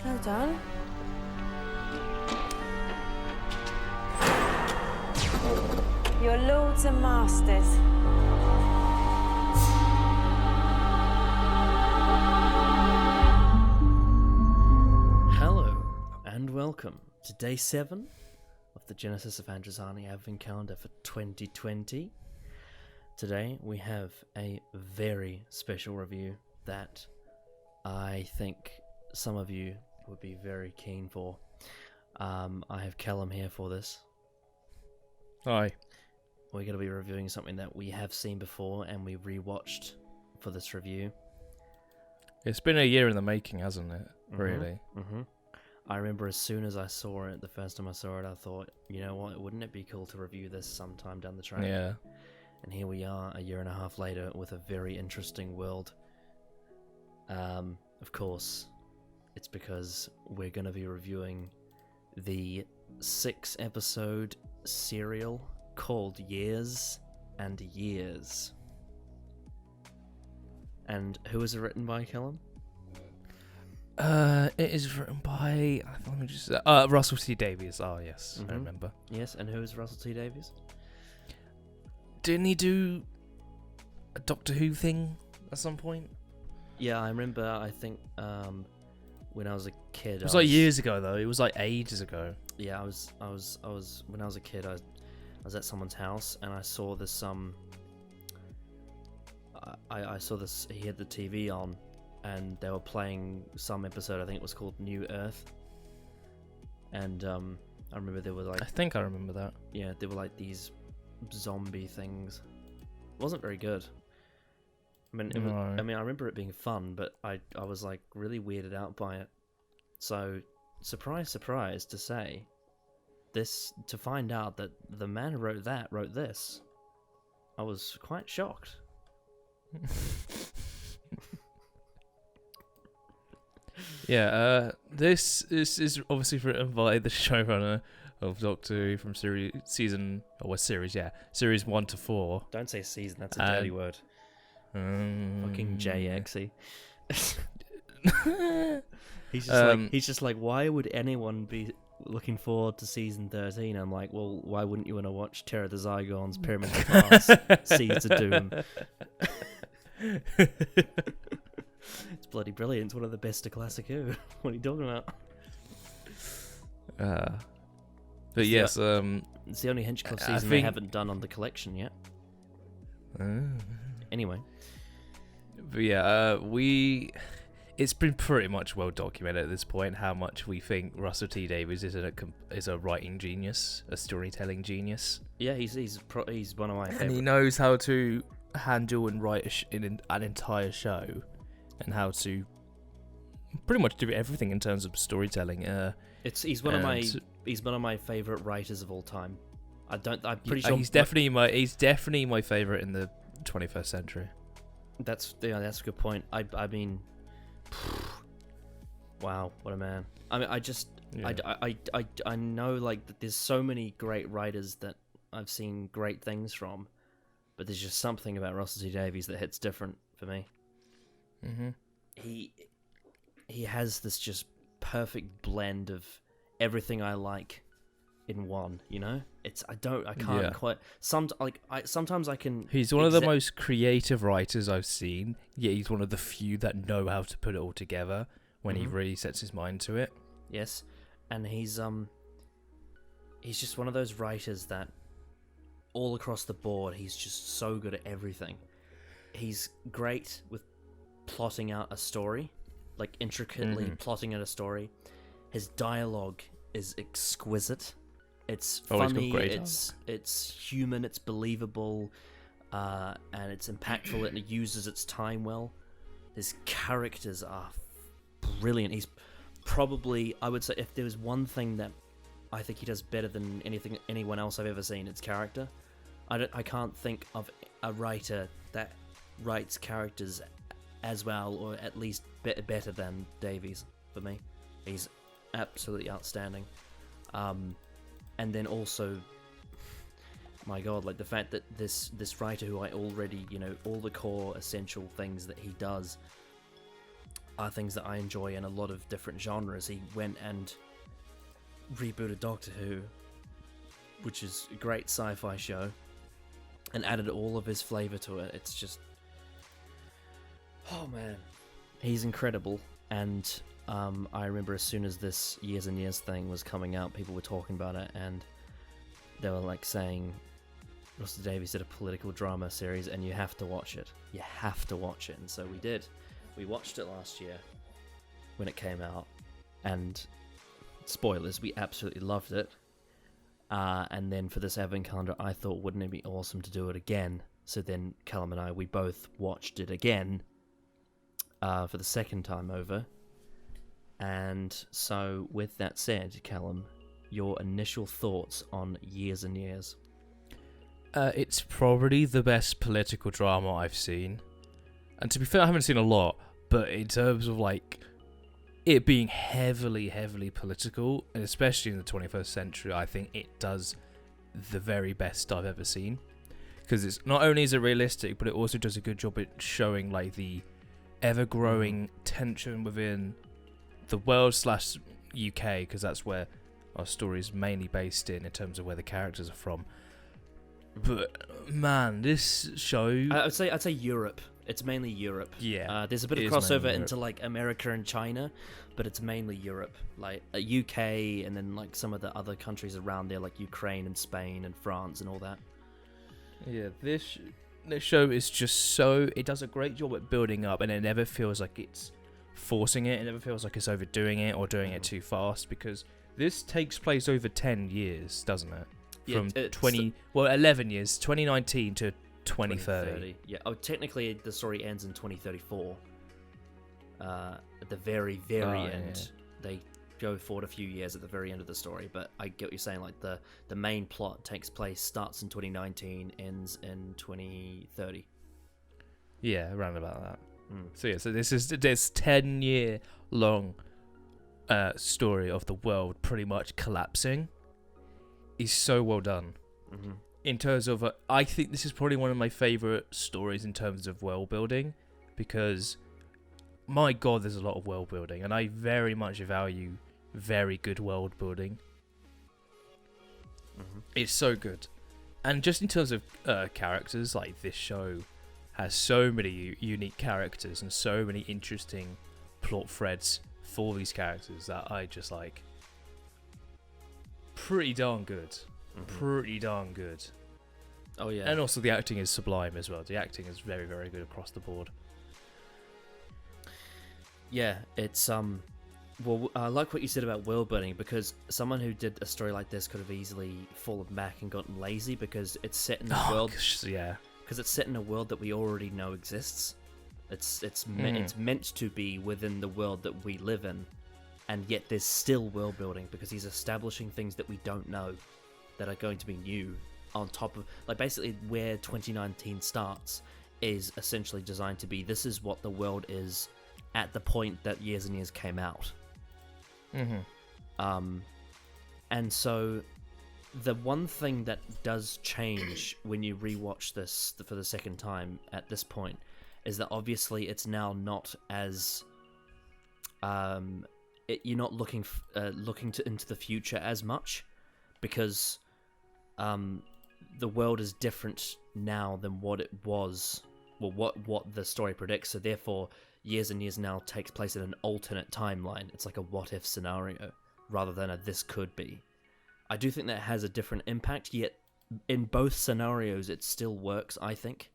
Well done. Your lords and masters. Hello and welcome to day 7 of the Genesis of Androzani Advent Calendar for 2020. Today we have a very special review that I think some of you would be very keen for. I have Callum here for this. Hi. We're going to be reviewing something that we have seen before and we rewatched for this review. It's been a year in the making, hasn't it? Really? Mm-hmm. I remember as soon as I saw it, the first time I saw it, I thought, you know what, wouldn't it be cool to review this sometime down the track? Yeah. And here we are, a year and a half later, with a very interesting world. Of course, it's because we're going to be reviewing the 6-episode serial called Years and Years. And who is it written by, Callum? It is written by, let me just, Russell T Davies. Oh, yes, I remember. Yes, and who is Russell T Davies? Didn't he do a Doctor Who thing at some point? Yeah, I remember, I think, when I was a kid. It was like years ago, though. It was like ages ago. Yeah, I was when I was a kid, I was at someone's house and I saw this, I saw this, he had the TV on and they were playing some episode, I think it was called New Earth. And, I remember there were like... I think I remember that. Yeah, there were like these zombie things. It wasn't very good. I mean, I remember it being fun, but I was like really weirded out by it. So, surprise, surprise to say, to find out that the man who wrote this. I was quite shocked. Yeah, this is obviously written by the showrunner of Doctor Who from series 1 to 4. Don't say season, that's a dirty word. Fucking JXy. He's just like, why would anyone be looking forward to season 13? I'm like, well, why wouldn't you want to watch Terror of the Zygons, Pyramids of Mars, Seeds of Doom? It's bloody brilliant. It's one of the best of Classic Who. What are you talking about? But yes, it's the only Hinchcliffe season they haven't done on the collection yet. Anyway. But yeah, it's been pretty much well documented at this point how much we think Russell T Davies is a writing genius, a storytelling genius. Yeah, he's one of my favorite. And he knows how to handle and write in an entire show, and how to pretty much do everything in terms of storytelling. He's one of my favorite writers of all time. I'm pretty sure he's definitely my favorite in the 21st century. That's a good point. I mean, wow, what a man. I mean, I know like that there's so many great writers that I've seen great things from, but there's just something about Russell T Davies that hits different for me. Mm-hmm. He has this just perfect blend of everything I like in one, you know? Sometimes I can... He's one of the most creative writers I've seen, yet he's one of the few that know how to put it all together when he really sets his mind to it. Yes, and he's just one of those writers that all across the board, he's just so good at everything. He's great with plotting out a story, like intricately plotting out a story. His dialogue is exquisite. It's funny, it's human, it's believable, and it's impactful, and it uses its time well. His characters are brilliant. He's probably, I would say, if there was one thing that I think he does better than anyone else I've ever seen, it's character. I can't think of a writer that writes characters as well, or at least better than Davies for me. He's absolutely outstanding. And then also, my God, like the fact that this writer who I already, all the core essential things that he does, are things that I enjoy in a lot of different genres. He went and rebooted Doctor Who, which is a great sci-fi show, and added all of his flavor to it. It's just, oh man, he's incredible. And I remember as soon as this Years and Years thing was coming out, people were talking about it, and they were like saying, Russell Davies did a political drama series and you have to watch it. You have to watch it. And so we did. We watched it last year when it came out, and spoilers, we absolutely loved it. And then for this Advent calendar, I thought, wouldn't it be awesome to do it again? So then Callum and I, we both watched it again for the second time over. And so with that said, Callum, your initial thoughts on Years and Years? It's probably the best political drama I've seen. And to be fair, I haven't seen a lot, but in terms of like it being heavily political, and especially in the 21st century, I think it does the very best I've ever seen. Because it's not only is it realistic, but it also does a good job at showing like the ever-growing tension within the world / UK, because that's where our story is mainly based in terms of where the characters are from. But man, this show, I'd say Europe. It's mainly Europe. Yeah, there's a bit of crossover into like America and China, but it's mainly Europe, like UK, and then like some of the other countries around there, like Ukraine and Spain and France and all that. Yeah, this show is just so, it does a great job at building up, and it never feels like it's forcing it. It never feels like it's overdoing it or doing it too fast, because this takes place over 10 years, doesn't it? From 11 years, 2019 to 2030. Yeah. Oh, technically the story ends in 2034. At the very end, they go forward a few years at the very end of the story. But I get what you're saying. Like the main plot starts in 2019, ends in 2030. Yeah, around about that. So yeah, so this 10-year long story of the world pretty much collapsing. Is so well done. In terms of, I think this is probably one of my favourite stories in terms of world building, because my god, there's a lot of world building, and I very much value very good world building. It's so good. And just in terms of characters, like this show has so many unique characters and so many interesting plot threads for these characters that I just like. Pretty darn good. Pretty darn good. Oh yeah. And also the acting is sublime as well. The acting is very, very good across the board. Yeah, it's well, I like what you said about world building, because someone who did a story like this could have easily fallen back and gotten lazy, because it's set in a world. Yeah. Because it's set in a world that we already know exists. It's meant to be within the world that we live in. And yet there's still world building, because he's establishing things that we don't know that are going to be new on top of, like, basically where 2019 starts is essentially designed to be, this is what the world is at the point that Years and Years came out. And so the one thing that does change when you rewatch this for the second time at this point is that obviously it's now not as you're not looking into the future as much, because the world is different now than what it was, well, what the story predicts. So therefore, Years and Years now takes place in an alternate timeline. It's like a what if scenario rather than a this could be. I do think that has a different impact, yet in both scenarios it still works, I think.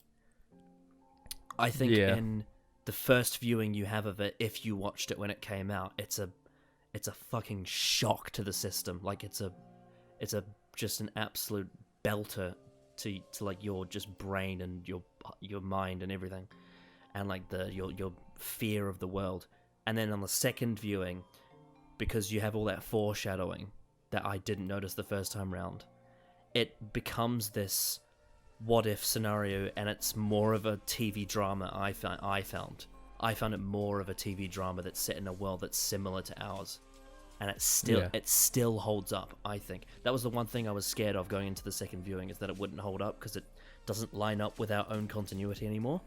In the first viewing you have of it, if you watched it when it came out, it's a fucking shock to the system. Like it's just an absolute belter to like your just brain and your mind and everything, and like your fear of the world. And then on the second viewing, because you have all that foreshadowing that I didn't notice the first time round, it becomes this what if scenario, and it's more of a TV drama. I found it more of a TV drama that's set in a world that's similar to ours, and it still holds up. I think that was the one thing I was scared of going into the second viewing, is that it wouldn't hold up because it doesn't line up with our own continuity anymore.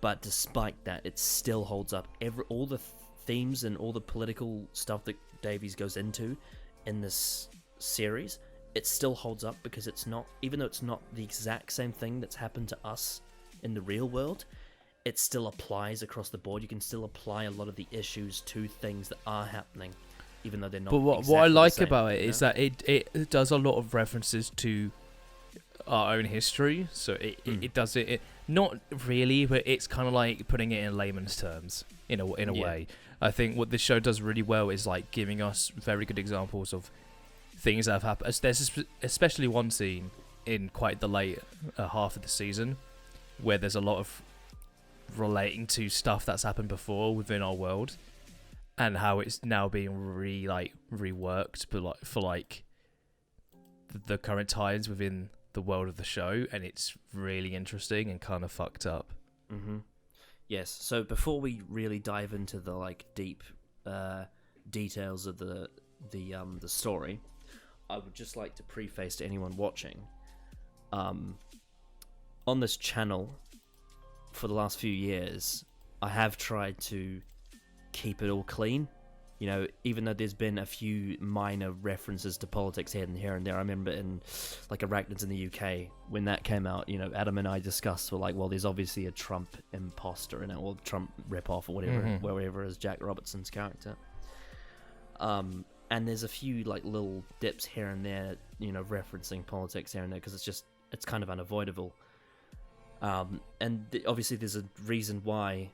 But despite that, it still holds up. All the themes and all the political stuff that Davies goes into in this series, it still holds up because it's not, even though it's not the exact same thing that's happened to us in the real world, it still applies across the board. You can still apply a lot of the issues to things that are happening, even though they're not. But what exactly I like the same, about it is that it does a lot of references to our own history. So it does it not really, but it's kind of like putting it in layman's terms in a way. I think what this show does really well is like giving us very good examples of things that have happened. There's especially one scene in quite the late half of the season where there's a lot of relating to stuff that's happened before within our world and how it's now being reworked, but like for like the current times within the world of the show, and it's really interesting and kind of fucked up. Yes. So before we really dive into the like deep details of the story, I would just like to preface to anyone watching, on this channel for the last few years, I have tried to keep it all clean. You know, even though there's been a few minor references to politics here and there. I remember in like Arachnids in the UK, when that came out, you know, Adam and I discussed, were like, well, there's obviously a Trump imposter in it, or Trump ripoff, or whatever is Jack Robertson's character. And there's a few like little dips here and there, you know, referencing politics here and there, because it's kind of unavoidable. And obviously there's a reason why,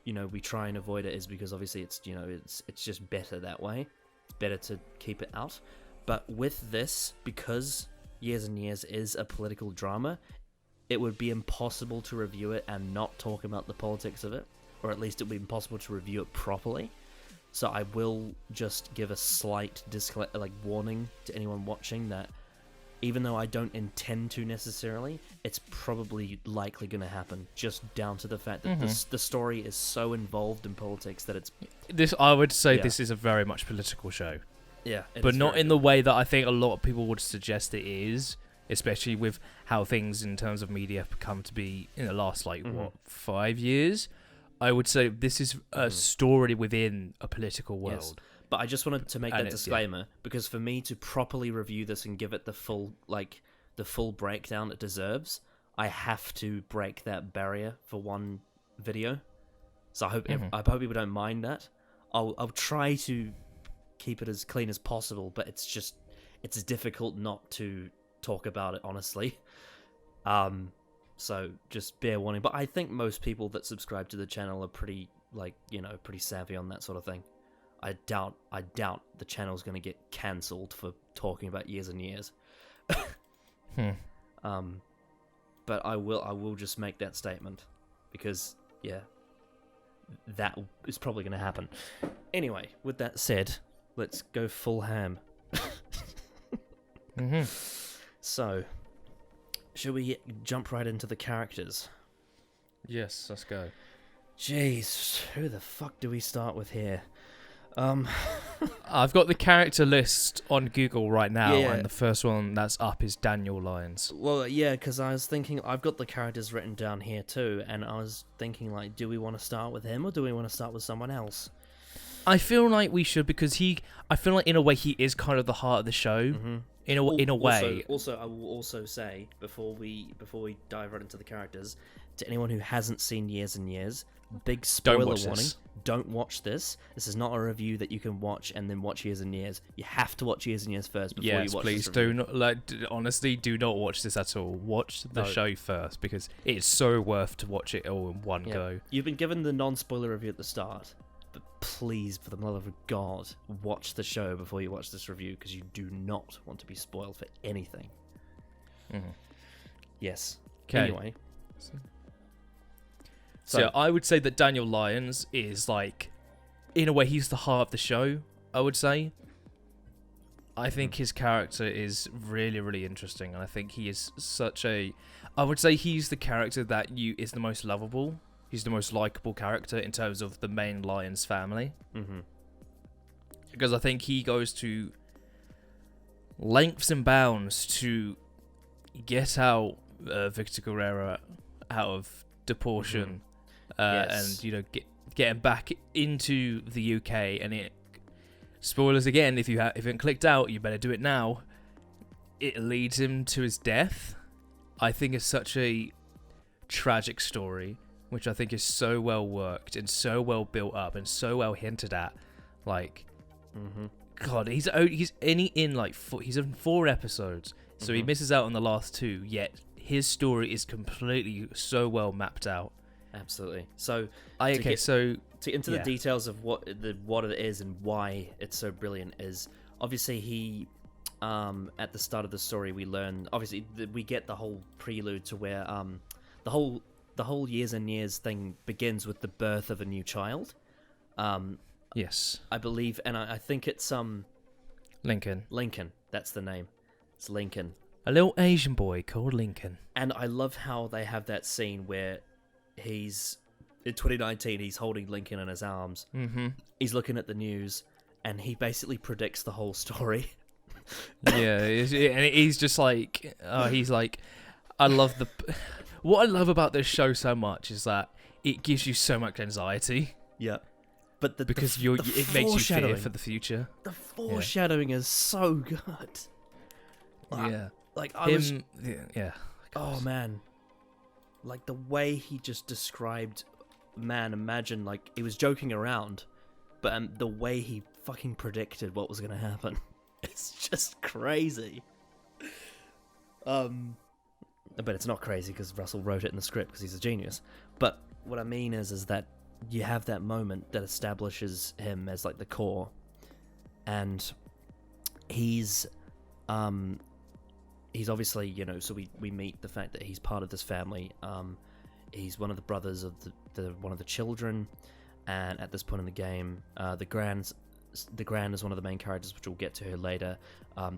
you know, we try and avoid it, is because obviously it's, you know, it's just better that way. It's better to keep it out. But with this, because Years and Years is a political drama, it would be impossible to review it and not talk about the politics of it, or at least it would be impossible to review it properly. So I will just give a slight warning to anyone watching that even though I don't intend to necessarily, it's probably likely going to happen, just down to the fact that the story is so involved in politics that it's... I would say this is a very much political show. Yeah. But not in the way that I think a lot of people would suggest it is, especially with how things in terms of media have come to be in the last, 5 years. I would say this is a story within a political world. Yes. But I just wanted to make that disclaimer, because for me to properly review this and give it the full breakdown it deserves, I have to break that barrier for one video. So I hope people don't mind that. I'll try to keep it as clean as possible, but it's difficult not to talk about it honestly. So just bear warning. But I think most people that subscribe to the channel are pretty savvy on that sort of thing. I doubt the channel's going to get cancelled for talking about Years and Years. But I will just make that statement, because that is probably going to happen. Anyway, with that said, let's go full ham. So, should we jump right into the characters? Yes, let's go. Jeez, who the fuck do we start with here? I've got the character list on Google right now, and the first one that's up is Daniel Lyons. Well, yeah, because I was thinking, I've got the characters written down here too, and I was thinking, do we want to start with him, or do we want to start with someone else? I feel like we should, because I feel like in a way he is kind of the heart of the show. In a way. Also, I will also say, before we dive right into the characters, to anyone who hasn't seen Years and Years, big spoiler warning. Don't watch this. This is not a review that you can watch and then watch Years and Years. You have to watch Years and Years first before you watch please this review. Do not, honestly, do not watch this at all. Watch the show first, because it's so worth to watch it all in one go. You've been given the non-spoiler review at the start, but please, for the love of God, watch the show before you watch this review, because you do not want to be spoiled for anything. Yes. Okay. Anyway. So I would say that Daniel Lyons is, in a way, he's the heart of the show, I would say. I think his character is really, really interesting, and I think he is I would say he's the character that is the most lovable. He's the most likable character in terms of the main Lyons family. Because I think he goes to lengths and bounds to get out Victor Guerrero out of deportation Yes. and getting back into the UK, and it. Spoilers again. If you haven't clicked out, you better do it now. It leads him to his death. I think it's such a tragic story, which I think is so well worked and so well built up and so well hinted at. Like, God, he's in 4 episodes, so he misses out on the last 2. Yet his story is completely so well mapped out. Absolutely. So into the details of what it is and why it's so brilliant is obviously he. At the start of the story, we learn we get the whole prelude to where the whole years and years thing begins with the birth of a new child. Yes, I believe, and I think it's Lincoln. Lincoln, that's the name. It's Lincoln, a little Asian boy called Lincoln. And I love how they have that scene where he's in 2019. He's holding Lincoln in his arms. Mm-hmm. He's looking at the news, and he basically predicts the whole story. Yeah, and he's just like, he's like, what I love about this show so much is that it gives you so much anxiety. Yeah, but it makes you fear for the future. The foreshadowing is so good. Oh man, like the way he just described, imagine like he was joking around, but the way he fucking predicted what was going to happen. It's just crazy. But it's not crazy because Russell wrote it in the script because he's a genius. But what I mean is that you have that moment that establishes him as like the core, and he's obviously, so we meet the fact that he's part of this family. He's one of the brothers of one of the children, and at this point in the game, the Gran is one of the main characters, which we'll get to her later.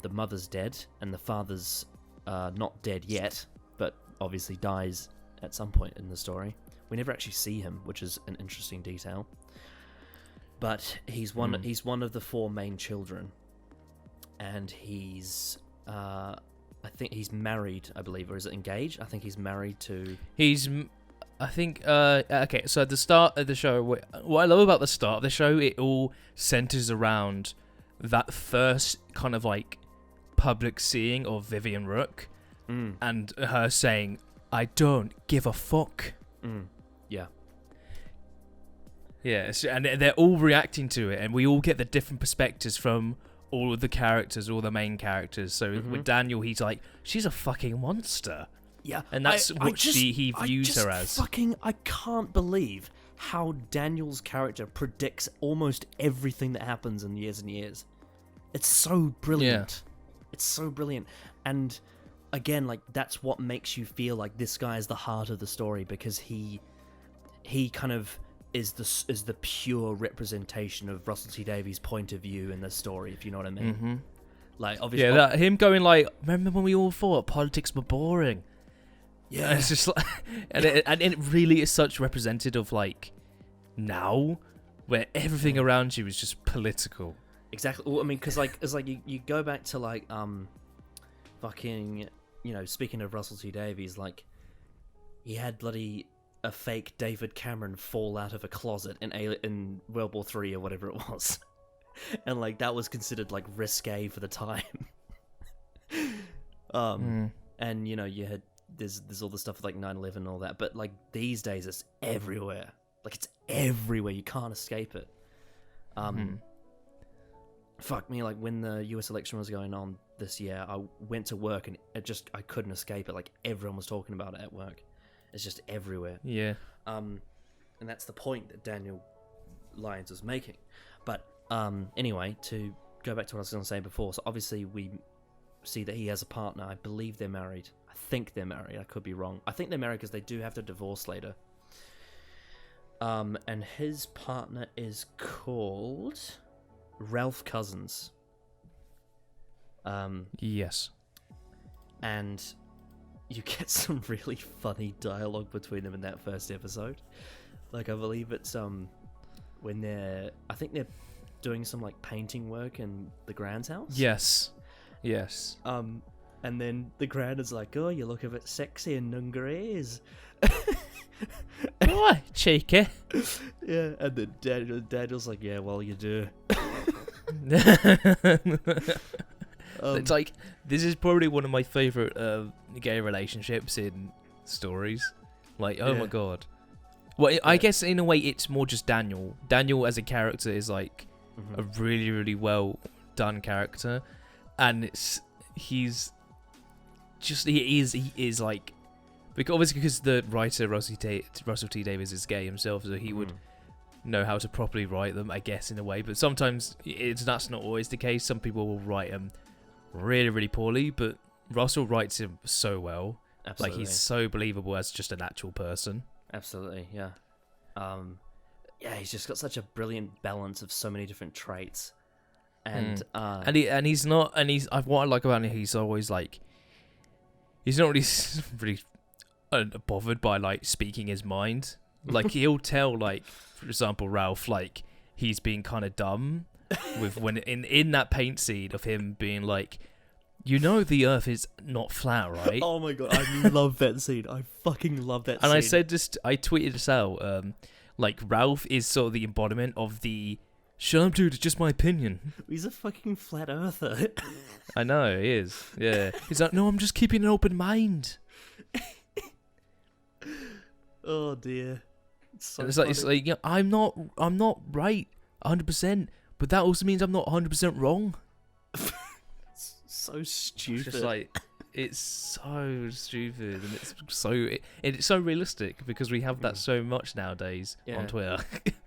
The mother's dead, and the father's not dead yet, but obviously dies at some point in the story. We never actually see him, which is an interesting detail. But he's one of the 4 main children, and he's I think he's married, I believe, or is it engaged? I think he's married to. Okay, so at the start of the show, what I love about the start of the show, it all centers around that first kind of like public seeing of Vivian Rook and her saying, "I don't give a fuck." Yeah. Yeah, and they're all reacting to it, and we all get the different perspectives from all of the characters, all the main characters. So with Daniel, he's like, "She's a fucking monster." Yeah, and that's he views her as. I can't believe how Daniel's character predicts almost everything that happens in years and years. It's so brilliant. Yeah. It's so brilliant. And again, like that's what makes you feel like this guy is the heart of the story, because he kind of is the pure representation of Russell T Davies' point of view in the story, if you know what I mean. Mm-hmm. Like obviously, him going like, "Remember when we all thought politics were boring?" Yeah, and it's just like, and it really is such representative of like now, where everything around you is just political. Exactly. Well, I mean, because like it's like you go back to like fucking, speaking of Russell T Davies, like he had bloody a fake David Cameron fall out of a closet in World War III or whatever it was, and like that was considered like risque for the time. And you had. There's all the stuff like 9/11 and all that, but like these days it's everywhere. Like it's everywhere. You can't escape it. Fuck me, like when the US election was going on this year, I went to work and I couldn't escape it. Like everyone was talking about it at work. It's just everywhere. Yeah. And that's the point that Daniel Lyons was making. But anyway, to go back to what I was going to say before, so obviously we see that he has a partner. I believe they're married. I think they're married. I could be wrong. I think they're married because they do have to divorce later. And his partner is called Ralph Cousins. Yes. And you get some really funny dialogue between them in that first episode. Like I believe it's when I think they're doing some like painting work in the Grand's house. Yes. And then the Grand is like, oh, you look a bit sexy in dungarees. What? Cheeky. Yeah, and then Daniel's like, yeah, well, you do. It's like, this is probably one of my favourite gay relationships in stories. Like, oh my god. Well, I guess in a way it's more just Daniel. Daniel as a character is like a really, really well done character. And he is like, obviously because the writer Russell T Davies is gay himself, so he would know how to properly write them, I guess, in a way. But sometimes that's not always the case. Some people will write them really, really poorly, but Russell writes him so well. Absolutely. Like, he's so believable as just an actual person. Absolutely, yeah. Yeah, he's just got such a brilliant balance of so many different traits. And what I like about him, he's always like, he's not really bothered by like speaking his mind. Like, he'll tell, like, for example, Ralph, like, he's being kind of dumb with when in that paint scene of him being like, you know, the Earth is not flat, right? Oh my god, I love that scene. I fucking love that scene. And I said this, I tweeted this out. Like, Ralph is sort of the embodiment of the shut up, dude, it's just my opinion. He's a fucking flat earther. I know, he is. Yeah. He's like, no, I'm just keeping an open mind. Oh dear. It's like, yeah, I'm not right 100%, but that also means I'm not 100% wrong. So stupid. It's just like, it's so stupid, and it's so realistic because we have that so much nowadays on Twitter.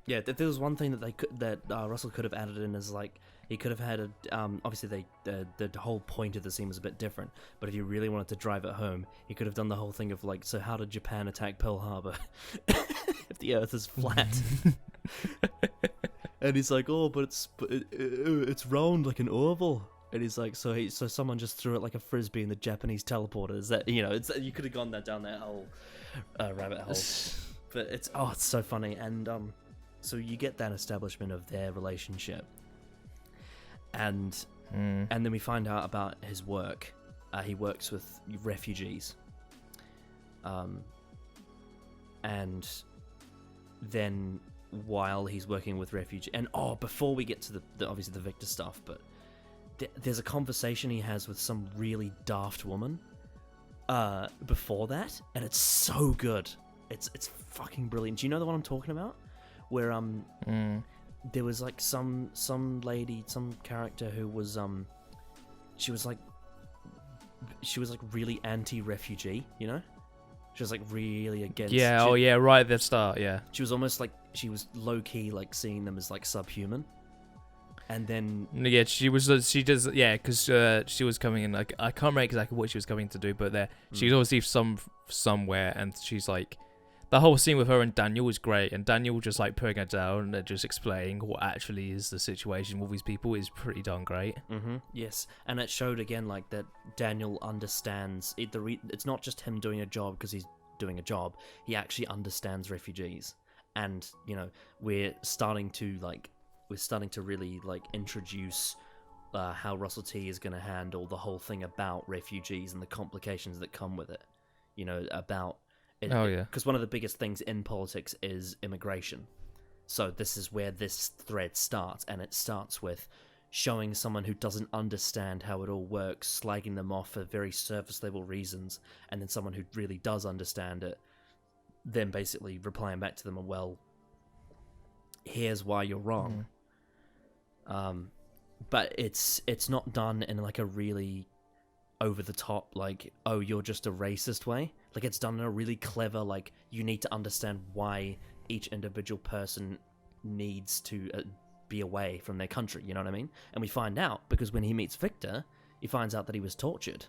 Yeah, if there was one thing that Russell could have added in is like, he could have had obviously the whole point of the scene was a bit different, but if you really wanted to drive it home, he could have done the whole thing of like, so how did Japan attack Pearl Harbor if the Earth is flat? And he's like, oh, but it's round like an oval. And he's like, so someone just threw it like a frisbee in the Japanese teleporter. Is that, you know, it's, you could have gone down that whole rabbit hole. But it's so funny. And so you get that establishment of their relationship, and then we find out about his work. He works with refugees, and then while he's working with refugees, and before we get to the obviously the Victor stuff, but there's a conversation he has with some really daft woman before that, and it's so good. It's fucking brilliant. Do you know the one I'm talking about? Where there was like some lady, some character who was she was like really anti-refugee, you know? She was like really against. Yeah, right at the start, yeah. She was almost like, she was low key like seeing them as like subhuman. And then because she was coming in, like, I can't remember exactly what she was coming to do, but she's obviously somewhere, and she's like, the whole scene with her and Daniel was great, and Daniel just like putting her down and just explaining what actually is the situation with these people is pretty darn great. Yes, and it showed again like that Daniel understands it. It's not just him doing a job because he's doing a job. He actually understands refugees, and you know, we're starting to really like introduce how Russell T is going to handle the whole thing about refugees and the complications that come with it. You know, about it. Oh yeah. Because one of the biggest things in politics is immigration. So this is where this thread starts, and it starts with showing someone who doesn't understand how it all works, slagging them off for very surface level reasons, and then someone who really does understand it, then basically replying back to them, well, here's why you're wrong. But it's not done in like a really over the top, like, oh, you're just a racist way. Like, it's done in a really clever, like, you need to understand why each individual person needs to be away from their country, you know what I mean? And we find out because when he meets Victor, he finds out that he was tortured.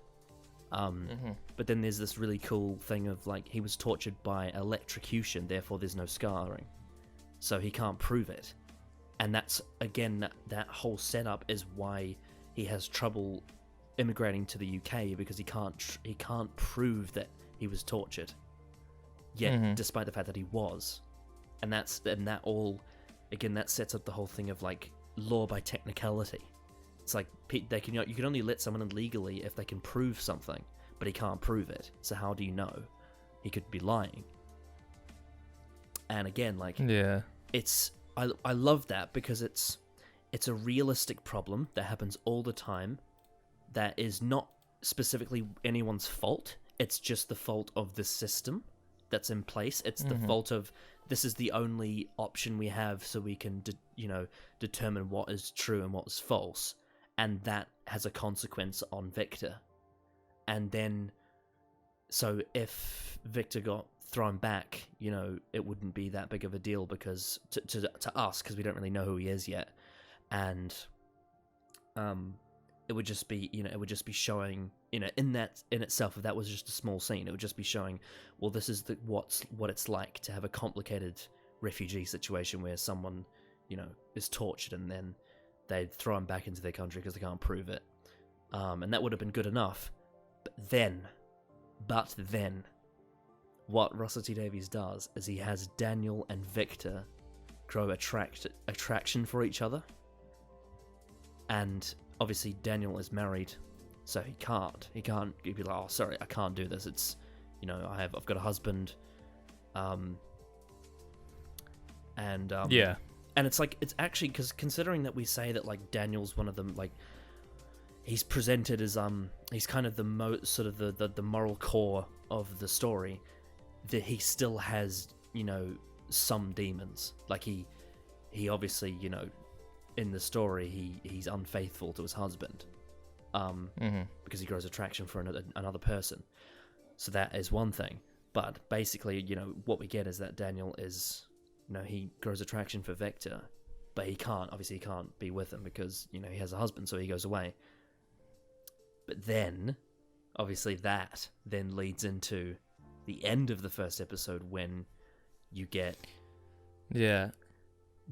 But then there's this really cool thing of like, he was tortured by electrocution, therefore there's no scarring, so he can't prove it. And that's, again, that whole setup is why he has trouble immigrating to the UK, because he can't prove that he was tortured yet, despite the fact that he was. And that sets up the whole thing of like law by technicality. It's like they can you can only let someone in legally if they can prove something, but he can't prove it. So how do you know? He could be lying. And again, like it's I love that because it's a realistic problem that happens all the time. That is not specifically anyone's fault. It's just the fault of the system that's in place. It's the fault of this is the only option we have, so we can determine what is true and what is false. And that has a consequence on Victor. And then, so if Victor got thrown back, it wouldn't be that big of a deal because to us, because we don't really know who he is yet. And it would just be, showing, in itself, if that was just a small scene, it would just be showing, well, this is what it's like to have a complicated refugee situation where someone, is tortured and then they'd throw him back into their country because they can't prove it. And that would have been good enough. But then, what Russell T Davies does is he has Daniel and Victor grow attraction for each other. And obviously Daniel is married, so he can't. He'd be like, oh, sorry, I can't do this. It's, I've got a husband. And it's like, it's actually, because considering that we say that, like, Daniel's one of them, like, he's presented as, he's kind of the the moral core of the story, that he still has, some demons. Like, he obviously, in the story, he's unfaithful to his husband, because he grows attraction for another person. So that is one thing. But basically, what we get is that Daniel is, he grows attraction for Victor, but he can't be with him because, he has a husband, so he goes away. But then, obviously that then leads into the end of the first episode when you get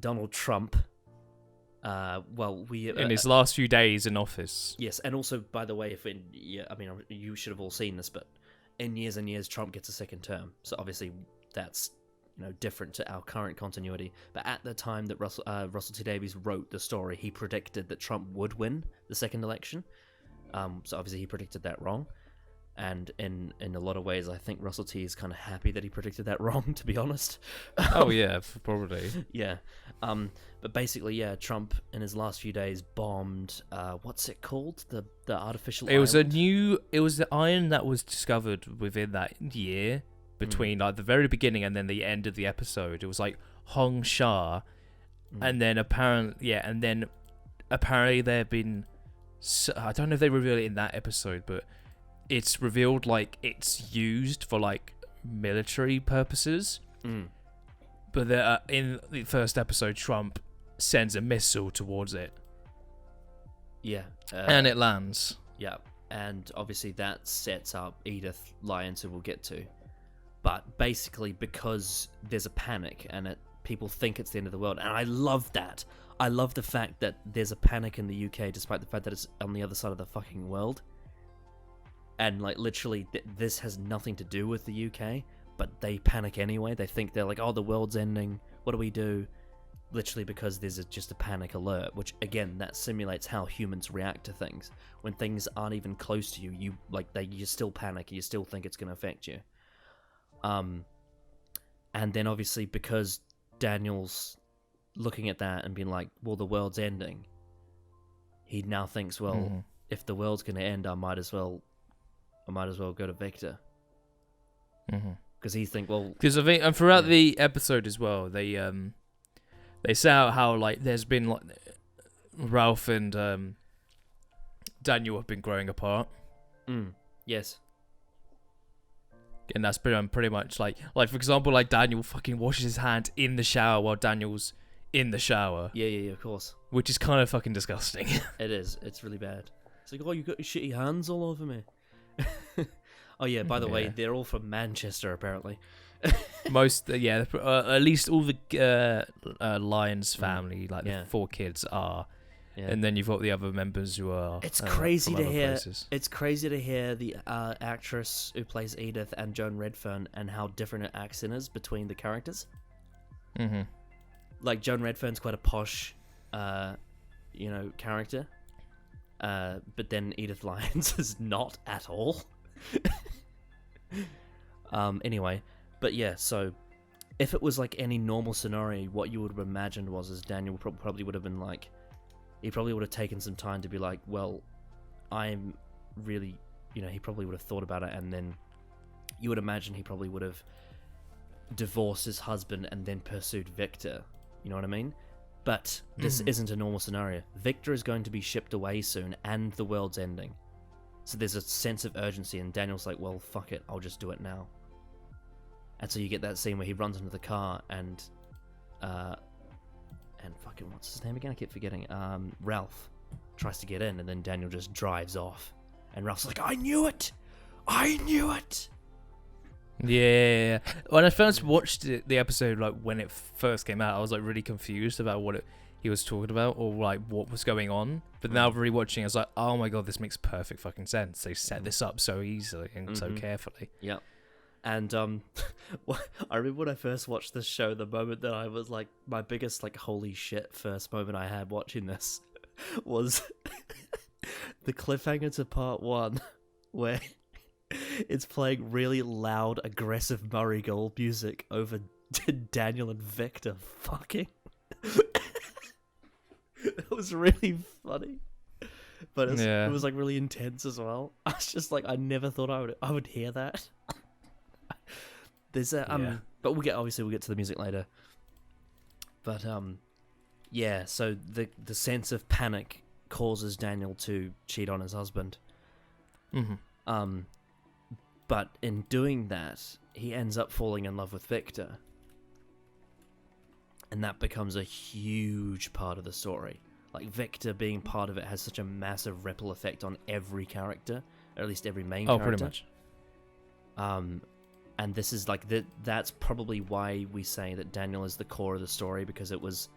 Donald Trump. In his last few days in office. Yes, and also, by the way, you should have all seen this, but in Years and Years, Trump gets a second term. So obviously, that's different to our current continuity. But at the time that Russell T Davies wrote the story, he predicted that Trump would win the second election. So obviously, he predicted that wrong. And in a lot of ways, I think Russell T is kind of happy that he predicted that wrong, to be honest. Oh, yeah, probably. Yeah. But basically, Trump, in his last few days, bombed, what's it called? The artificial island? It was the iron that was discovered within that year, between like the very beginning and then the end of the episode. It was like Hong Sha, and then apparently there have been, I don't know if they reveal it in that episode, but it's revealed like it's used for like military purposes. But in the first episode, Trump sends a missile towards it. Yeah. And it lands. Yeah. And obviously that sets up Edith Lyons, who we'll get to. But basically, because there's a panic and people think it's the end of the world. And I love that. I love the fact that there's a panic in the UK, despite the fact that it's on the other side of the fucking world. And, like, literally, this has nothing to do with the UK, but they panic anyway. They think they're like, oh, the world's ending. What do we do? Literally because there's just a panic alert, which, again, that simulates how humans react to things. When things aren't even close to you, you still panic, you still think it's going to affect you. And then, obviously, because Daniel's looking at that and being like, well, the world's ending, he now thinks, well, if the world's going to end, I might as well go to Victor. Because he think, well, because I think, and throughout the episode as well, they say out how like there's been like Ralph and Daniel have been growing apart. Yes. And that's pretty much like for example, like Daniel fucking washes his hand in the shower while Daniel's in the shower. Yeah, of course. Which is kind of fucking disgusting. It is. It's really bad. It's like, oh, you got your shitty hands all over me. Oh yeah, by the way, they're all from Manchester apparently. Most, at least all the Lyons family, like the 4 kids are. Yeah. And then you've got the other members who are. It's crazy to hear. Places. It's crazy to hear the actress who plays Edith and Joan Redfern and how different her accent is between the characters. Like Joan Redfern's quite a posh, character, But then Edith Lyons is not at all. Anyway, but yeah, so if it was like any normal scenario, what you would have imagined was is Daniel probably would have been like, he probably would have taken some time to be like, well, I'm really, he probably would have thought about it, and then you would imagine he probably would have divorced his husband and then pursued Victor. You know what I mean? But this isn't a normal scenario. Victor is going to be shipped away soon, and the world's ending. So there's a sense of urgency, and Daniel's like, well, fuck it, I'll just do it now. And so you get that scene where he runs into the car, and fucking, what's his name again? I keep forgetting. Ralph tries to get in, and then Daniel just drives off. And Ralph's like, I knew it! I knew it! Yeah. When I first watched the episode, like when it first came out, I was like really confused about what he was talking about, or like what was going on. But now rewatching, I was like, oh my god, this makes perfect fucking sense. They set this up so easily and so carefully. Yeah. And I remember when I first watched this show, the moment that I was like, my biggest like holy shit first moment I had watching this was the cliffhanger to part 1, where it's playing really loud, aggressive Murray Gold music over Daniel and Victor fucking. It was really funny, but it was like really intense as well. I was just like, I never thought I would hear that. There's a but we'll get to the music later. But yeah, so the sense of panic causes Daniel to cheat on his husband. But in doing that, he ends up falling in love with Victor. And that becomes a huge part of the story. Like, Victor being part of it has such a massive ripple effect on every character, or at least every main character. Oh, pretty much. And this is like, that's probably why we say that Daniel is the core of the story, because it was,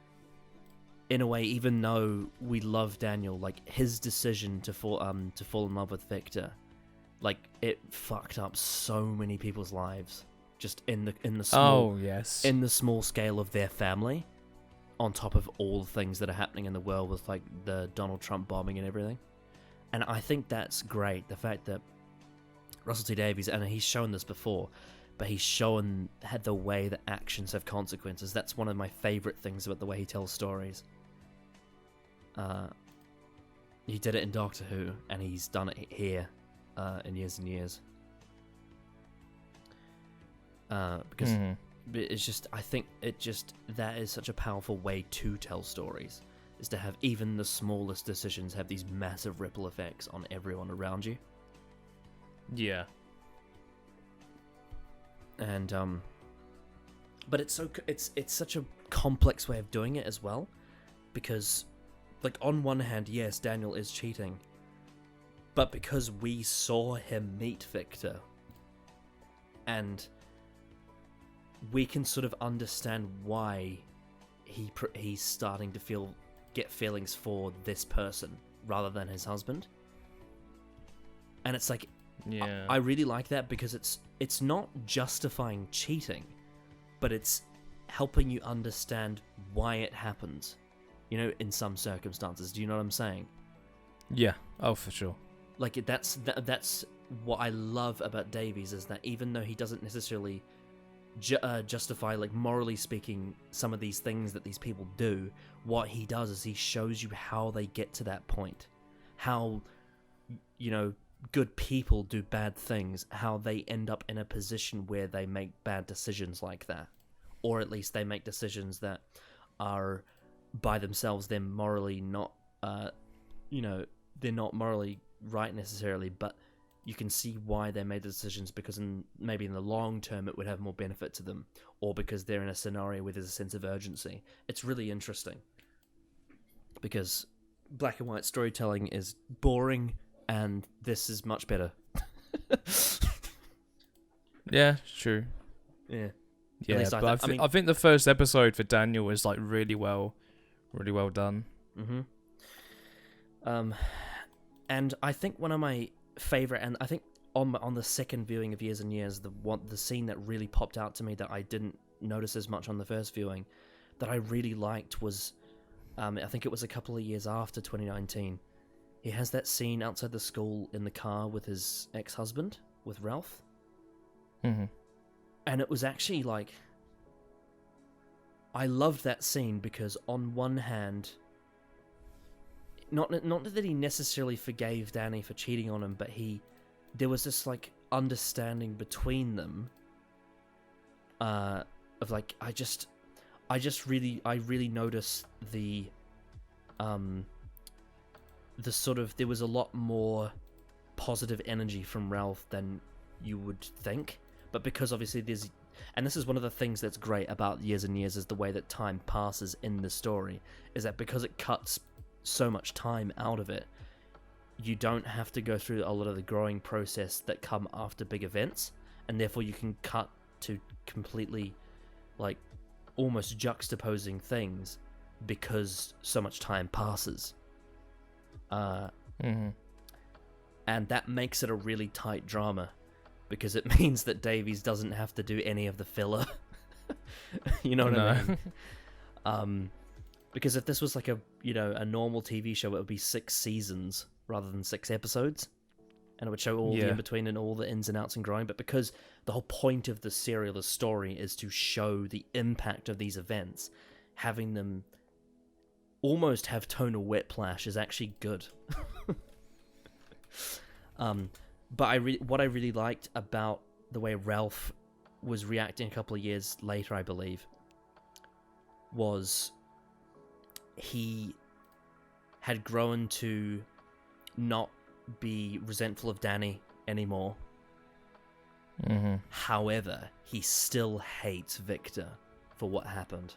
in a way, even though we love Daniel, like, his decision to fall in love with Victor, like, it fucked up so many people's lives, just in the small, in the small scale of their family, on top of all the things that are happening in the world with like the Donald Trump bombing and everything. And I think that's great, the fact that Russell T Davies, and he's shown this before, but he's shown the way that actions have consequences. That's one of my favorite things about the way he tells stories. He did it in Doctor Who, and he's done it here. In years and years, because it's just, I think that is such a powerful way to tell stories, is to have even the smallest decisions have these massive ripple effects on everyone around you. Yeah. And but it's such a complex way of doing it as well, because like on one hand, yes, Daniel is cheating. But because we saw him meet Victor, and we can sort of understand why he's starting to get feelings for this person rather than his husband. And it's like, I really like that, because it's not justifying cheating, but it's helping you understand why it happens, in some circumstances. Do you know what I'm saying? Yeah. Oh, for sure. Like, that's what I love about Davies, is that even though he doesn't necessarily justify, like, morally speaking, some of these things that these people do, what he does is he shows you how they get to that point. How, good people do bad things, how they end up in a position where they make bad decisions like that. Or at least they make decisions that are, by themselves, they're morally not, they're not morally right necessarily, but you can see why they made the decisions, because maybe in the long term it would have more benefit to them, or because they're in a scenario where there's a sense of urgency. It's really interesting, because black and white storytelling is boring, and this is much better. Yeah, true. Yeah. Yeah, but I think the first episode for Daniel was like really well done. And I think one of my favorite, and I think on the second viewing of Years and Years, the scene that really popped out to me that I didn't notice as much on the first viewing, that I really liked was, I think it was a couple of years after 2019, he has that scene outside the school in the car with his ex-husband, with Ralph. Mm-hmm. And it was actually like... I loved that scene because on one hand... Not that he necessarily forgave Danny for cheating on him, but there was this like understanding between them. Of like I really noticed the sort of, there was a lot more positive energy from Ralph than you would think, but because obviously and this is one of the things that's great about Years and Years, is the way that time passes in the story, is that because it cuts so much time out of it, you don't have to go through a lot of the growing process that come after big events, and therefore you can cut to completely like almost juxtaposing things because so much time passes. Mm-hmm. And that makes it a really tight drama, because it means that Davies doesn't have to do any of the filler. You know what I mean? Because if this was like a normal TV show, it would be 6 seasons rather than 6 episodes, and it would show all the in between and all the ins and outs and growing. But because the whole point of the serial, the story, is to show the impact of these events, having them almost have tonal whiplash is actually good. But what I really liked about the way Ralph was reacting a couple of years later, I believe, was he had grown to not be resentful of Danny anymore. Mm-hmm. However, he still hates Victor for what happened.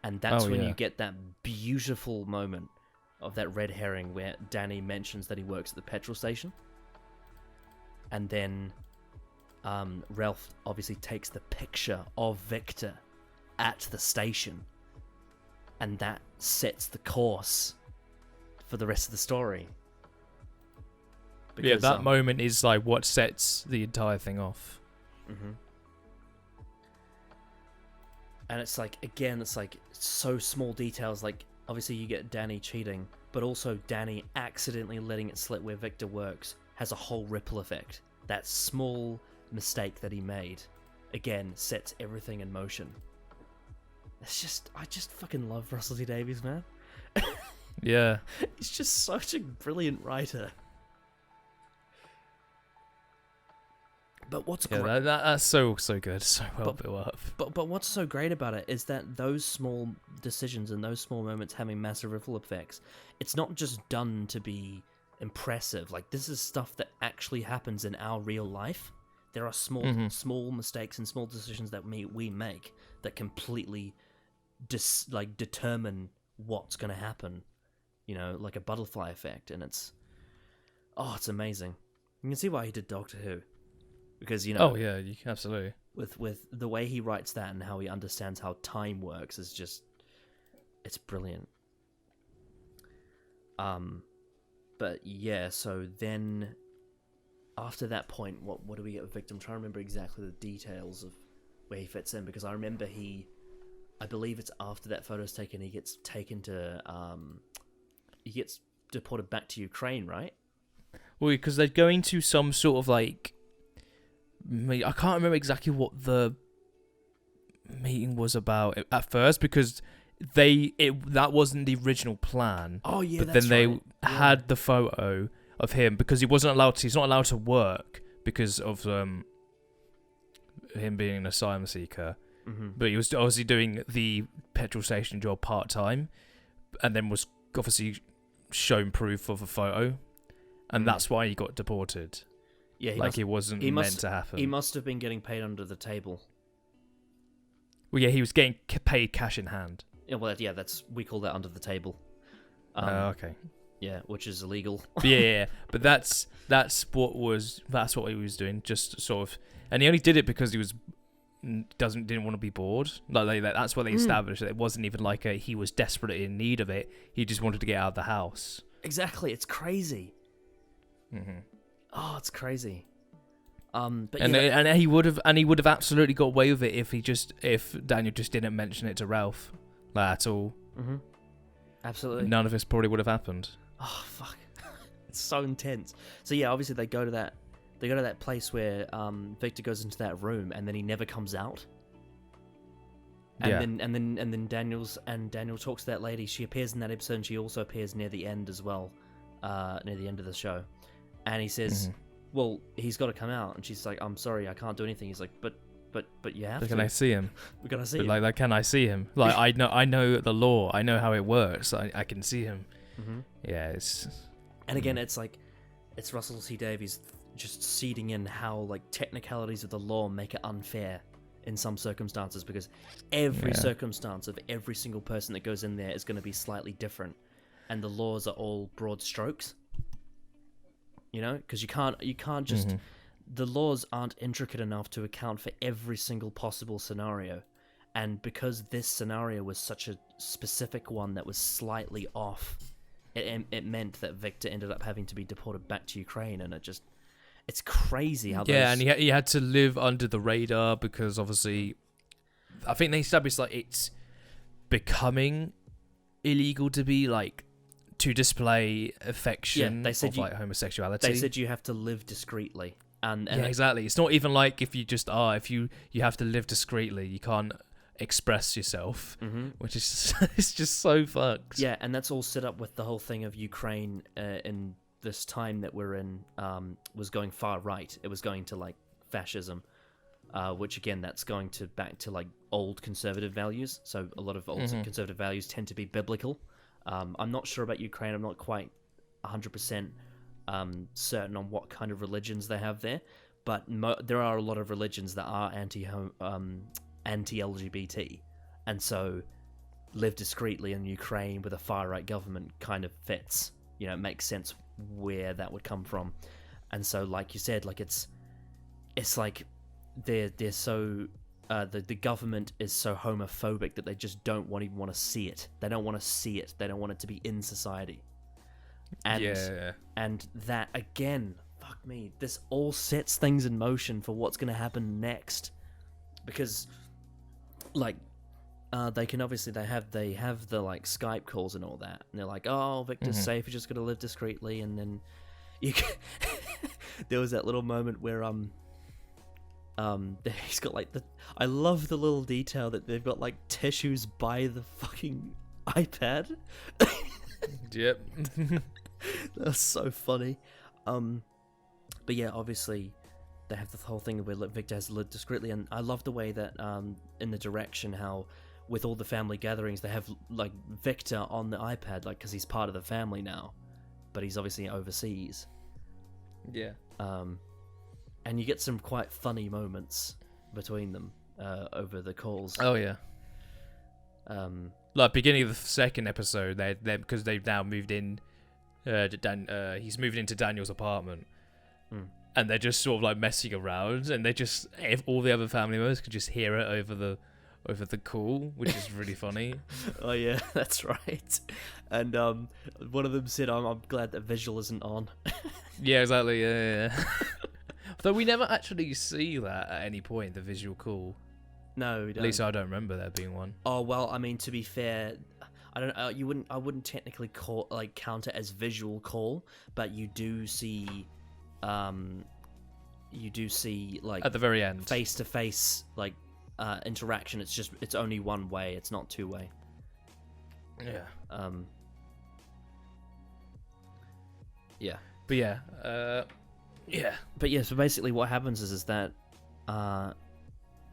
And that's when you get that beautiful moment of that red herring where Danny mentions that he works at the petrol station. And then Ralph obviously takes the picture of Victor at the station. And that sets the course for the rest of the story. Because, that moment is like what sets the entire thing off. Mm-hmm. And it's like, again, it's like so small details. Like, obviously you get Danny cheating, but also Danny accidentally letting it slip where Victor works has a whole ripple effect. That small mistake that he made, again, sets everything in motion. It's just, I just fucking love Russell T Davies, man. Yeah. He's just such a brilliant writer. But what's great... that's so good, so well built up. But what's so great about it is that those small decisions and those small moments having massive ripple effects, it's not just done to be impressive. Like, this is stuff that actually happens in our real life. There are small mistakes and small decisions that we make that completely determine what's going to happen. You know, like a butterfly effect, and it's amazing. You can see why he did Doctor Who. Because, you know... Oh, yeah, absolutely. With the way he writes that and how he understands how time works is just... It's brilliant. But, yeah, so then... After that point, what do we get with Victor? I'm trying to remember exactly the details of where he fits in, because I remember I believe it's after that photo's taken, he gets taken to... he gets deported back to Ukraine, right? Well, because they're going to some sort of, like... I can't remember exactly what the meeting was about at first, because that wasn't the original plan. Oh yeah, but that's then they right. had the photo of him because he's not allowed to work because of him being an asylum seeker. Mm-hmm. But he was obviously doing the petrol station job part time, and then was obviously shown proof of a photo, and that's why he got deported. Yeah, it wasn't meant to happen. He must have been getting paid under the table. Well, yeah, he was getting paid cash in hand. Yeah, well, yeah, we call that under the table. Okay. Yeah, which is illegal. Yeah, but that's what he was doing, just sort of, and he only did it because he didn't want to be bored. That's what they established. It wasn't even like he was desperately in need of it. He just wanted to get out of the house. Exactly, it's crazy. Mm-hmm. Oh, it's crazy. But he would have absolutely got away with it if Daniel just didn't mention it to Ralph, at all. Mm-hmm. Absolutely. None of this probably would have happened. Oh fuck. It's so intense. So yeah, obviously they go to that place where Victor goes into that room and then he never comes out. And then Daniel talks to that lady. She appears in that episode and she also appears near the end as well. Near the end of the show. And he says, well, he's got to come out. And she's like, I'm sorry, I can't do anything. He's like, but you have to. Can I see him? We're gonna see him. Like, can I see him? Like, I know the law. I know how it works. I can see him. Yeah, it's... And again, it's like, it's Russell T Davies just seeding in how, like, technicalities of the law make it unfair in some circumstances, because every circumstance of every single person that goes in there is going to be slightly different, and the laws are all broad strokes. You know, because you can't just... The laws aren't intricate enough to account for every single possible scenario. And because this scenario was such a specific one that was slightly off, it meant that Victor ended up having to be deported back to Ukraine, and it's crazy how and he had to live under the radar because obviously, I think they established like it's becoming illegal to be like to display affection they said like homosexuality. They said you have to live discreetly, and exactly. It's not even like if you just if you have to live discreetly, you can't express yourself, which is it's just so fucked. Yeah, and that's all set up with the whole thing of Ukraine in this time that we're in was going far right. It was going to like fascism, which again, that's going to back to like old conservative values. So a lot of old conservative values tend to be biblical. I'm not sure about Ukraine. I'm not quite 100% certain on what kind of religions they have there, but there are a lot of religions that are anti-LGBT, and so live discreetly in Ukraine with a far-right government kind of fits. You know, it makes sense where that would come from. And so, like you said, like it's like they're so the government is so homophobic that they just don't even want to see it. They don't want to see it. They don't want it to be in society. And that again, fuck me, this all sets things in motion for what's going to happen next, because like they can obviously they have the like Skype calls and all that, and they're like, oh, Victor's safe, you just got to live discreetly. And then you can there was that little moment where he's got like I love the little detail that they've got like tissues by the fucking iPad. Yep. That's so funny. But yeah, obviously they have the whole thing where Victor has to live discreetly, and I love the way that in the direction how with all the family gatherings they have like Victor on the iPad, like because he's part of the family now, but he's obviously overseas. Yeah. And you get some quite funny moments between them over the calls. Oh yeah. Like beginning of the second episode, they because they've now moved in. He's moved into Daniel's apartment, and they're just sort of like messing around, and if all the other family members could just hear it over the call, which is really funny. Oh yeah, that's right. And one of them said, "I'm glad that visual isn't on." Yeah, exactly. Yeah. Though we never actually see that at any point, the visual call. No, we don't. At least I don't remember there being one. Oh well, I mean, to be fair, I don't. I wouldn't technically count it as visual call, but you do see, like at the very end, face to face like interaction. It's only one way. It's not two way. Yeah. Yeah. But yeah. Yeah. But yeah. So basically, what happens is that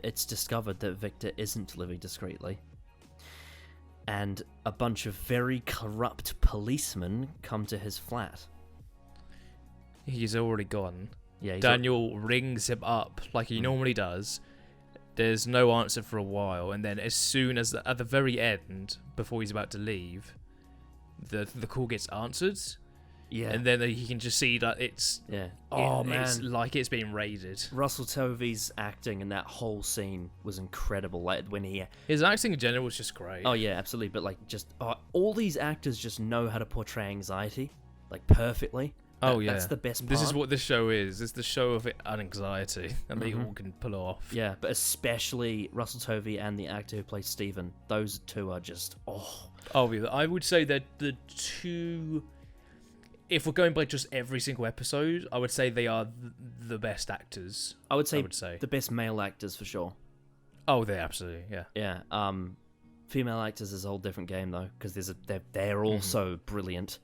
it's discovered that Victor isn't living discreetly, and a bunch of very corrupt policemen come to his flat. He's already gone. Yeah, Daniel rings him up like he normally does. There's no answer for a while, and then as soon as at the very end, before he's about to leave, the call gets answered. Yeah, and then he can just see that it's it's like it's being raided. Russell Tovey's acting in that whole scene was incredible. Like when his acting in general was just great. Oh yeah, absolutely. But like just all these actors just know how to portray anxiety like perfectly. That's the best part. This is what this show is. It's the show of anxiety, and they all can pull it off. Yeah, but especially Russell Tovey and the actor who plays Stephen. Those two are just I would say that the two if we're going by just every single episode, I would say they are the best actors. I would say the best male actors for sure. Oh, they absolutely, yeah. Yeah. Female actors is a whole different game though, because they're also brilliant.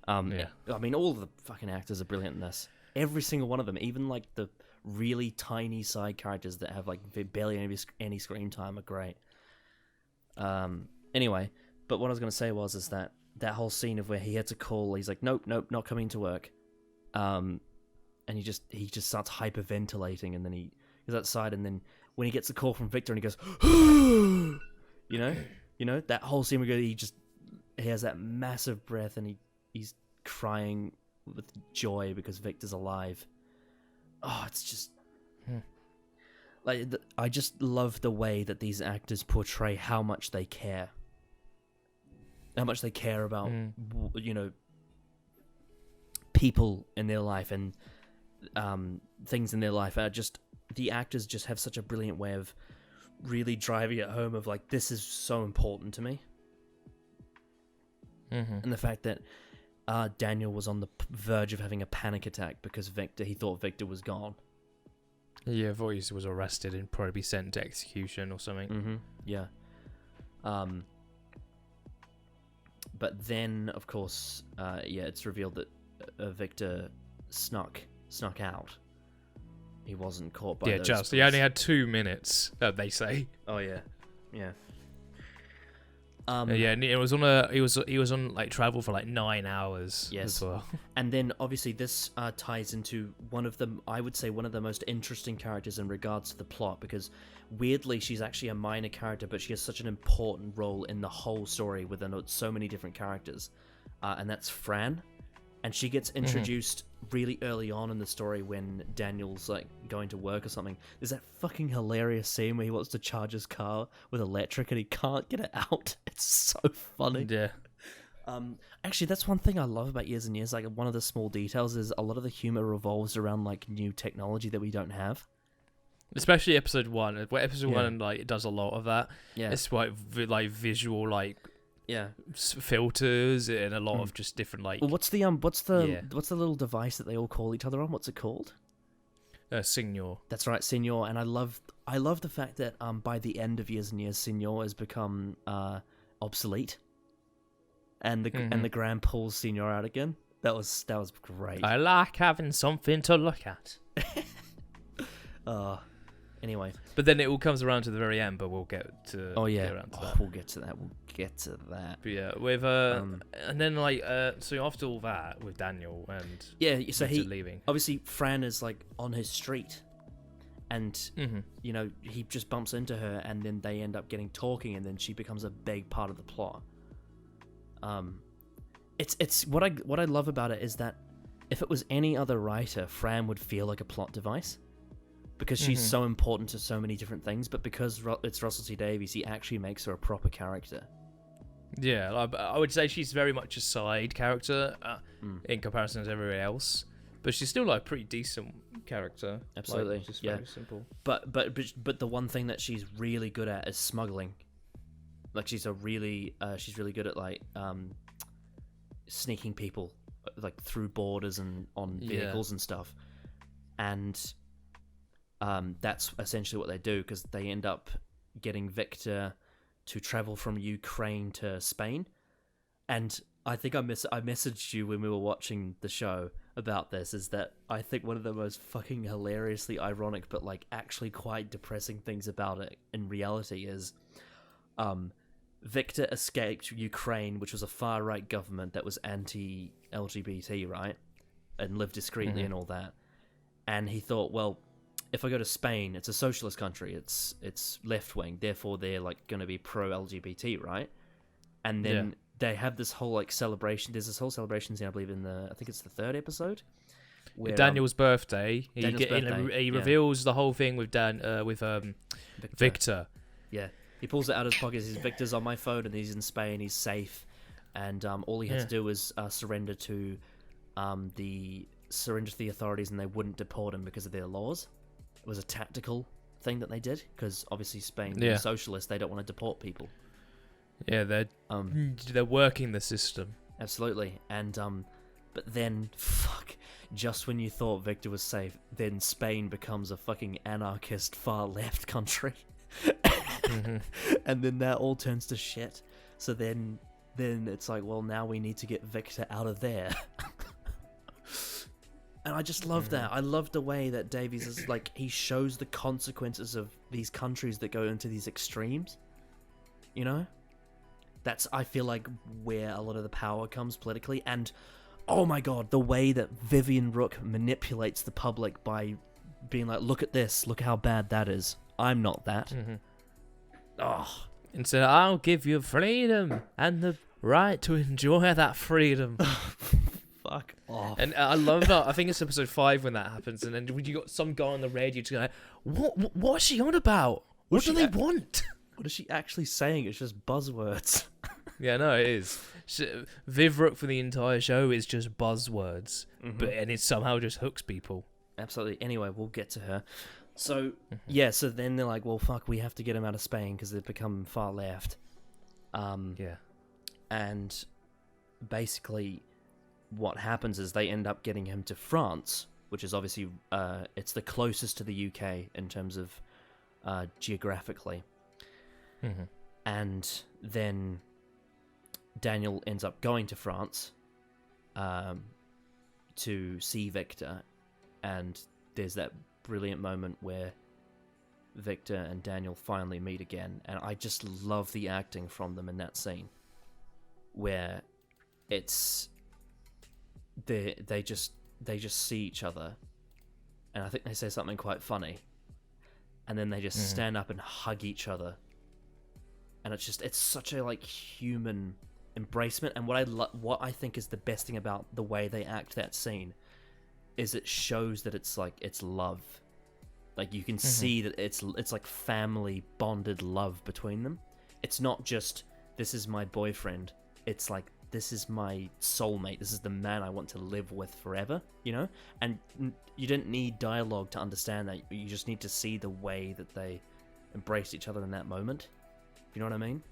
I mean, all the fucking actors are brilliant in this. Every single one of them, even like the really tiny side characters that have like barely any screen time, are great. Anyway, but what I was going to say is that whole scene of where he had to call, he's like, nope, not coming to work, and he just starts hyperventilating, and then he goes outside, and then when he gets the call from Victor, and he goes, you know that whole scene where he has that massive breath, and he's crying with joy because Victor's alive. Oh, it's just I just love the way that these actors portray how much they care. How much they care about, people in their life and things in their life. The actors just have such a brilliant way of really driving it home of like, this is so important to me. And the fact that Daniel was on the verge of having a panic attack because he thought Victor was gone. Yeah, Voice was arrested and probably be sent to execution or something. Yeah. But then, of course, it's revealed that Victor snuck out. He wasn't caught by those police. He only had 2 minutes, they say. Oh yeah. And it was on he was on like travel for like 9 hours as well. And then obviously this ties into one of the most interesting characters in regards to the plot, because weirdly she's actually a minor character, but she has such an important role in the whole story within so many different characters, and that's Fran. And she gets introduced really early on in the story when Daniel's like going to work or something. There's that fucking hilarious scene where he wants to charge his car with electric and he can't get it out. It's so funny. Yeah. Actually, that's one thing I love about Years and Years. Like, one of the small details is a lot of the humor revolves around like new technology that we don't have. Especially episode 1. Where episode 1 like it does a lot of that. Yeah. It's like visual filters and a lot of just different like. Well, what's the little device that they all call each other on? What's it called? Signor. That's right, Signor. And I love the fact that by the end of Years and Years, Signor has become obsolete, and the Grand pulls Signor out again. That was great. I like having something to look at. Anyway, but then it all comes around to the very end. But we'll get to. Get around to that. We'll get to that. But yeah, with and then so after all that with Daniel and so he leaving. Obviously, Fran is like on his street, and he just bumps into her, and then they end up getting talking, and then she becomes a big part of the plot. It's what I love about it is that if it was any other writer, Fran would feel like a plot device, because she's so important to so many different things, but because it's Russell T Davies, he actually makes her a proper character. Yeah, I would say she's very much a side character in comparison to everybody else, but she's still like a pretty decent character. Absolutely, just very simple. But the one thing that she's really good at is smuggling. Like she's really good at like sneaking people like through borders and on vehicles and stuff, and that's essentially what they do, because they end up getting Victor to travel from Ukraine to Spain. And I think I messaged you when we were watching the show about this, is that I think one of the most fucking hilariously ironic but like actually quite depressing things about it in reality is Victor escaped Ukraine, which was a far-right government that was anti-LGBT, right? And lived discreetly and all that. And he thought, well, if I go to Spain, it's a socialist country, it's left-wing, therefore they're like going to be pro-LGBT, right? And then they have this whole like celebration. There's this whole celebration scene, I believe, I think it's the 3rd episode. Where, Daniel's birthday. He reveals the whole thing with Victor. Yeah. He pulls it out of his pocket. He says, Victor's on my phone and he's in Spain, he's safe. And all he had to do was surrender to the authorities, and they wouldn't deport him because of their laws. It was a tactical thing that they did, because obviously Spain is socialist, they don't want to deport people. Yeah, they're working the system. Absolutely. And but then fuck, just when you thought Victor was safe, then Spain becomes a fucking anarchist far left country. And then that all turns to shit. So then it's like, well, now we need to get Victor out of there. And I just love that. I love the way that Davies is like, he shows the consequences of these countries that go into these extremes. You know? That's, I feel like, where a lot of the power comes politically. And, oh my god, the way that Vivian Rook manipulates the public by being like, look at this, look how bad that is. I'm not that. Oh. And so I'll give you freedom and the right to enjoy that freedom. Fuck off. And I love that. I think it's episode 5 when that happens. And then you got some guy on the radio just going, what's she on about? What do they want? What is she actually saying? It's just buzzwords. Yeah, no, it is. Viv Rook for the entire show is just buzzwords. And it somehow just hooks people. Absolutely. Anyway, we'll get to her. So, yeah, so then they're like, well, fuck, we have to get him out of Spain because they've become far left. Yeah. And basically what happens is they end up getting him to France, which is obviously, it's the closest to the UK in terms of geographically. And then Daniel ends up going to France to see Victor, and there's that brilliant moment where Victor and Daniel finally meet again, and I just love the acting from them in that scene, where it's they just see each other, and I think they say something quite funny, and then they just stand up and hug each other, and it's such a like human embracement. And what I think is the best thing about the way they act that scene is it shows that it's love. Like you can see that it's like family bonded love between them. It's not just, this is my boyfriend. It's like, this is my soulmate. This is the man I want to live with forever, you know? And you didn't need dialogue to understand that. You just need to see the way that they embraced each other in that moment. You know what I mean?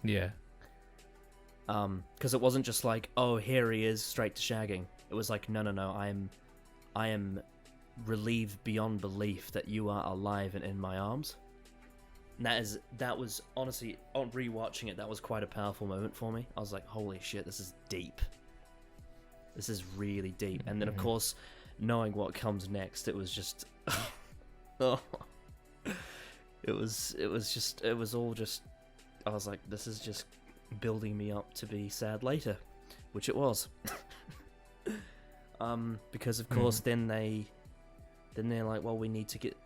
Yeah. Because it wasn't just like, oh, here he is, straight to shagging. It was like, no, I am relieved beyond belief that you are alive and in my arms. And that was honestly, on rewatching it, that was quite a powerful moment for me. I was like, holy shit, this is deep. This is really deep. And then of course, knowing what comes next, it was just, oh, it was all just, I was like, this is just building me up to be sad later, which it was. Because of course then they're like, well, we need to get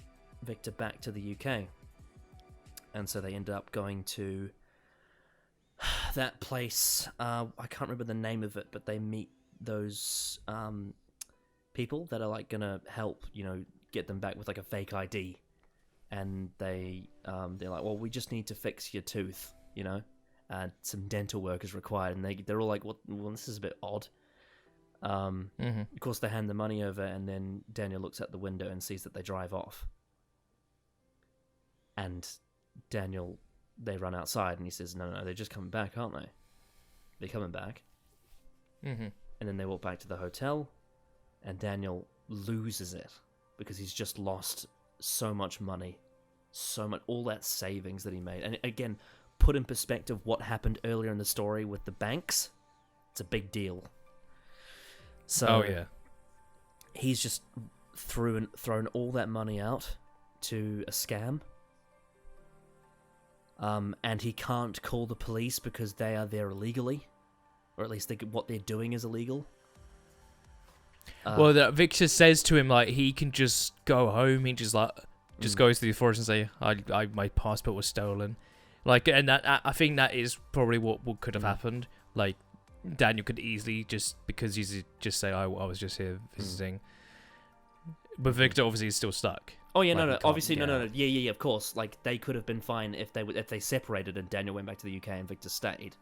Victor back to the UK, and so they end up going to that place. I can't remember the name of it, but they meet those people that are like gonna help, you know, get them back with like a fake ID, and they're like, well, we just need to fix your tooth, you know. Some dental work is required, and they're all like, well, this is a bit odd. Of course, they hand the money over, and then Daniel looks out the window and sees that they drive off. And they run outside, and he says, no, they're just coming back, aren't they? They're coming back. And then they walk back to the hotel, and Daniel loses it, because he's just lost so much money, all that savings that he made. And again, put in perspective what happened earlier in the story with the banks, it's a big deal. So he's just thrown all that money out to a scam. And he can't call the police because they are there illegally, or at least what they're doing is illegal. Well, Victor says to him, like, he can just go home. He just goes to the authorities and say, my passport was stolen. Like, and that, I think that is probably what could have happened. Like, Daniel could easily just say, I was just here visiting. But Victor obviously is still stuck. Oh yeah, like, obviously, no. Yeah, of course. Like, they could have been fine if they separated and Daniel went back to the UK and Victor stayed.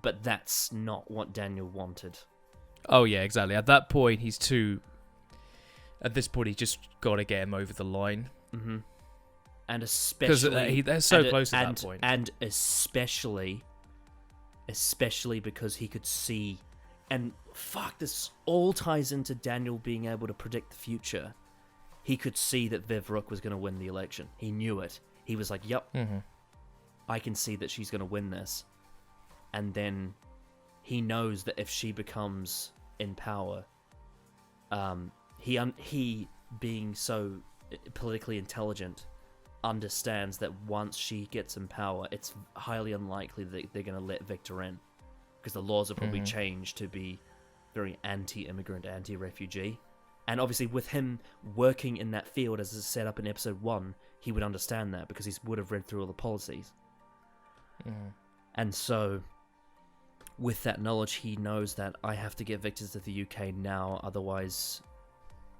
But that's not what Daniel wanted. Oh yeah, exactly. At that point, he's just got to get him over the line. And especially because they're so close at that point. And especially especially because he could see, and fuck, this all ties into Daniel being able to predict the future. He could see that Viv Rook was going to win the election. He knew it. He was like, yep, I can see that she's going to win this. And then he knows that if she becomes in power, he being so politically intelligent, understands that once she gets in power, it's highly unlikely that they're going to let Victor in, because the laws will probably change to be very anti-immigrant, anti-refugee. And obviously with him working in that field as is set up in episode 1, he would understand that because he would have read through all the policies. And so with that knowledge, he knows that I have to get Victor to the UK now, otherwise,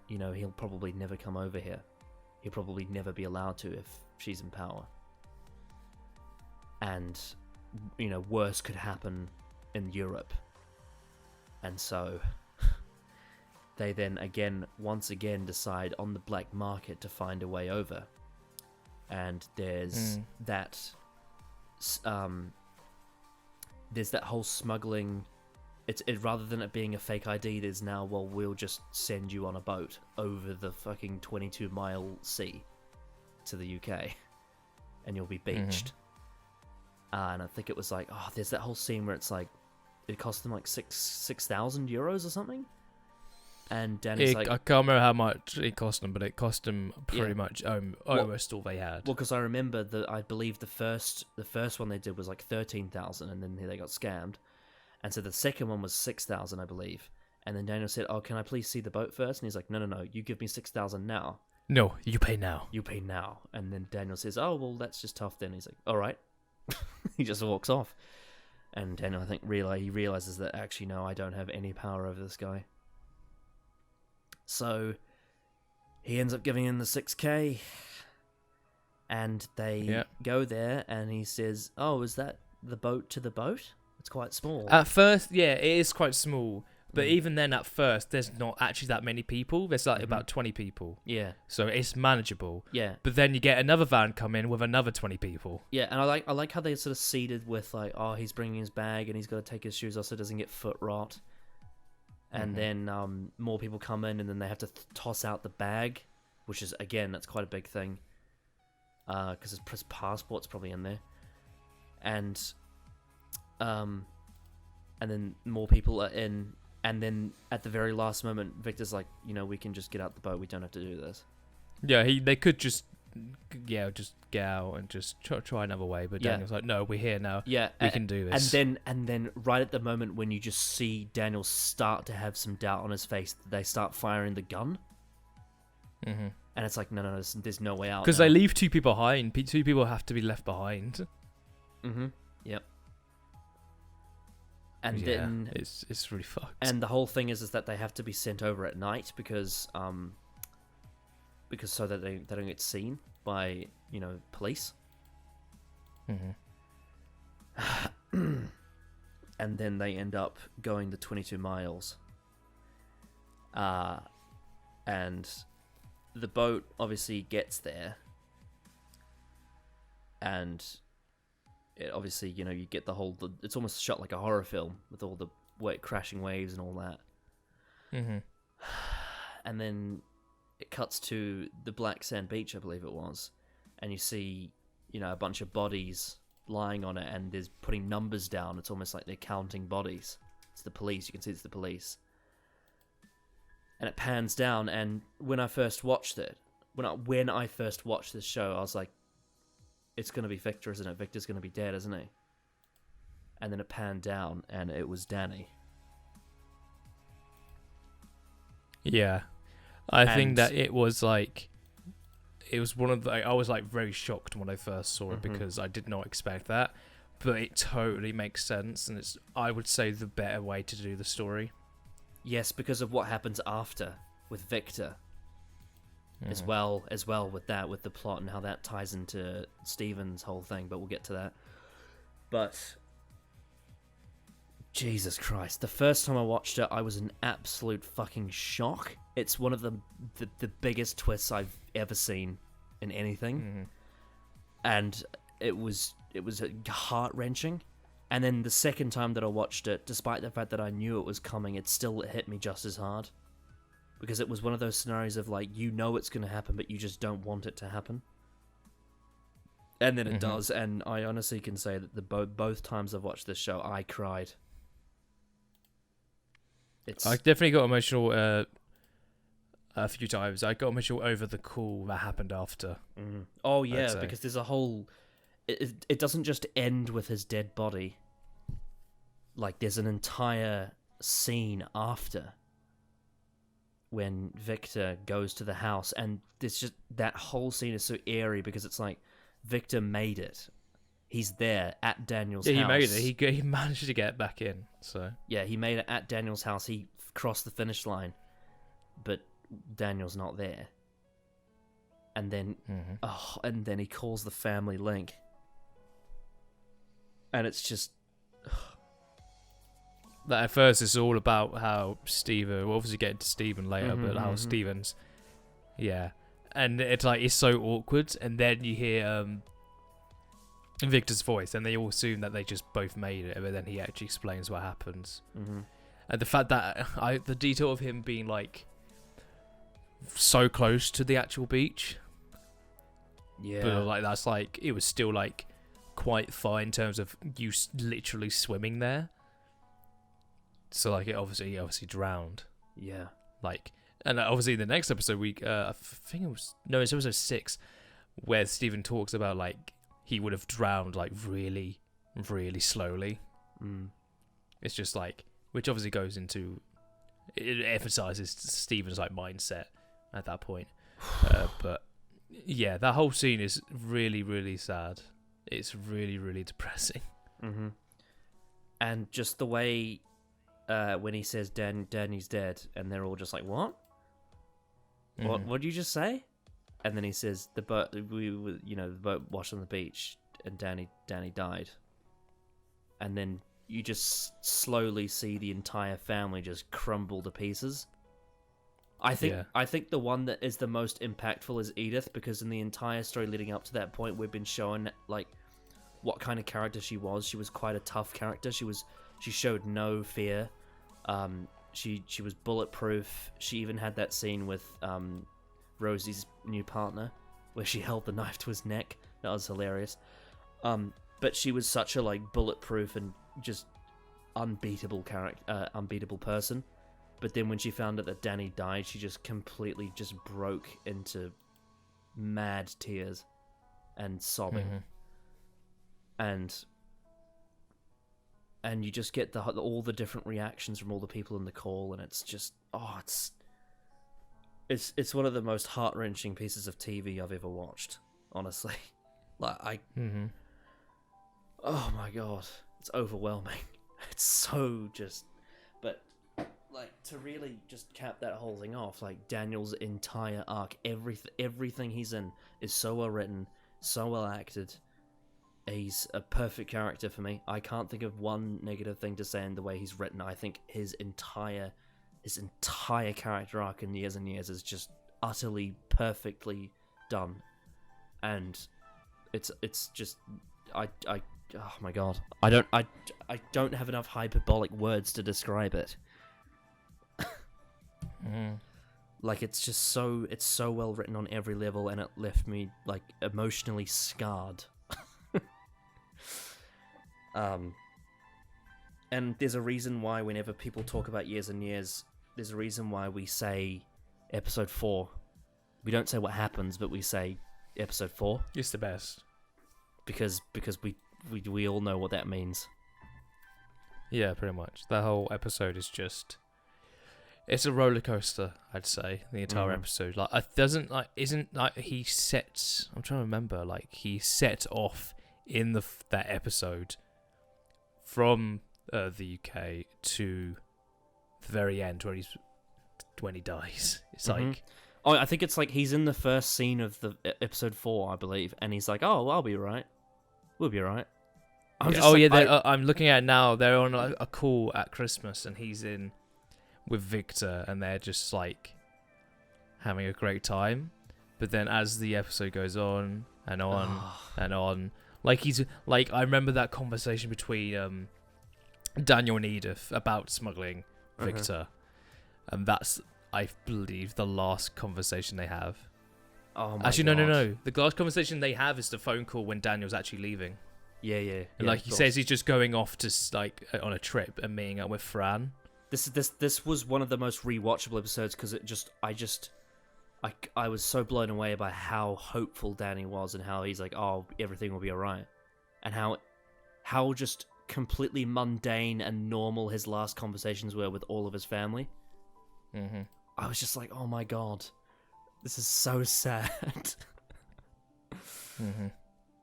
you know, he'll probably never come over here. He'll probably never be allowed to if she's in power. And, you know, worse could happen in Europe. And so they then once again decide on the black market to find a way over. And there's that whole smuggling. It rather than it being a fake ID, there's now, well, we'll just send you on a boat over the fucking 22-mile sea to the UK, and you'll be beached. And I think it was like, there's that whole scene where it's like, it cost them like 6,000 euros or something. And Danny's like, I can't remember how much it cost them, but it cost them pretty much almost all they had. Well, because I remember that I believe the first one they did was like 13,000, and then they got scammed. And so the second one was 6,000, I believe. And then Daniel said, "Oh, can I please see the boat first?" And he's like, "No, you give me 6,000 now." No, you pay now. You pay now. And then Daniel says, "Oh, well, that's just tough then." He's like, "All right." He just walks off. And Daniel, I think, he realizes that actually, no, I don't have any power over this guy. So he ends up giving in the 6K. And they go there, and he says, "Oh, is that the boat to the boat? It's quite small." At first, yeah, it is quite small. But even then, at first, there's not actually that many people. There's like about 20 people. Yeah. So it's manageable. Yeah. But then you get another van come in with another 20 people. Yeah, and I like how they sort of seeded with like, oh, he's bringing his bag and he's got to take his shoes off so it doesn't get foot rot. And then more people come in, and then they have to toss out the bag, which is, again, that's quite a big thing. Because his passport's probably in there. And then more people are in. And then at the very last moment, Victor's like, you know, we can just get out the boat. We don't have to do this. Yeah, they could just get out and just try another way. But Daniel's like, no, we're here now. Yeah, we can do this. And then right at the moment when you just see Daniel start to have some doubt on his face, they start firing the gun. And it's like, no, there's no way out. Because they leave 2 people behind. 2 people have to be left behind. Yep. And yeah, then it's really fucked. And the whole thing is that they have to be sent over at night because so that they don't get seen by, you know, police. And then they end up going the 22 miles. And the boat obviously gets there. And it obviously, you know, you get it's almost shot like a horror film with all the crashing waves and all that. And then it cuts to the black sand beach, I believe it was, and you see, you know, a bunch of bodies lying on it, and there's putting numbers down. It's almost like they're counting bodies. It's the police. You can see it's the police. And it pans down, and when I first watched this show, I was like, it's going to be Victor, isn't it? Victor's going to be dead, isn't he? And then it panned down, and it was Danny. Yeah. I think that it was like... It was one of the... I was like very shocked when I first saw it because I did not expect that. But it totally makes sense, and it's, I would say, the better way to do the story. Yes, because of what happens after with Victor. As well with the plot and how that ties into Steven's whole thing, but we'll get to that. But Jesus Christ, the first time I watched it, I was in absolute fucking shock. It's one of the biggest twists I've ever seen in anything. And it was heart-wrenching. And then the second time that I watched it, despite the fact that I knew it was coming, it still hit me just as hard. Because it was one of those scenarios of like, you know it's going to happen, but you just don't want it to happen. And then it does, and I honestly can say that both times I've watched this show, I cried. I definitely got emotional a few times. I got emotional over the call that happened after. Mm. Oh yeah, because there's a whole... It doesn't just end with his dead body. Like, there's an entire scene after when Victor goes to the house, and there's just... That whole scene is so eerie because it's like, Victor made it. He's there at Daniel's house. Yeah, he made it. He managed to get back in, so... Yeah, he made it at Daniel's house. He crossed the finish line, but Daniel's not there. And then... and then he calls the family link. And it's just... That at first it's all about how Steven... We'll obviously get into Steven later, but how Steven's... Yeah. And it's like, it's so awkward, and then you hear Victor's voice, and they all assume that they just both made it, but then he actually explains what happens. And the fact that... the detail of him being, like, so close to the actual beach... Yeah. But, like, that's, like... It was still, like... quite far in terms of you literally swimming there. So like he obviously drowned. Yeah. Like, and obviously the next episode I think it's episode 6 where Steven talks about like he would have drowned like really, really slowly. It's just like, which obviously goes into, it emphasizes Steven's like mindset at that point. But yeah, that whole scene is really, really sad. It's really, really depressing. And just the way when he says Danny's dead, and they're all just like, what? What did you just say? And then he says the boat washed on the beach, and Danny died. And then you just slowly see the entire family just crumble to pieces. I think the one that is the most impactful is Edith, because in the entire story leading up to that point, we've been shown like what kind of character she was. She was quite a tough character. She showed no fear. She was bulletproof. She even had that scene with Rosie's new partner where she held the knife to his neck. That was hilarious. But she was such a like bulletproof and just unbeatable person. But then when she found out that Danny died, she just completely just broke into mad tears and sobbing. And you just get all the different reactions from all the people in the call, and it's just it's one of the most heart-wrenching pieces of TV I've ever watched, honestly. Like oh my god, it's overwhelming. It's so just, but like to really just cap that whole thing off, like Daniel's entire arc, everything he's in is so well written, so well acted. He's a perfect character for me. I can't think of one negative thing to say in the way he's written. I think his entire character arc in Years and Years is just utterly perfectly done, and it's just I oh my god, I don't have enough hyperbolic words to describe it. Like it's so well written on every level, and it left me like emotionally scarred. And there's a reason why whenever people talk about Years and Years, there's a reason why we say episode 4. We don't say what happens, but we say episode 4. It's the best. Because we all know what that means. Yeah, pretty much. That whole episode is just... It's a roller coaster, I'd say, the entire episode. Like, it doesn't, like, isn't, like, he sets... I'm trying to remember, like, he set off in that episode from the UK to the very end when he dies. It's like... Oh, I think it's like he's in the first scene of the episode 4, I believe, and he's like, "Oh, I'll be right. We'll be right." I'm looking at it now. They're on a call at Christmas, and he's in with Victor, and they're just like having a great time. But then, as the episode goes on and on and on, Like he's like I remember that conversation between Daniel and Edith about smuggling Victor, and that's I believe the last conversation they have. Oh my Actually, God. no. The last conversation they have is the phone call when Daniel's actually leaving. Yeah. And like he says, he's just going off to like on a trip and meeting up with Fran. This was one of the most rewatchable episodes because I was so blown away by how hopeful Danny was and how he's like, oh, everything will be alright, and how just completely mundane and normal his last conversations were with all of his family. Mm-hmm. I was just like, oh my God, this is so sad. Mm-hmm.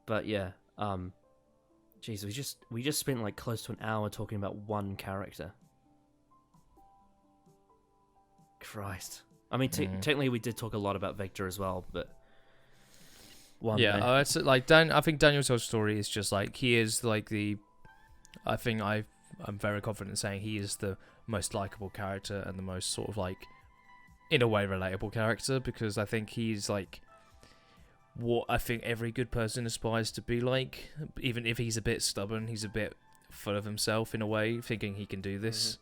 But yeah, jeez, we just spent like close to an hour talking about one character. Christ. I mean, technically we did talk a lot about Victor as well, but it's like I think Daniel's whole story is just like he is like I'm very confident in saying he is the most likable character and the most sort of like in a way relatable character, because I think he's like what I think every good person aspires to be like, even if he's a bit stubborn, he's a bit full of himself in a way, thinking he can do this.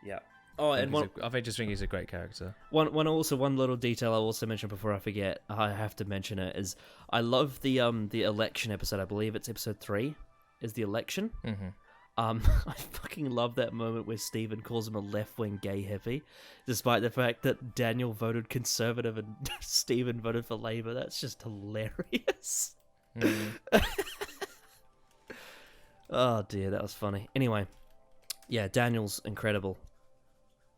Yeah. Oh, and I just think he's a great character. One little detail I'll also mention before I forget. I have to mention it is I love the election episode. I believe it's episode 3. Is the election? Mm-hmm. I fucking love that moment where Stephen calls him a left-wing gay hippie, despite the fact that Daniel voted Conservative and Stephen voted for Labour. That's just hilarious. Mm. Oh dear, that was funny. Anyway, yeah, Daniel's incredible.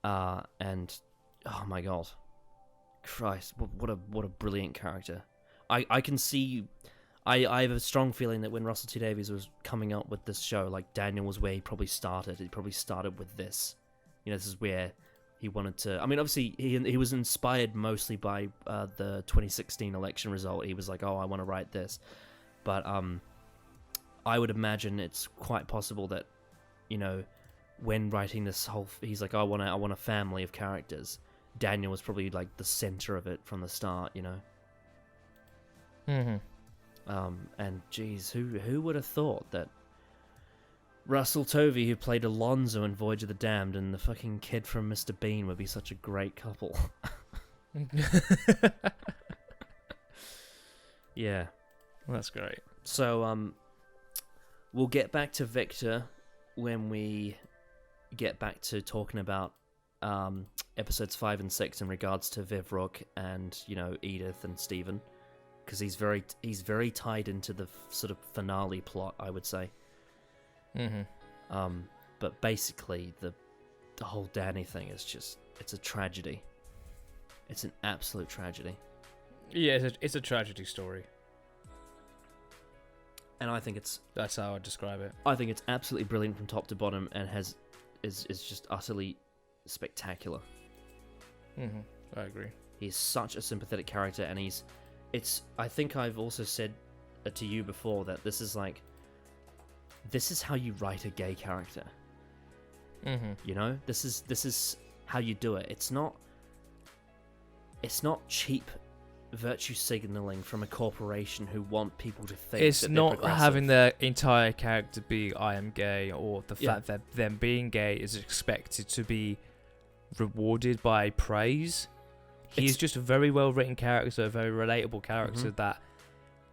And oh my God, Christ, what a brilliant character. I can see. I have a strong feeling that when Russell T Davies was coming up with this show, like Daniel was where he probably started. He probably started with this. You know, this is where he wanted to. I mean, obviously he was inspired mostly by the 2016 election result. He was like, oh, I want to write this, but I would imagine it's quite possible that, you know, when writing this whole, he's like, I want a family of characters. Daniel was probably like the center of it from the start, you know. Mm-hmm. And geez, who would have thought that Russell Tovey, who played Alonzo in Voyage of the Damned, and the fucking kid from Mr. Bean would be such a great couple. Yeah. That's great. So, we'll get back to Victor when we get back to talking about episodes 5 and 6 in regards to Viv Rook and, you know, Edith and Stephen, because he's very tied into the sort of finale plot, I would say. Mm-hmm. But basically the whole Danny thing is just, it's a tragedy. It's an absolute tragedy. Yeah, it's a tragedy story. And I think that's how I describe it. I think it's absolutely brilliant from top to bottom, and is just utterly spectacular. Mm-hmm. I agree. He's such a sympathetic character, and I think I've also said to you before that this is how you write a gay character. Mm-hmm. You know, this is how you do it. It's not cheap virtue signaling from a corporation who want people to think it's that not they're having their entire character be I am gay, or the Yeah. fact that them being gay is expected to be rewarded by praise. He's just a very well written character, a very relatable character that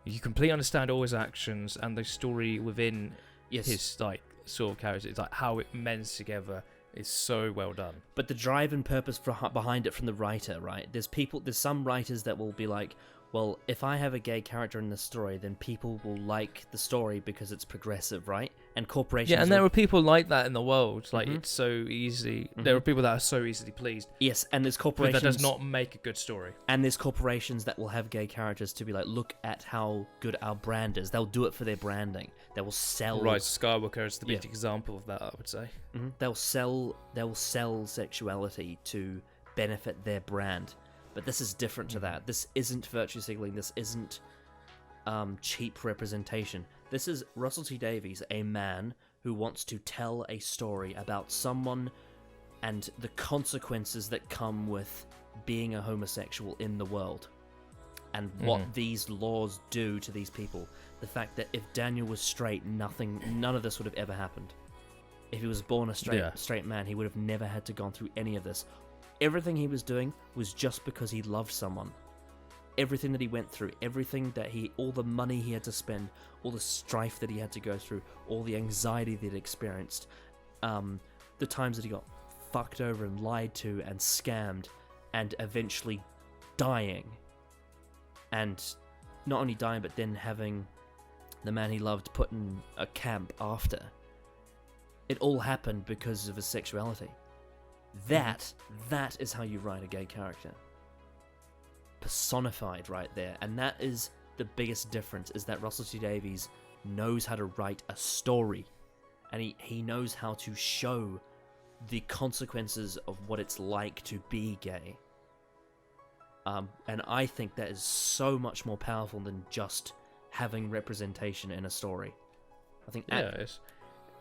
you completely understand all his actions, and the story within his like sort of character, it's like how it mends together is so well done. But the drive and purpose behind it from the writer, right? There's some writers that will be like, well, if I have a gay character in the story, then people will like the story because it's progressive, right? And corporations... Yeah, and there are people like that in the world. Like, it's so easy. There are people that are so easily pleased. Yes, and there's But corporations... that does not make a good story. And there's corporations that will have gay characters to be like, look at how good our brand is. They'll do it for their branding. They will sell... Right, Skywalker is the big example of that, I would say. They'll sell sexuality to benefit their brand. But this is different to that. This isn't virtue signaling. This isn't cheap representation. This is Russell T Davies, a man who wants to tell a story about someone and the consequences that come with being a homosexual in the world. and what these laws do to these people. The fact that if Daniel was straight, none of this would have ever happened. If he was born a straight man, he would have never had to gone through any of this. Everything he was doing was just because he loved someone. Everything that he went through, all the money he had to spend, all the strife that he had to go through, all the anxiety that he experienced, the times that he got fucked over and lied to and scammed, and eventually dying. And not only dying, but then having the man he loved put in a camp after. It all happened because of his sexuality. That is how you write a gay character. Personified right there. And that is the biggest difference, is that Russell T Davies knows how to write a story. And he knows how to show the consequences of what it's like to be gay. And I think that is so much more powerful than just having representation in a story. I think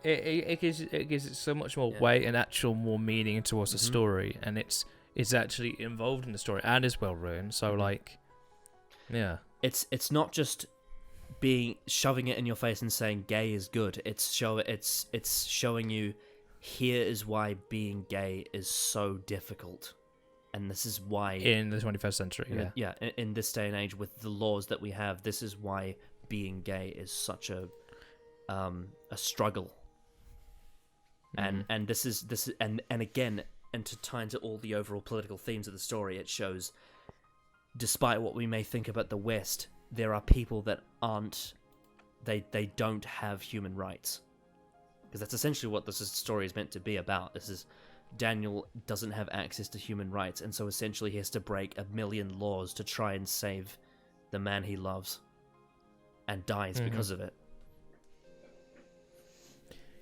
it gives it so much more weight and actual more meaning towards the story, and it's actually involved in the story and is well written. So it's not just shoving it in your face and saying gay is good. It's showing you, here is why being gay is so difficult. And this is why... In the 21st century, in this day and age, with the laws that we have, this is why being gay is such a struggle. And this is and again, and to tie into all the overall political themes of the story, it shows, despite what we may think about the West, there are people that they don't have human rights. Because that's essentially what this story is meant to be about. This is... Daniel doesn't have access to human rights, and so essentially he has to break 1 million laws to try and save the man he loves, and dies because of it.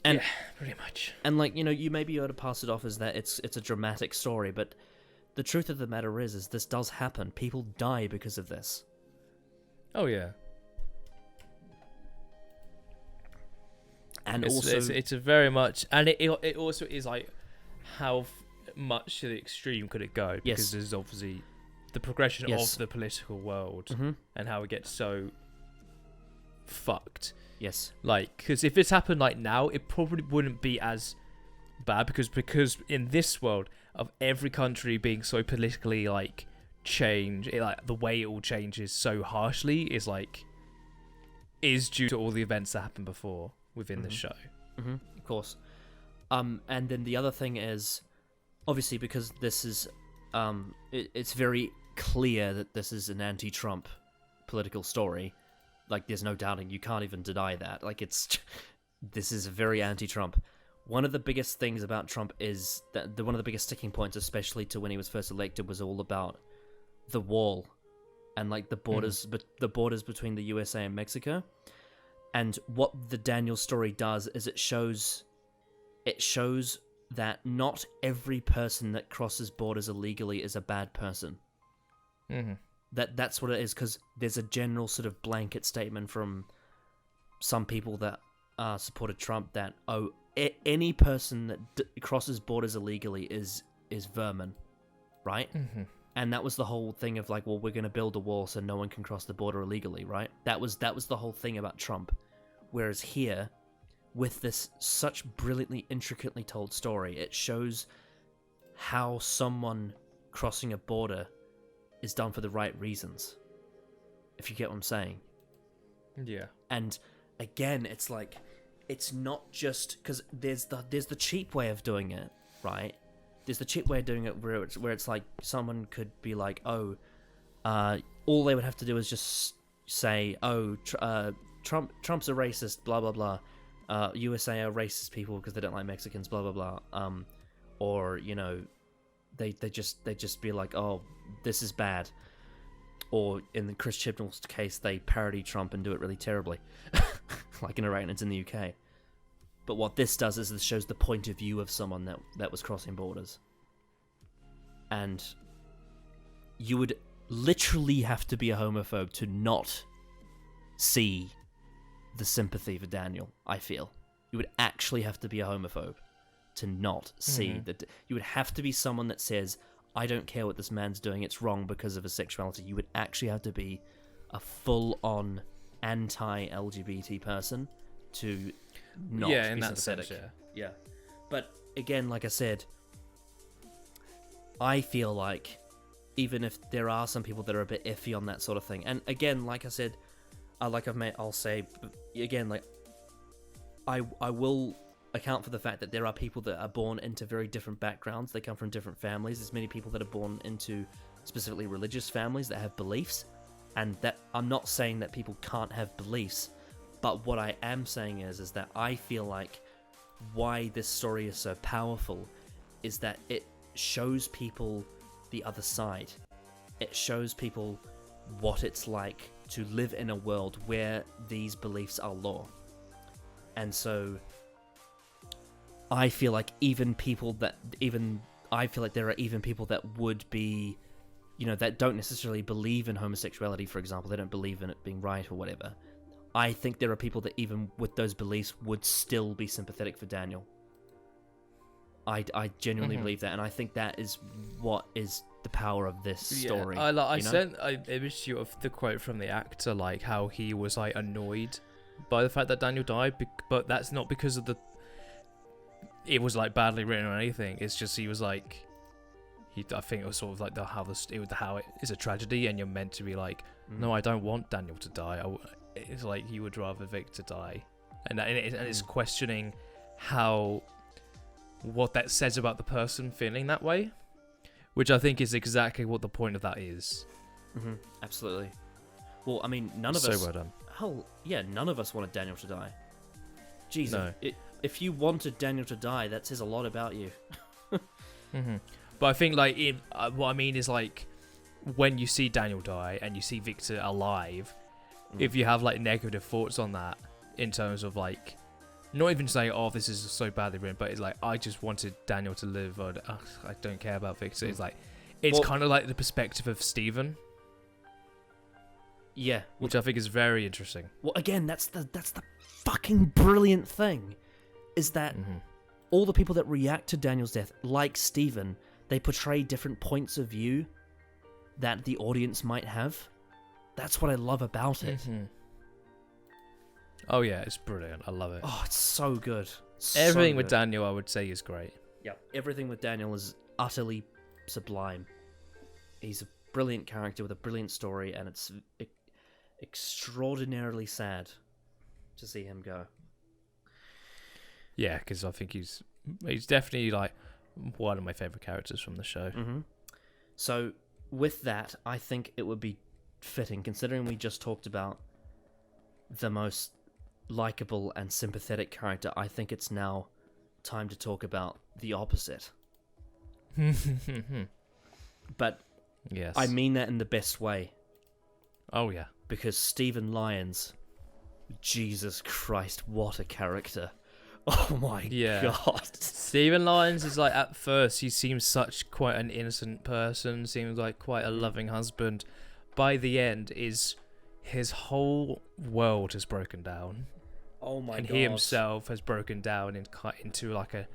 And pretty much. And you may be able to pass it off as that it's a dramatic story, but the truth of the matter is this does happen. People die because of this. Oh yeah. And it's a very much, and it also is like, how much to the extreme could it go? Because there's obviously the progression of the political world and how it gets so fucked. Yes. Because if it's happened now, it probably wouldn't be as bad because in this world of every country being so politically changed, the way it all changes so harshly is due to all the events that happened before within the show. Of course. And then the other thing is, obviously, because this is, it's very clear that this is an anti-Trump political story. There's no doubting. You can't even deny that. This is very anti-Trump. One of the biggest things about Trump is that one of the biggest sticking points, especially to when he was first elected, was all about the wall and the borders, the borders between the USA and Mexico. And what the Daniel story does is it shows that not every person that crosses borders illegally is a bad person. That's what it is, because there's a general sort of blanket statement from some people that supported Trump that any person that crosses borders illegally is vermin, right? And that was the whole thing of we're going to build a wall so no one can cross the border illegally, right? That was the whole thing about Trump. Whereas here, with this such brilliantly, intricately told story, it shows how someone crossing a border is done for the right reasons. If you get what I'm saying. Yeah. And again, it's it's not just because there's the cheap way of doing it, right? There's the cheap way of doing it where it's someone could be all they would have to do is just say, Trump's a racist, blah blah blah. USA are racist people because they don't like Mexicans, blah blah blah. Or they just be this is bad. Or in the Chris Chibnall's case, they parody Trump and do it really terribly, like in Iraq and it's in the UK. But what this does is this shows the point of view of someone that was crossing borders, and you would literally have to be a homophobe to not see the sympathy for Daniel. I feel you would actually have to be a homophobe to not see that. You would have to be someone that says, I don't care what this man's doing, it's wrong because of his sexuality. You would actually have to be a full-on anti-LGBT person to not Yeah, be in that sympathetic. sense, Yeah. But again, like I said, I feel like even if there are some people that are a bit iffy on that sort of thing, and again, like I said, I'll say again, like I will account for the fact that there are people that are born into very different backgrounds. They come from different families. There's many people that are born into specifically religious families that have beliefs, and that I'm not saying that people can't have beliefs, but what I am saying is that I feel like why this story is so powerful is that it shows people the other side. It shows people what it's like to live in a world where these beliefs are law. And so I feel like I feel like there are even people that would be, that don't necessarily believe in homosexuality, for example. They don't believe in it being right or whatever. I think there are people that even with those beliefs would still be sympathetic for Daniel. I genuinely believe that, and I think that is what is the power of this story. I imaged you of the quote from the actor, like how he was like annoyed by the fact that Daniel died, but that's not because of it was like badly written or anything. It's just he was like, I think it was sort of like how it is a tragedy, and you're meant to be like, no, I don't want Daniel to die. It's like he would rather Victor die, and it's questioning what that says about the person feeling that way, which I think is exactly what the point of that is. Absolutely. Well, I mean, none of so us. well done. Hell, yeah, none of us wanted Daniel to die. Jesus, No. If you wanted Daniel to die, that says a lot about you. But I think like what I mean is like when you see Daniel die and you see Victor alive, if you have like negative thoughts on that in terms of like not even saying, oh, this is so badly written, but it's like, I just wanted Daniel to live, or I don't care about Victor. It's like, it's kind of like the perspective of Stephen. Yeah. Which I think is very interesting. Well, again, that's the fucking brilliant thing, is that all the people that react to Daniel's death, like Stephen, they portray different points of view that the audience might have. That's what I love about it. Oh yeah, it's brilliant. I love it. Oh, it's so good. Everything with Daniel, I would say, is great. Yeah, everything with Daniel is utterly sublime. He's a brilliant character with a brilliant story, and it's extraordinarily sad to see him go. Yeah, because I think he's definitely like one of my favorite characters from the show. So with that, I think it would be fitting, considering we just talked about the most likable and sympathetic character, I think it's now time to talk about the opposite. But yes, I mean that in the best way. Oh yeah, because Stephen Lyons, Jesus Christ, what a character. Oh my god. Stephen Lyons is like, at first he seems such quite an innocent person, seems like quite a loving husband. By the end is his whole world has broken down. Oh my god. And he himself has broken down into like a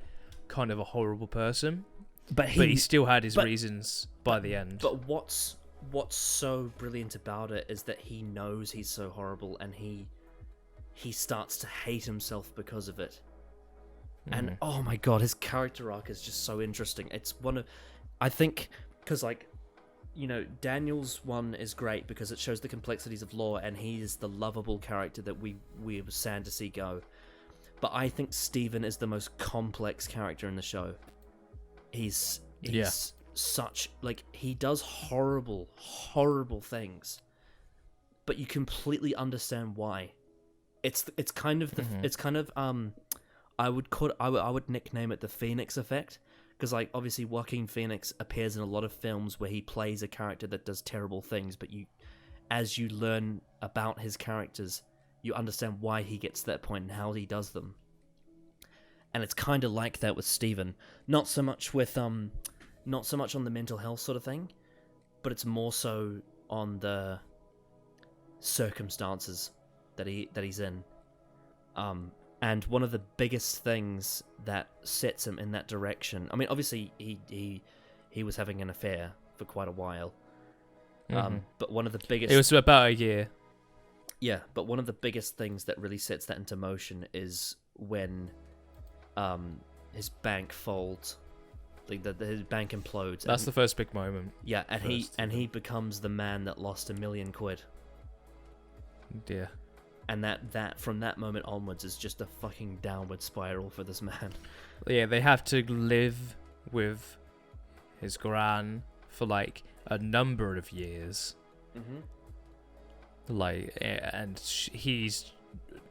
kind of a horrible person. But he still had his reasons by the end. But what's so brilliant about it is that he knows he's so horrible, and he starts to hate himself because of it. And oh my god, his character arc is just so interesting. It's I think, because Daniel's one is great because it shows the complexities of law, and he is the lovable character that we were sad to see go. But I think Stephen is the most complex character in the show. He's such, like, he does horrible things, but you completely understand why. It's kind of I would nickname it the Phoenix effect. Because, like, obviously Joaquin Phoenix appears in a lot of films where he plays a character that does terrible things, but as you learn about his characters, you understand why he gets to that point and how he does them. And it's kind of like that with Stephen. Not so much on the mental health sort of thing, but it's more so on the circumstances that he's in. And one of the biggest things that sets him in that direction, I mean, obviously he he was having an affair for quite a while. But one of the biggest... It was about a year. Yeah, but one of the biggest things that really sets that into motion is when his bank folds. His bank implodes. That's the first big moment. Yeah, and he becomes the man that lost £1 million. Yeah. And that from that moment onwards is just a fucking downward spiral for this man. Yeah, they have to live with his gran for like a number of years. Like, and he's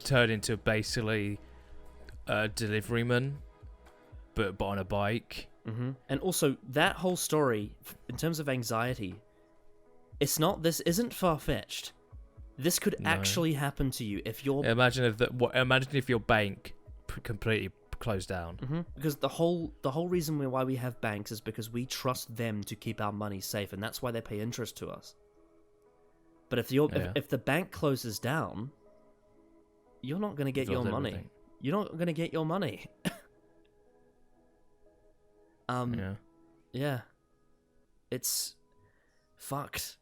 turned into basically a deliveryman, but on a bike. And also, that whole story, in terms of anxiety, this isn't far-fetched. This could actually happen to you if you're... Imagine if your bank completely closed down. Because the whole reason why we have banks is because we trust them to keep our money safe, and that's why they pay interest to us. But if the bank closes down, you're not going to get your money. Everything. You're not going to get your money. Yeah. It's fucked.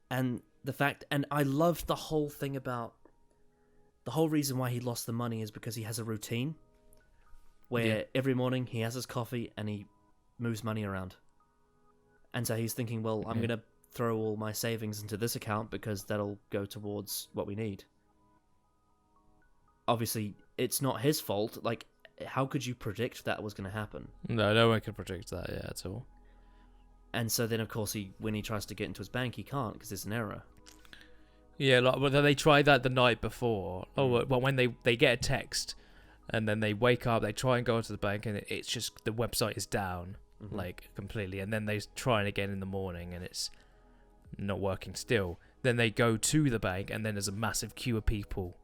And I loved the whole thing about the whole reason why he lost the money is because he has a routine where every morning he has his coffee and he moves money around. And so he's thinking, well, I'm going to throw all my savings into this account because that'll go towards what we need. Obviously, it's not his fault. Like, how could you predict that was going to happen? No one can predict that, at all. And so then, of course, when he tries to get into his bank, he can't because there's an error. Yeah, like they tried that the night before. Well, when they get a text, and then they wake up, they try and go into the bank, and it's just the website is down, like completely. And then they try it again in the morning, and it's not working still. Then they go to the bank, and then there's a massive queue of people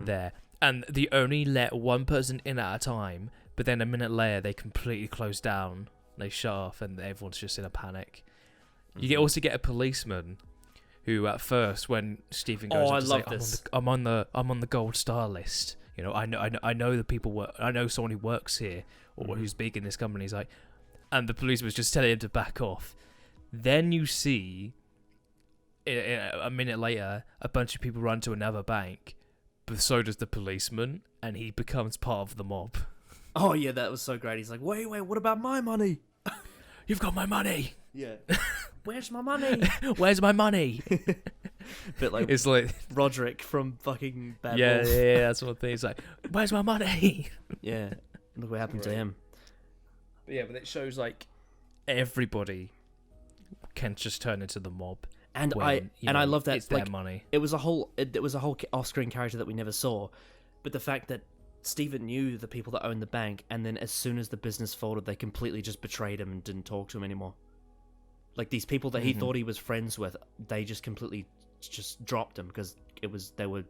there, and they only let one person in at a time. But then a minute later, they completely close down. They shut off, and everyone's just in a panic. You also get a policeman who, at first, when Stephen goes, I love this. I'm on the gold star list. You know, I know the people work. I know someone who works here or who's big in this company. He's like, and the policeman was just telling him to back off. Then you see, a minute later, a bunch of people run to another bank, but so does the policeman, and he becomes part of the mob. Oh yeah, that was so great. He's like, wait, what about my money? You've got my money. Yeah. Where's my money? Where's my money? Bit like it's like Roderick from fucking Bad yeah, Wolf. yeah, that's one thing. It's like, where's my money? Yeah. Look what happened to him. Yeah, but it shows like everybody can just turn into the mob. And I love that it's like their money. it was a whole off-screen character that we never saw, but the fact that Stephen knew the people that owned the bank, and then as soon as the business folded, they completely just betrayed him and didn't talk to him anymore. Like these people that he thought he was friends with, they just completely just dropped him because they were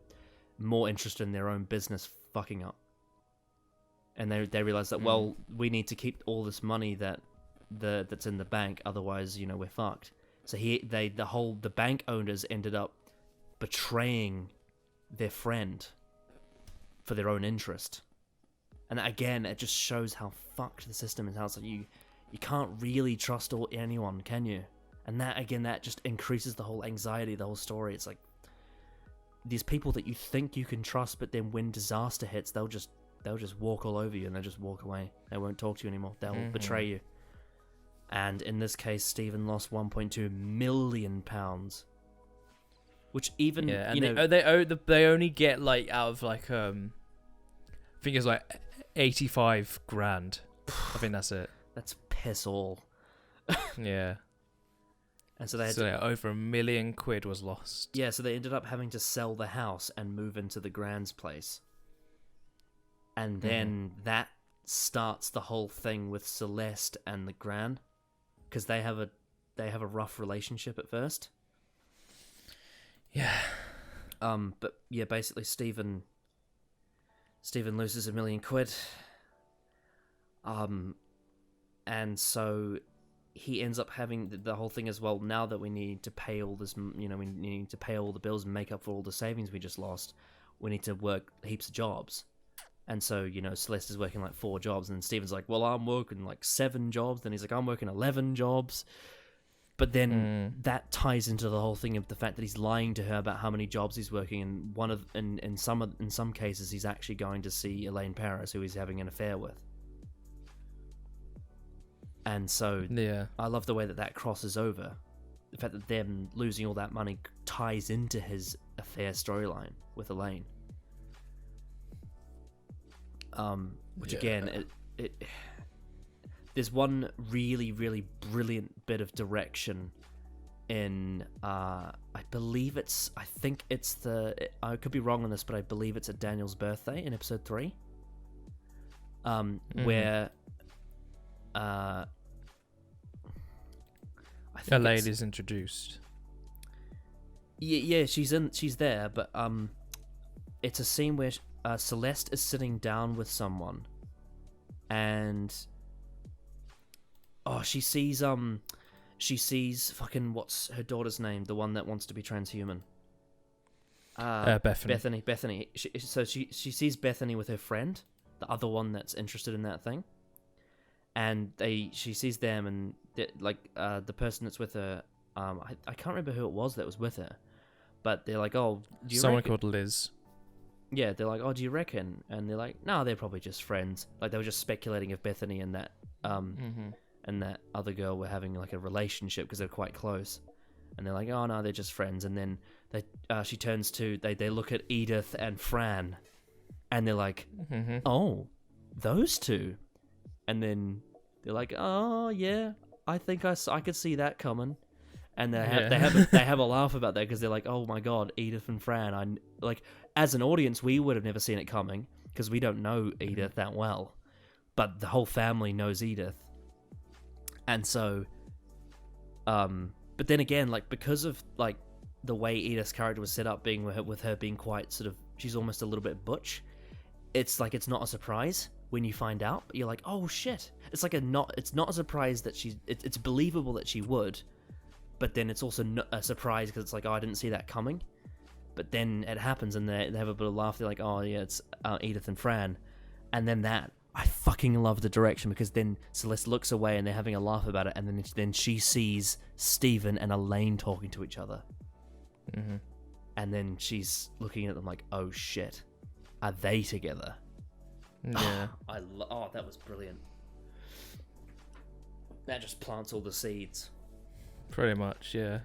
more interested in their own business fucking up. And they realized that well, we need to keep all this money that's in the bank, otherwise, we're fucked. So the bank owners ended up betraying their friend for their own interest. And again, it just shows how fucked the system is, how it's like you can't really trust anyone, can you? And that just increases the whole anxiety, the whole story. It's like these people that you think you can trust, but then when disaster hits, they'll just walk all over you and they'll just walk away. They won't talk to you anymore. They'll betray you. And in this case, Stephen lost £1.2 million, which even they only get like out of like I think it's like 85 grand. I think that's it. That's piss all. Yeah. And so they had over £1 million was lost. Yeah, so they ended up having to sell the house and move into the Grand's place. And then that starts the whole thing with Celeste and the Grand, because they have a rough relationship at first. Yeah. But yeah, basically Stephen loses £1 million. And so he ends up having the whole thing as well. Now that we need to pay all this, we need to pay all the bills and make up for all the savings we just lost. We need to work heaps of jobs. And so, Celeste is working like 4 jobs, and then Steven's like, well, I'm working like 7 jobs. Then he's like, I'm working 11 jobs. But then that ties into the whole thing of the fact that he's lying to her about how many jobs he's working, and in some cases he's actually going to see Elaine Paris, who he's having an affair with. And so I love the way that crosses over. The fact that them losing all that money ties into his affair storyline with Elaine. Which again, it there's one really, really brilliant bit of direction in, I think it's I could be wrong on this, but I believe it's at Daniel's birthday in episode 3. Where, I think Elaine is introduced. Yeah, she's there, but, it's a scene where, Celeste is sitting down with someone, and she sees fucking, what's her daughter's name? The one that wants to be transhuman. Bethany. Bethany. She sees Bethany with her friend, the other one that's interested in that thing, and she sees them, and the person that's with her, I can't remember who it was that was with her, but they're like, oh, do you Someone reckon? called Liz. Yeah, they're like, oh, do you reckon? And they're like, no, they're probably just friends. Like, they were just speculating if Bethany and that and that other girl were having like a relationship because they're quite close. And they're like, oh no, they're just friends. And then she turns to they look at Edith and Fran, and they're like, oh, those two. And then they're like, oh yeah, I think I could see that coming. And they have a laugh about that because they're like, oh my god, Edith and Fran. As an audience, we would have never seen it coming because we don't know Edith that well, but the whole family knows Edith. And so, but then again, like, because of like the way Edith's character was set up, being with her being quite sort of, she's almost a little bit butch. It's like, it's not a surprise when you find out, but you're like, oh shit. It's like it's not a surprise that it's believable that she would, but then it's also not a surprise because it's like, oh, I didn't see that coming. But then it happens, and they have a bit of laugh. They're like, oh yeah, it's Edith and Fran. And then I fucking love the direction, because then Celeste looks away and they're having a laugh about it, and then she sees Steven and Elaine talking to each other. And then she's looking at them like, oh shit, are they together? Yeah. That was brilliant. That just plants all the seeds. Pretty much, yeah.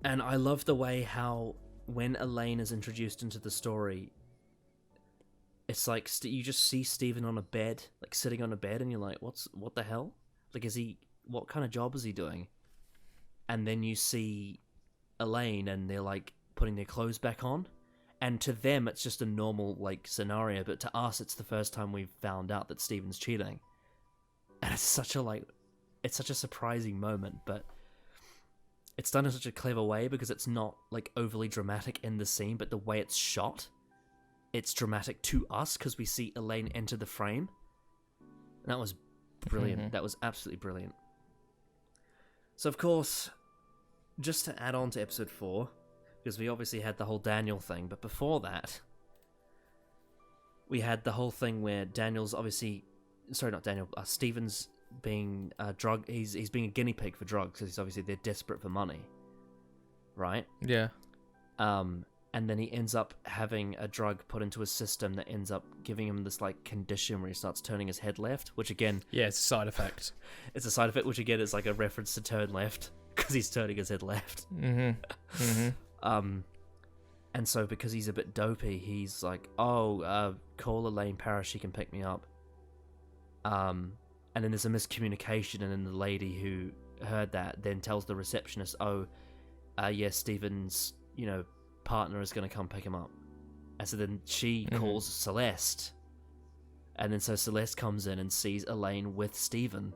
And I love the way how when Elaine is introduced into the story, it's like you just see Steven on a bed, like sitting on a bed, and you're like, what the hell? Like, what kind of job is he doing? And then you see Elaine, and they're like putting their clothes back on, and to them it's just a normal like scenario, but to us it's the first time we've found out that Steven's cheating. And it's such a surprising moment, but it's done in such a clever way because it's not like overly dramatic in the scene, but the way it's shot, it's dramatic to us because we see Elaine enter the frame. And that was brilliant. That was absolutely brilliant. So of course, just to add on to episode 4, because we obviously had the whole Daniel thing, but before that, we had the whole thing where Daniel's obviously, Steven's being a drug, he's being a guinea pig for drugs, because obviously they're desperate for money, right? Yeah. And then he ends up having a drug put into his system that ends up giving him this like condition where he starts turning his head left, which again, yeah, it's a side effect. It's a side effect, which again is like a reference to turn left because he's turning his head left. And so because he's a bit dopey, he's like, call Elaine Paris, she can pick me up. And then there's a miscommunication, and then the lady who heard that then tells the receptionist, yes, Steven's, partner is going to come pick him up. And so then she calls Celeste, and then so Celeste comes in and sees Elaine with Steven.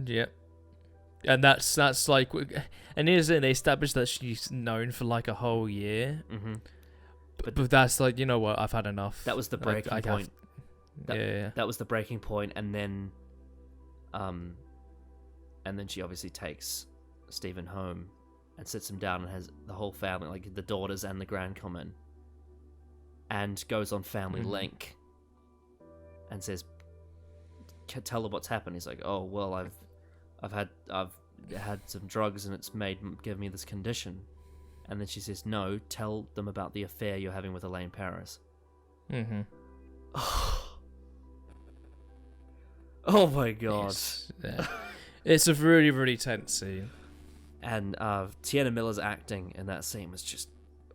Yep. And that's like, and here's it, they established that she's known for like a whole year. But that's like, you know what, I've had enough. That was the breaking point. That was the breaking point, and then she obviously takes Steven home, and sits him down and has the whole family, like the daughters and the grand, come in, and goes on Family Link and says, tell her what's happened. He's like, oh well, I've had some drugs and it's given me this condition. And then she says, no, tell them about the affair you're having with Elaine Paris. Oh my god. It's a really, really tense scene. And Tiana Miller's acting in that scene was just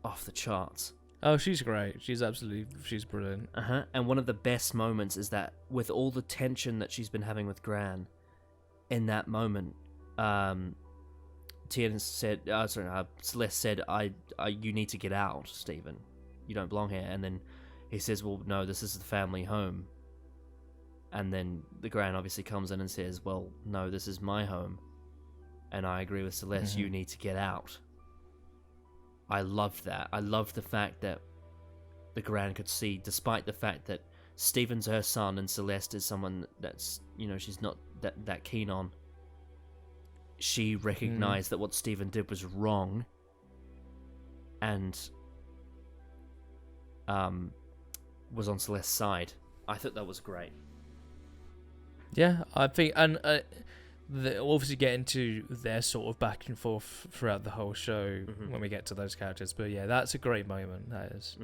off the charts. Oh, she's great. She's brilliant. And one of the best moments is that with all the tension that she's been having with Gran, in that moment, Tiana said, Celeste said, you need to get out, Stephen. You don't belong here. And then he says, well, no, this is the family home. And then the Gran obviously comes in and says, well, no, this is my home. And I agree with Celeste, you need to get out. I loved that. I loved the fact that the Gran could see, despite the fact that Stephen's her son and Celeste is someone that's, she's not that keen on. She recognized that what Stephen did was wrong. And was on Celeste's side. I thought that was great. Yeah, I think, and they obviously get into their sort of back and forth throughout the whole show when we get to those characters. But yeah, that's a great moment. That is.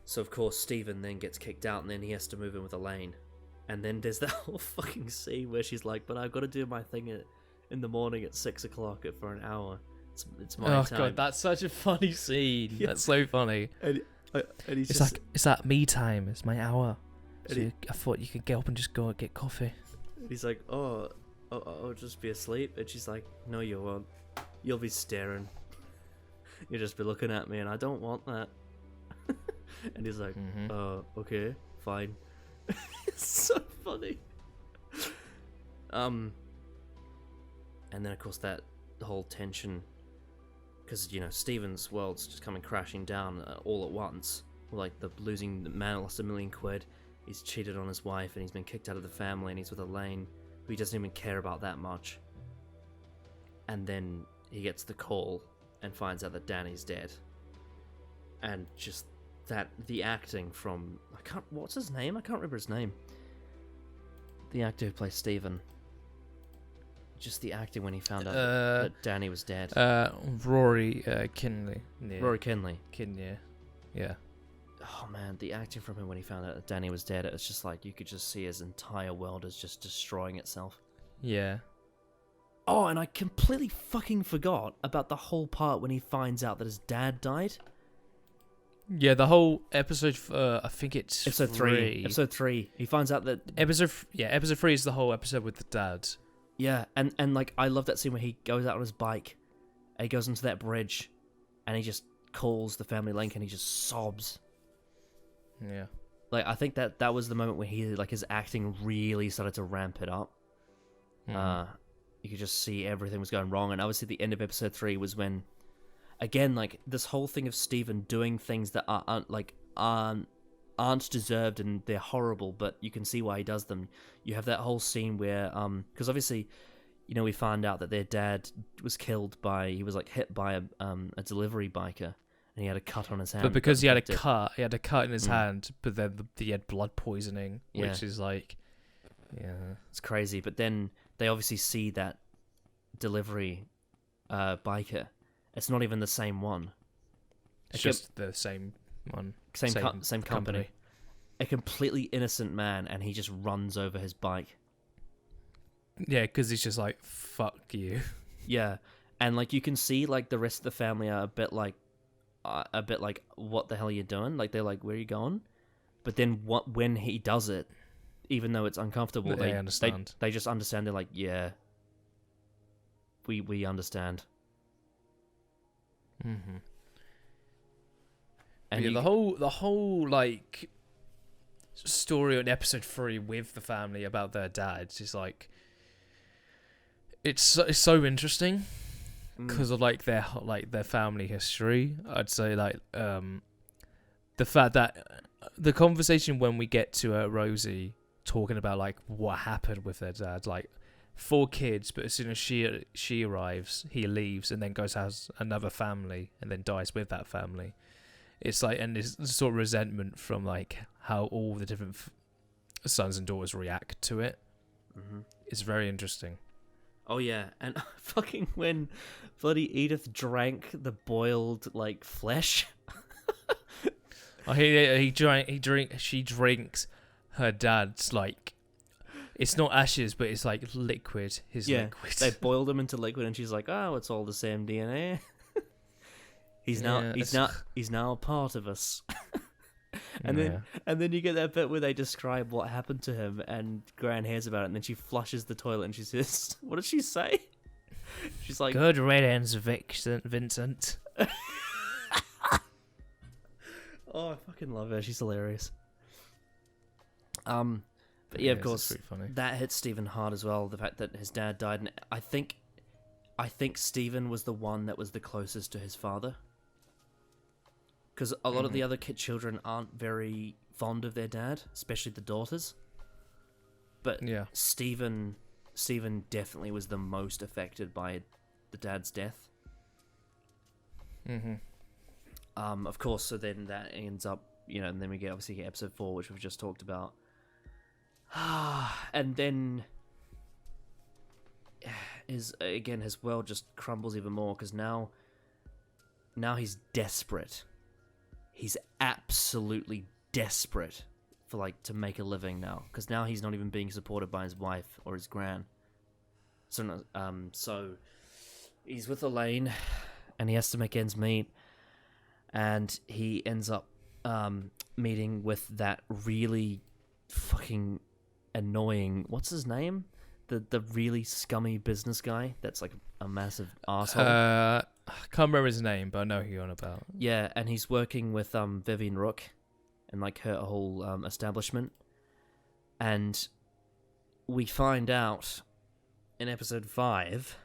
So of course Stephen then gets kicked out, and then he has to move in with Elaine. And then there's that whole fucking scene where she's like, "But I've got to do my thing in the morning at 6 o'clock for an hour. It's my time." Oh god, that's such a funny scene. Yeah. That's so funny. And he's it's just like, it's that me time. It's my hour. So I thought you could get up and just go and get coffee. He's like, I'll just be asleep. And she's like, no, you won't. You'll be staring. You'll just be looking at me, and I don't want that. And he's like, okay, fine. It's so funny. And then of course that whole tension, because Stephen's world's just coming crashing down all at once. Like the man lost $1 million. He's cheated on his wife, and he's been kicked out of the family, and he's with Elaine, who he doesn't even care about that much. And then he gets the call and finds out that Danny's dead. And just the acting from, what's his name? I can't remember his name. The actor who plays Stephen. Just the acting when he found out that Danny was dead. Rory Kinley. Yeah. Rory Kinley. Yeah. Oh man, the acting from him when he found out that Danny was dead, it was just like you could just see his entire world as just destroying itself. Yeah. Oh, and I completely fucking forgot about the whole part when he finds out that his dad died. Yeah, the whole episode. I think it's episode 3. Episode 3. He finds out that episode 3 is the whole episode with the dad. Yeah, and like I love that scene where he goes out on his bike, and he goes into that bridge, and he just calls the family link, and he just sobs. Yeah. Like I think that was the moment when he his acting really started to ramp it up. You could just see everything was going wrong, and obviously the end of episode 3 was when, again, like this whole thing of Stephen doing things that aren't deserved and they're horrible, but you can see why he does them. You have that whole scene where because obviously, we find out that their dad was killed he was hit by a delivery biker. And he had a cut on his hand. But because he had a cut in his hand, but then he had blood poisoning, which is it's crazy. But then they obviously see that delivery biker. It's not even the same one. It's just the same one. Same company. A completely innocent man, and he just runs over his bike. Yeah, because he's just like, fuck you. Yeah, and you can see the rest of the family are a bit like, what the hell are you doing? They're like, where are you going? But then when he does it, even though it's uncomfortable, they understand. They just understand. They're like, yeah, we understand. Mm-hmm. And the whole story on episode 3 with the family about their dads is it's so interesting. Because of their family history, I'd say the fact that the conversation when we get to Rosie talking about what happened with their dad, 4 kids, but as soon as she arrives, he leaves and then goes has another family and then dies with that family. It's like, and this sort of resentment from like how all the different sons and daughters react to it. Mm-hmm. It's very interesting. Oh yeah, and fucking when bloody Edith drank the boiled like flesh. She drinks her dad's like, it's not ashes, but it's like liquid. Liquid. They boiled him into liquid, and she's like, "Oh, it's all the same DNA. he's now a part of us." And then you get that bit where they describe what happened to him, and Gran hears about it, and then she flushes the toilet, and she says, "What did she say?" She's like, "Good riddance, Vincent." Oh, I fucking love her. She's hilarious. But yeah, of course, that hits Stephen hard as well. The fact that his dad died, and I think Stephen was the one that was the closest to his father, because a lot of the other children aren't very fond of their dad, especially the daughters. But yeah, Stephen definitely was the most affected by the dad's death. Mm-hmm. Of course, so then that ends up, and then we get episode 4, which we've just talked about. And then his world just crumbles even more, because now he's desperate. He's absolutely desperate for to make a living now, because now he's not even being supported by his wife or his gran. So he's with Elaine, and he has to make ends meet. And he ends up meeting with that really fucking annoying... What's his name? The really scummy business guy that's like a massive asshole. I can't remember his name, but I know who you're on about. Yeah, and he's working with Vivian Rook and like her whole establishment. And we find out in episode 5...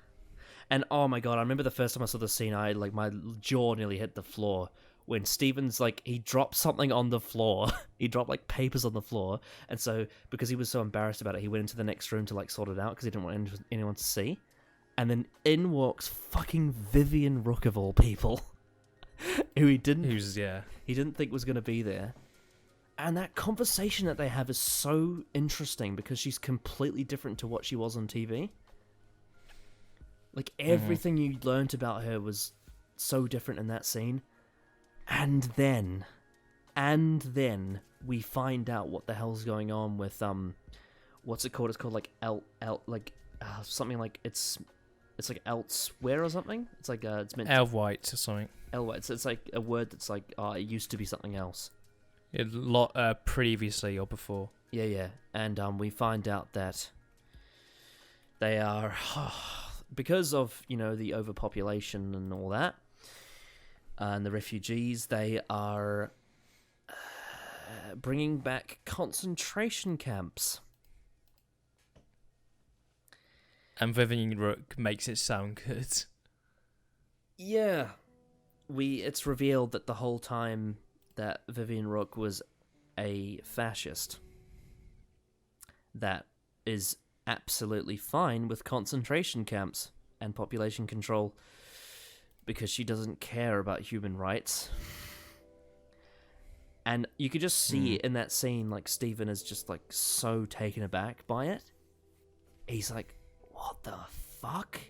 And oh my god, I remember the first time I saw the scene, my jaw nearly hit the floor when Steven's he dropped something on the floor. He dropped papers on the floor, and so because he was so embarrassed about it, he went into the next room to sort it out because he didn't want anyone to see. And then in walks fucking Vivian Rook of all people, who he didn't think was going to be there. And that conversation that they have is so interesting because she's completely different to what she was on TV. Everything you learnt about her was so different in that scene. And then we find out what the hell's going on with what's it called? It's called something it's elsewhere or something. It's it's meant Elwhite or something. Elwhite. It's like a word that's it used to be something else. Previously or before. Yeah. And we find out that they are because of the overpopulation and all that, and the refugees, they are bringing back concentration camps. And Vivian Rook makes it sound good. Yeah, it's revealed that the whole time that Vivian Rook was a fascist that is absolutely fine with concentration camps and population control because she doesn't care about human rights. And you could just see in that scene, Stephen is just so taken aback by it. He's like, what the fuck?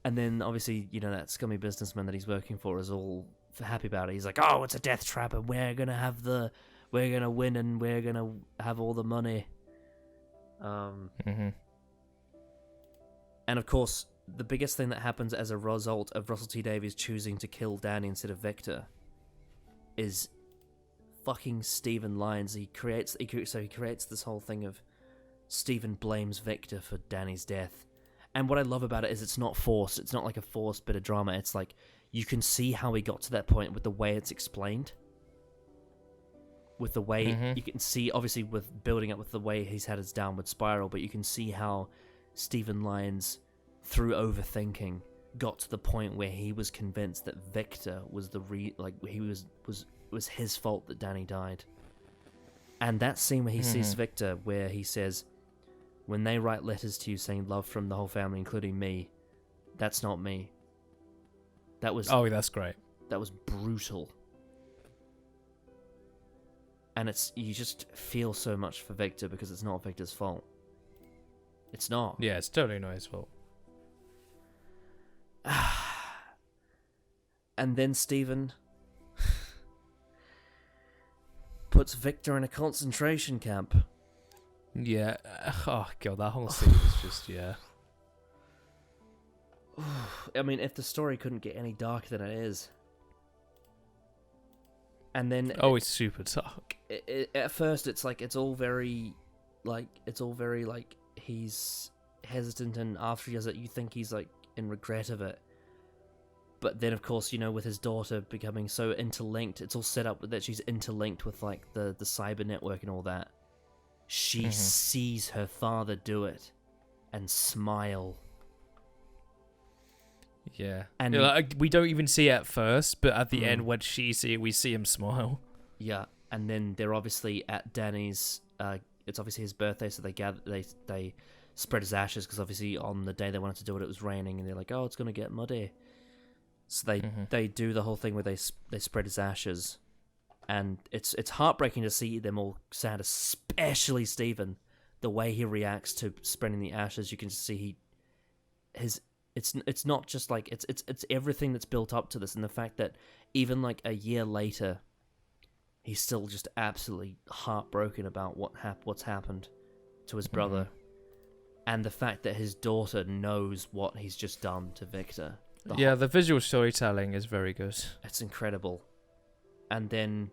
And then obviously, that scummy businessman that he's working for is all happy about it. He's like, oh, it's a death trap and we're gonna win and we're gonna have all the money. And of course, the biggest thing that happens as a result of Russell T Davies choosing to kill Danny instead of Victor is fucking Stephen Lyons. He creates this whole thing of Stephen blames Victor for Danny's death. And what I love about it is it's not forced. It's not like a forced bit of drama. It's you can see how he got to that point with the way it's explained. With the way you can see, obviously, with building up with the way he's had his downward spiral, but you can see how Stephen Lyons, through overthinking, got to the point where he was convinced that Victor was was his fault that Danny died. And that scene where he sees Victor, where he says, when they write letters to you saying love from the whole family, including me, that's not me. That was that's great. that was brutal. And you just feel so much for Victor because it's not Victor's fault. It's not. Yeah, it's totally not his fault. And then Stephen puts Victor in a concentration camp. Yeah. Oh god, that whole scene is just I mean, if the story couldn't get any darker than it is. And then it's super dark. At first it's like it's all very he's hesitant, and after he does it you think he's like in regret of it. But then of course, you know, with his daughter becoming so interlinked, it's all set up that she's interlinked with like the cyber network and all that. She sees her father do it and smile. Yeah. And like, we don't even see it at first, but at the end when she see it, we see him smile. Yeah, and then they're obviously at Danny's. It's obviously his birthday, so they gather. They spread his ashes because obviously on the day they wanted to do it, it was raining, and they're like, "Oh, it's gonna get muddy." So they do the whole thing where they spread his ashes, and it's heartbreaking to see them all sad, especially Stephen. The way he reacts to spreading the ashes, you can see It's not just like it's everything that's built up to this, and the fact that even like a year later, he's still just absolutely heartbroken about what's happened to his brother, and the fact that his daughter knows what he's just done to Victor. The visual storytelling is very good. It's incredible, and then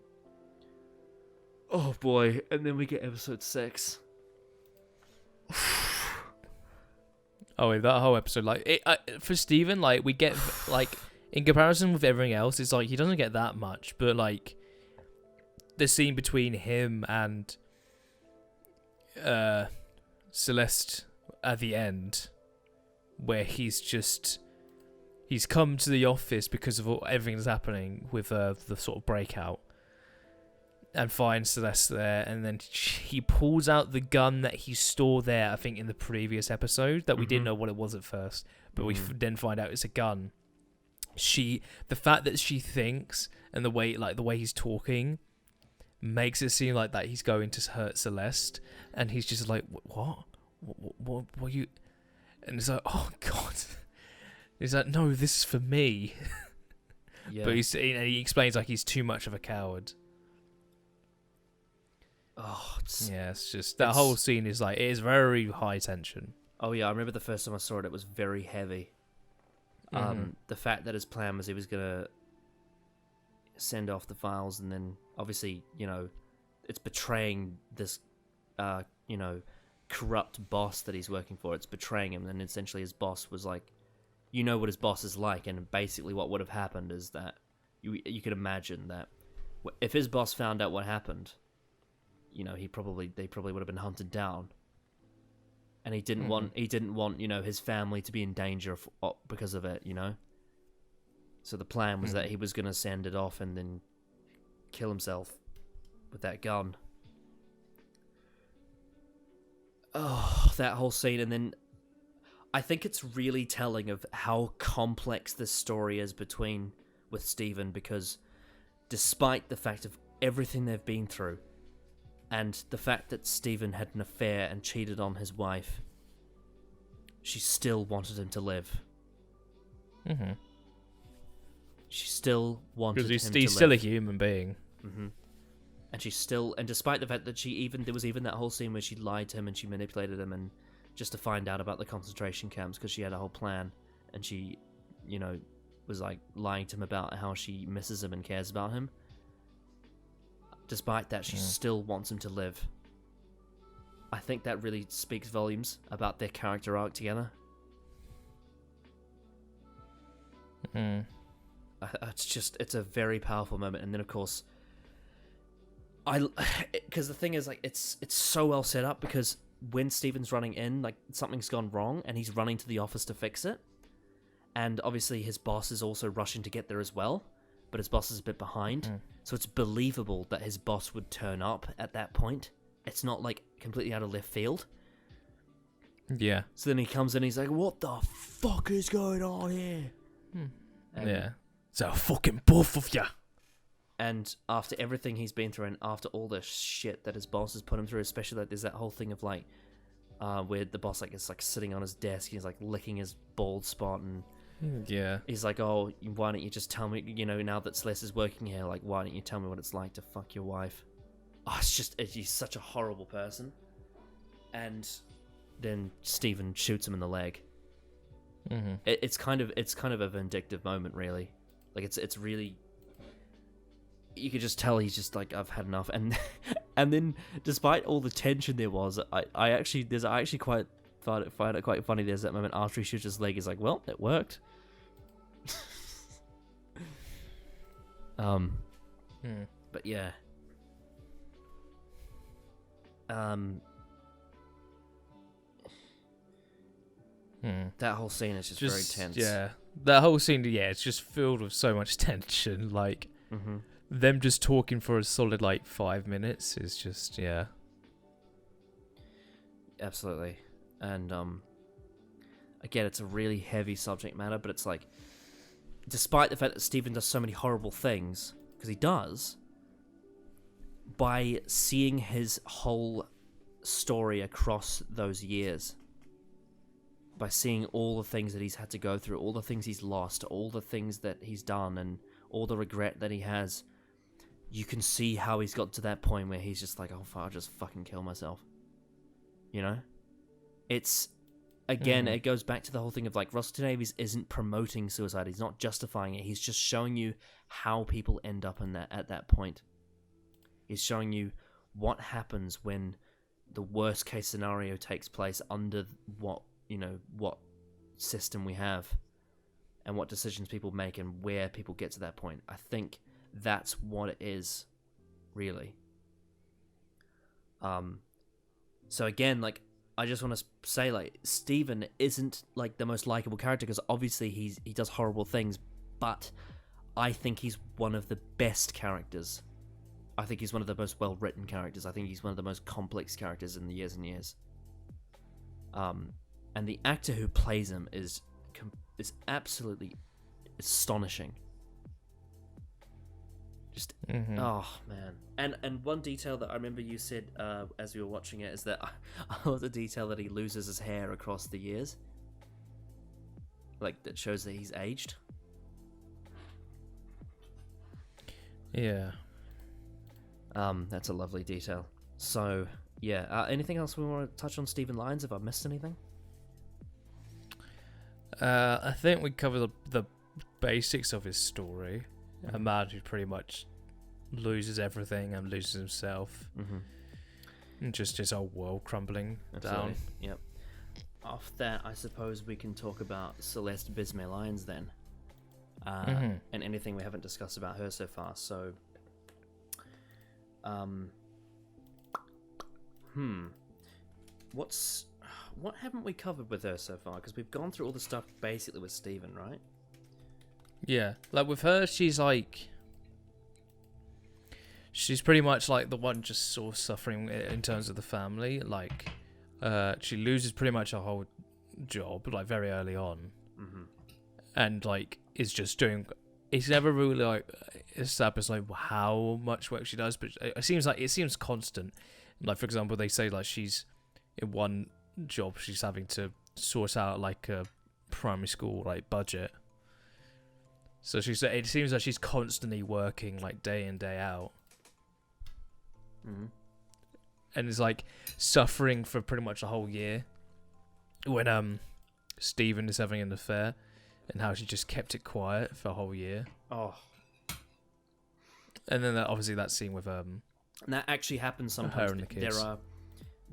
oh boy, and then we get episode 6. Oh, that whole episode, like for Stephen, like we get like in comparison with everything else, it's like he doesn't get that much, but like the scene between him and Celeste at the end, where he's come to the office because of everything that's happening with the sort of breakout, and finds Celeste there, and then he pulls out the gun that he stored there, I think in the previous episode, that we didn't know what it was at first, but we then find out it's a gun. The fact that she thinks, and the way he's talking, makes it seem like that he's going to hurt Celeste, and he's just like, what are you? And it's like, oh god. He's like, no, this is for me. Yeah. But he explains like he's too much of a coward. Oh, it's just that whole scene is like, it is very high tension. Oh yeah, I remember the first time I saw it, it was very heavy. The fact that his plan was he was gonna send off the files, and then obviously, you know, it's betraying this, you know, corrupt boss that he's working for. It's betraying him, and essentially his boss was like, you know what his boss is like, and basically what would have happened is that you could imagine that if his boss found out what happened, you know, they probably would have been hunted down, and he didn't want you know, his family to be in danger because of it, you know. So the plan was that he was going to send it off and then kill himself with that gun. Oh, that whole scene, and then I think it's really telling of how complex this story is with Stephen, because despite the fact of everything they've been through, and the fact that Stephen had an affair and cheated on his wife, she still wanted him to live. She still wanted him to live. Because he's still a human being. And and despite the fact that there was even that whole scene where she lied to him and she manipulated him, and just to find out about the concentration camps, because she had a whole plan, and she, you know, was like lying to him about how she misses him and cares about him. Despite that, she still wants him to live. I think that really speaks volumes about their character arc together. It's a very powerful moment. And then of course, because the thing is, like, it's so well set up, because when Stephen's running in, like, something's gone wrong and he's running to the office to fix it, and obviously his boss is also rushing to get there as well, but his boss is a bit behind, so it's believable that his boss would turn up at that point. It's not like completely out of left field. Yeah. So then he comes in, he's like, what the fuck is going on here? And, Yeah. So fucking both of ya. And after everything he's been through, and after all the shit that his boss has put him through, especially like there's that whole thing of like, where the boss like is like sitting on his desk, he's like licking his bald spot, and Yeah. he's like, oh, why don't you just tell me, you know, now that Celeste is working here, like, why don't you tell me what it's like to fuck your wife? Oh, he's such a horrible person. And then Steven shoots him in the leg. Mm-hmm. It's kind of a vindictive moment, really. Like it's really, you could just tell he's just like, I've had enough. And and then despite all the tension there was, I actually quite find it quite funny. There's that moment after he shoots his leg, he's like, well, it worked. But yeah. That whole scene is just very tense. Yeah. That whole scene, yeah, it's just filled with so much tension. Like, them just talking for a solid, like, 5 minutes is just, yeah. Absolutely. And, again, it's a really heavy subject matter, but it's like, despite the fact that Steven does so many horrible things, because he does, by seeing his whole story across those years, by seeing all the things that he's had to go through, all the things he's lost, all the things that he's done, and all the regret that he has, you can see how he's got to that point where he's just like, oh, I'll just fucking kill myself. You know? It's, again, it goes back to the whole thing of, like, Russell T Davies isn't promoting suicide. He's not justifying it. He's just showing you how people end up at that point. He's showing you what happens when the worst case scenario takes place under what system we have, and what decisions people make, and where people get to that point. I think that's what it is, really. So again, like, I just want to say, like, Steven isn't like the most likable character, because obviously he does horrible things, but I think he's one of the best characters. I think he's one of the most well-written characters. I think he's one of the most complex characters in the years and years. And the actor who plays him is absolutely astonishing. Just, oh, man. And one detail that I remember you said as we were watching it is that I love the detail that he loses his hair across the years. Like, that shows that he's aged. Yeah. That's a lovely detail. So, yeah. Anything else we want to touch on Stephen Lyons? Have I missed anything? I think we covered the basics of his story. A man who pretty much loses everything and loses himself. And just his whole world crumbling down. Yep. Off that, I suppose we can talk about Celeste Bismay Lyons then. And anything we haven't discussed about her so far. So, what haven't we covered with her so far? Because we've gone through all the stuff basically with Steven, right? Yeah, like with her, she's pretty much like the one just sort of suffering in terms of the family. Like, she loses pretty much her whole job, like, very early on. And, like, is just doing... It's never really, like, established, like, how much work she does, but it seems constant. Like, for example, they say, like, she's in one job, she's having to sort out, like, a primary school, like, budget. So it seems like she's constantly working, like, day in, day out. And is, like, suffering for pretty much a whole year. When, Steven is having an affair. And how she just kept it quiet for a whole year. Oh. And then obviously that scene with And that actually happens sometimes. Her and the kids.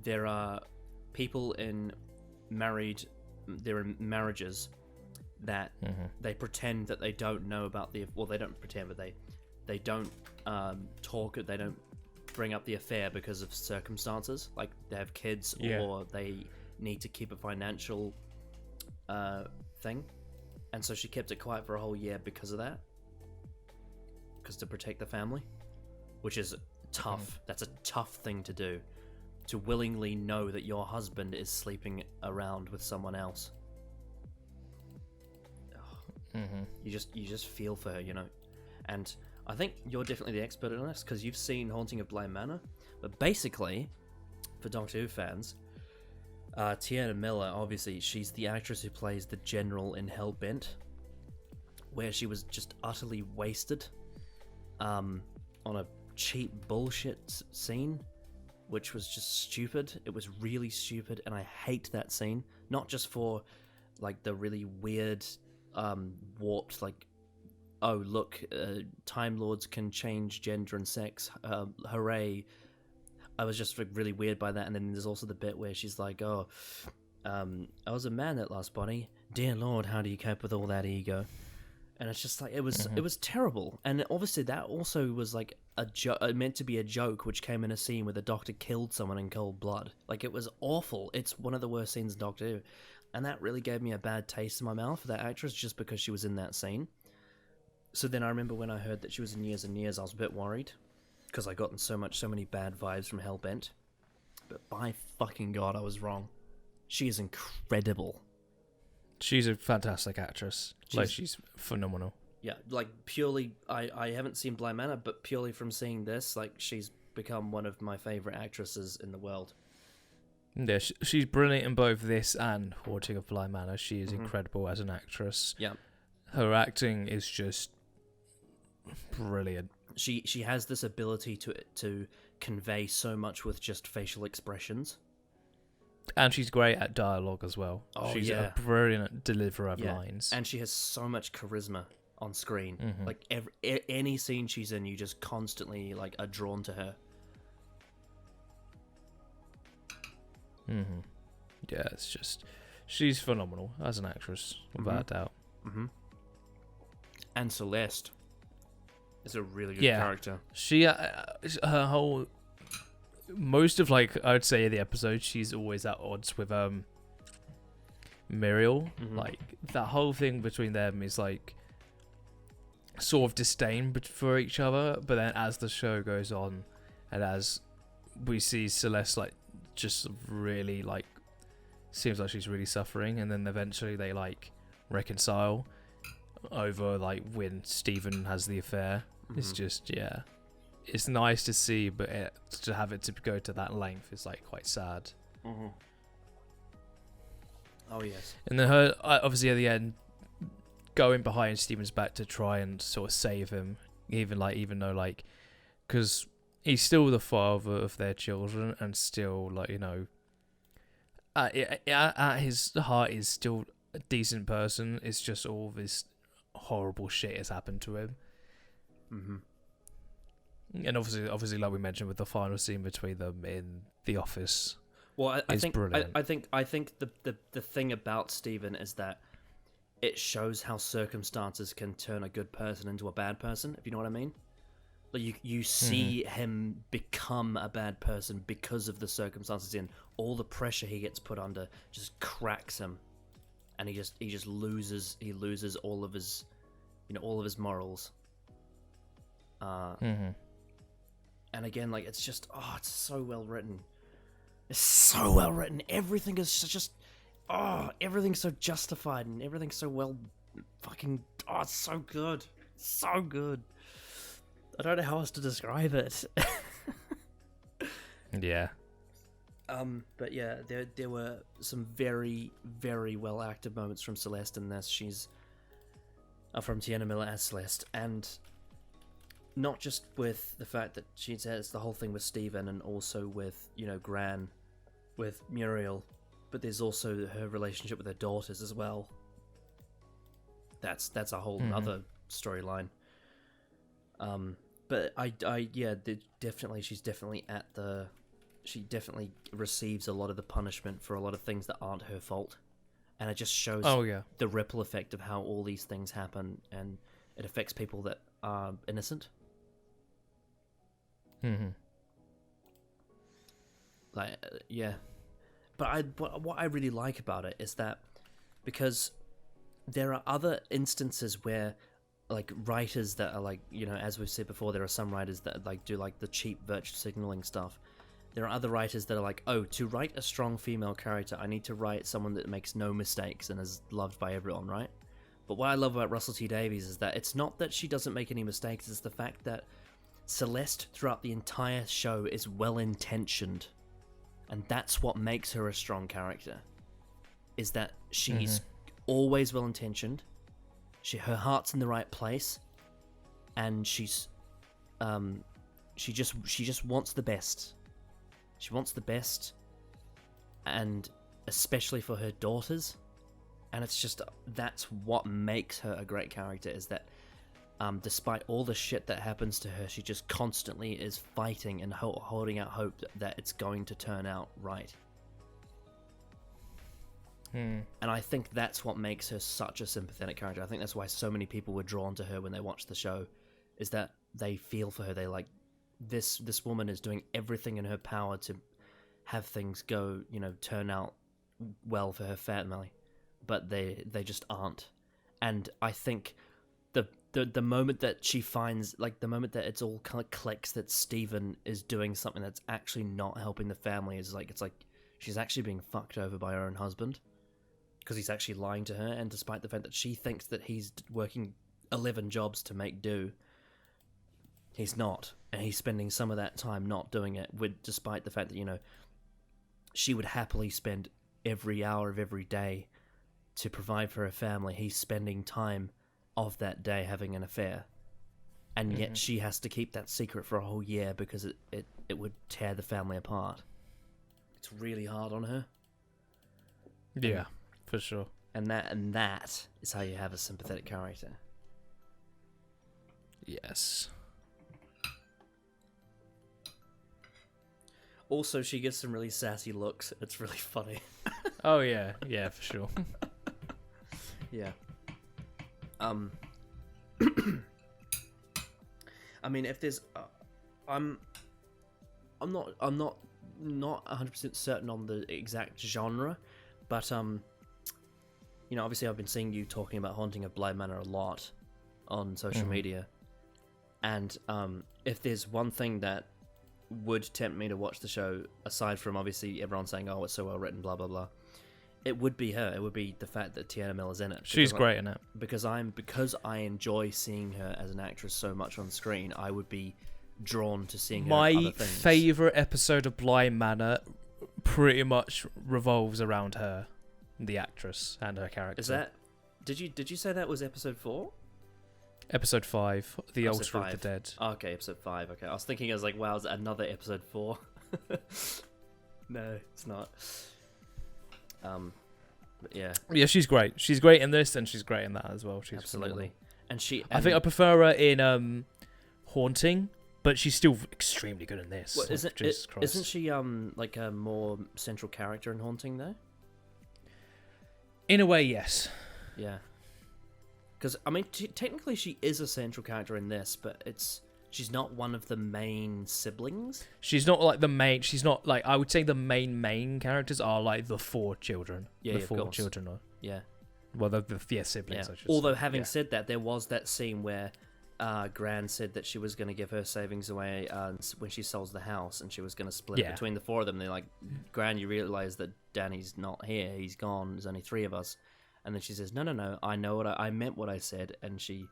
There are people in marriages that they pretend that they don't know about they don't pretend, but they don't talk, they don't bring up the affair because of circumstances, like they have kids or they need to keep a financial thing. And so she kept it quiet for a whole year because of that. Because to protect the family. Which is tough. That's a tough thing to do. to willingly know that your husband is sleeping around with someone else. You just feel for her, you know. And I think you're definitely the expert on this because you've seen Haunting of Bly Manor. But basically, for Doctor Who fans, Tiana Miller, obviously, she's the actress who plays the General in Hellbent, where she was just utterly wasted on a cheap bullshit scene, which was just stupid. It was really stupid, and I hate that scene. Not just for like the really weird, warped, like, oh look, Time Lords can change gender and sex, hooray. I was just really weird by that. And then there's also the bit where she's like, oh, I was a man that lost body. Dear Lord, how do you cope with all that ego? And it's just like, it was terrible. And obviously that also was like meant to be a joke, which came in a scene where the Doctor killed someone in cold blood. Like, it was awful. It's one of the worst scenes in Doctor Who. And that really gave me a bad taste in my mouth for that actress, just because she was in that scene. So then I remember when I heard that she was in Years and Years, I was a bit worried, because I gotten so many bad vibes from Hellbent. But by fucking God, I was wrong. She is incredible. She's a fantastic actress. She's phenomenal. Yeah, like, purely, I haven't seen Bly Manor, but purely from seeing this, like, she's become one of my favourite actresses in the world. Yeah, she's brilliant in both this and Haunting of Bly Manor. She is incredible as an actress. Yeah. Her acting is just brilliant. She has this ability to convey so much with just facial expressions. And she's great at dialogue as well. Oh, she's yeah. a brilliant deliverer of lines. And she has so much charisma on screen. Like, any scene she's in, you just constantly, like, are drawn to her. Yeah, it's just, she's phenomenal as an actress, without a doubt. And Celeste is a really good character. She, her whole, most of, like, I would say the episode, she's always at odds with Muriel. Like, that whole thing between them is like sort of disdain for each other, but then as the show goes on and as we see Celeste, like, just really, like, seems like she's really suffering, and then eventually they, like, reconcile over, like, when Stephen has the affair. It's just, it's nice to see, but to have it to go to that length is, like, quite sad. Oh yes. And then her, obviously at the end, going behind Stephen's back to try and sort of save him, even though, like, because he's still the father of their children, and still, like, you know, at his heart is still a decent person. It's just all this horrible shit has happened to him. And obviously, like we mentioned, with the final scene between them in the office, well, I think brilliant. I think the thing about Stephen is that it shows how circumstances can turn a good person into a bad person, if you know what I mean. Like, you see him become a bad person because of the circumstances in. All the pressure he gets put under just cracks him, and he just loses all of his, you know, all of his morals. And again, like, it's just, it's so well written. It's so well written. Everything is just, everything's so justified, and everything's so well fucking, it's so good. So good. I don't know how else to describe it. Yeah. But yeah, there were some very, very well acted moments from Celeste in this. She's from Tiana Miller as Celeste, and not just with the fact that she says the whole thing with Stephen, and also with, you know, Gran, with Muriel, but there's also her relationship with her daughters as well. That's a whole other storyline. But she's definitely she definitely receives a lot of the punishment for a lot of things that aren't her fault, and it just shows the ripple effect of how all these things happen, and it affects people that are innocent. Like, but what I really like about it is that, because there are other instances where, like, writers that are, like, you know, as we've said before, there are some writers that, like, do, like, the cheap virtue signaling stuff, there are other writers that are like, oh, to write a strong female character, I need to write someone that makes no mistakes and is loved by everyone, right? But what I love about Russell T Davies is that it's not that she doesn't make any mistakes, it's the fact that Celeste throughout the entire show is well-intentioned. And that's what makes her a strong character. Is that she's always well-intentioned, her heart's in the right place, and she just wants the best. She wants the best, and especially for her daughters. And it's just, that's what makes her a great character, is that despite all the shit that happens to her, she just constantly is fighting and holding out hope that it's going to turn out right. And I think that's what makes her such a sympathetic character. I think that's why so many people were drawn to her when they watched the show, is that they feel for her. They like, this woman is doing everything in her power to have things go, turn out well for her family, but they just aren't. And I think the moment that she finds, like, the moment that it's all kind of clicks that Steven is doing something that's actually not helping the family, is like, it's like she's actually being fucked over by her own husband, because he's actually lying to her, and despite the fact that she thinks that he's working 11 jobs to make do, he's not, and he's spending some of that time not doing it, despite the fact that, she would happily spend every hour of every day to provide for her family. He's spending time of that day having an affair, and yet she has to keep that secret for a whole year because it would tear the family apart. It's really hard on her. Yeah, for sure. And that is how you have a sympathetic character. Yes. Also, she gives some really sassy looks. It's really funny. Oh yeah, for sure. Yeah. I mean, if there's, I'm not 100% certain on the exact genre, but obviously I've been seeing you talking about Haunting of Bly Manor a lot on social media, and if there's one thing that would tempt me to watch the show, aside from obviously everyone saying, oh, it's so well written, blah blah blah, it would be her. It would be the fact that Tiana Miller's in it. She's great in it. Because I enjoy seeing her as an actress so much on screen, I would be drawn to seeing her in other things. My favourite episode of Bly Manor pretty much revolves around her, the actress, and her character. Is that... Did you say that was episode 4? Episode 5, The Episode Altar 5. of the Dead. Oh, okay, episode 5. Okay, I was thinking, I was like, wow, is that another episode 4? No, it's not. But yeah. Yeah, she's great. She's great in this, and she's great in that as well. She's absolutely. Phenomenal. I think I prefer her in Haunting, but she's still extremely good in this. Well, isn't she like a more central character in Haunting though? In a way, yes. Yeah. Because I mean, technically she is a central character in this, but she's not one of the main siblings. She's not like the main. She's not like, I would say the main characters are like the 4 children. Yeah, the of 4 course. children are. Yeah. Well, the siblings. Yeah. I should Although say. having said that, there was that scene where Gran said that she was going to give her savings away when she sells the house, and she was going to split it between the 4 of them. They're like, Gran, you realise that Danny's not here. He's gone. There's only 3 of us. And then she says, no, I know what I meant what I said, and she,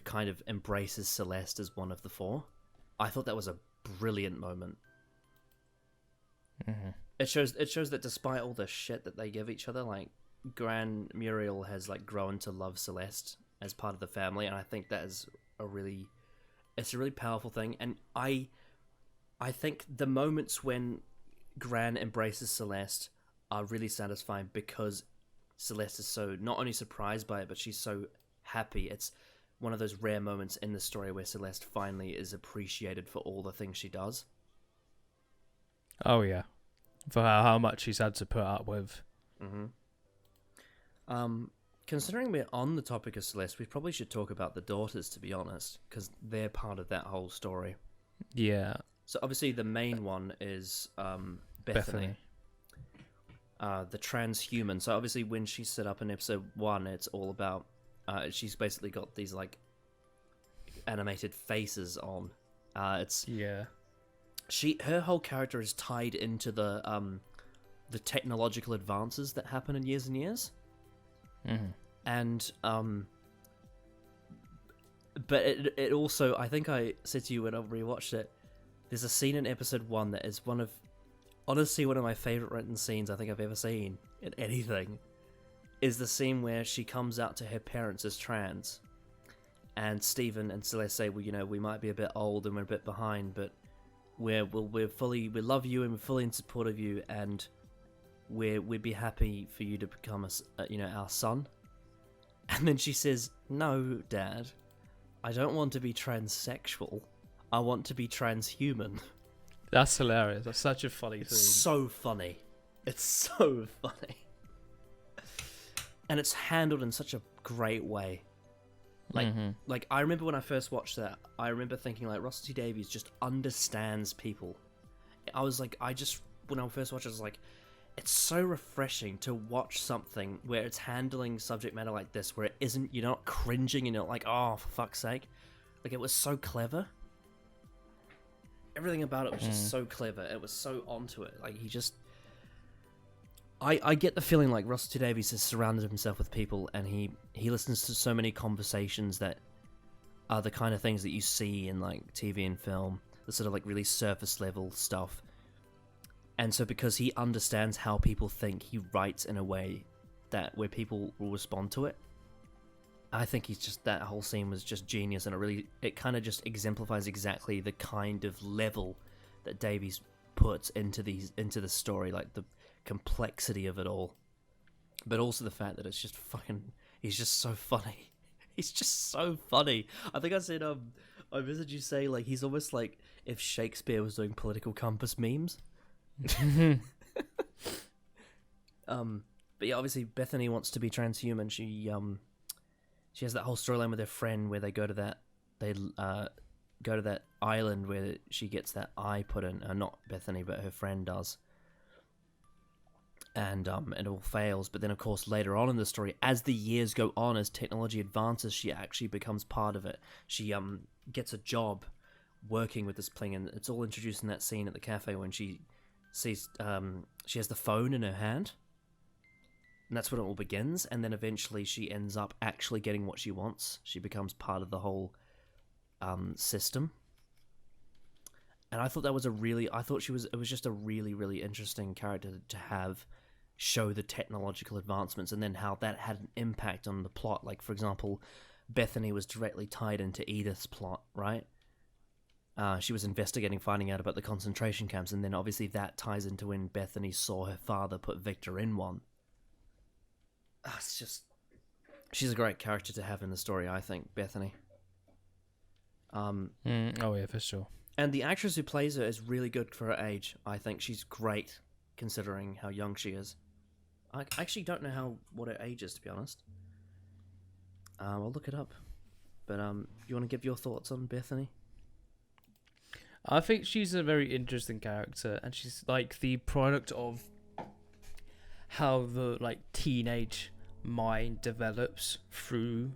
kind of embraces Celeste as one of the 4. I thought that was a brilliant moment. Mm-hmm. It shows that despite all the shit that they give each other, like, Gran Muriel has like grown to love Celeste as part of the family, and I think that is a really powerful thing. And I think the moments when Gran embraces Celeste are really satisfying because Celeste is so not only surprised by it, but she's so happy. It's one of those rare moments in the story where Celeste finally is appreciated for all the things she does. Oh yeah, for how much she's had to put up with. Mm-hmm. Considering we're on the topic of Celeste, we probably should talk about the daughters, to be honest, because they're part of that whole story. Yeah. So obviously the main one is Bethany. The transhuman. So obviously when she's set up in episode 1, it's all about she's basically got these like animated faces on. her whole character is tied into the technological advances that happen in years and years. Mm-hmm. And but it also, I think I said to you when I rewatched it, there's a scene in episode 1 that is honestly one of my favorite written scenes I think I've ever seen in anything. Is the scene where she comes out to her parents as trans, and Stephen and Celeste say, well, we might be a bit old and we're a bit behind, but we love you and we're fully in support of you, and we'd be happy for you to become our son. And then she says, "No, Dad, I don't want to be transsexual. I want to be transhuman." That's hilarious. That's such a funny It's thing. so funny. It's so funny. And it's handled in such a great way. Like I remember when I first watched that, I remember thinking like Russell T Davies just understands people. When I first watched it, I was like, it's so refreshing to watch something where it's handling subject matter like this, where you're not cringing and you're not like, oh, for fuck's sake. Like, it was so clever. Everything about it was just so clever. It was so onto it. Like, I get the feeling like Russell T Davies has surrounded himself with people, and he listens to so many conversations that are the kind of things that you see in like TV and film, the sort of like really surface level stuff. And so because he understands how people think, he writes in a way where people will respond to it. I think that whole scene was just genius, and it kind of just exemplifies exactly the kind of level that Davies puts into the story, like the complexity of it all, but also the fact that it's just he's just so funny. He's just so funny. I think I said I visited you say like he's almost like if Shakespeare was doing political compass memes. But yeah, obviously Bethany wants to be transhuman. She has that whole storyline with her friend where they go to that island where she gets that eye put in. Not Bethany, but her friend does. And it all fails. But then, of course, later on in the story, as the years go on, as technology advances, she actually becomes part of it. She gets a job working with this thing, and it's all introduced in that scene at the cafe when she sees she has the phone in her hand. And that's when it all begins. And then eventually she ends up actually getting what she wants. She becomes part of the whole system. And I thought it was just a really, really interesting character to have show the technological advancements and then how that had an impact on the plot. Like, for example, Bethany was directly tied into Edith's plot, right? She was investigating, finding out about the concentration camps, and then obviously that ties into when Bethany saw her father put Victor in one. She's a great character to have in the story, I think, Bethany. Oh yeah, for sure. And the actress who plays her is really good for her age. I think she's great, considering how young she is. I actually don't know what her age is, to be honest. I'll look it up. But you want to give your thoughts on Bethany? I think she's a very interesting character, and she's like the product of how the like teenage mind develops through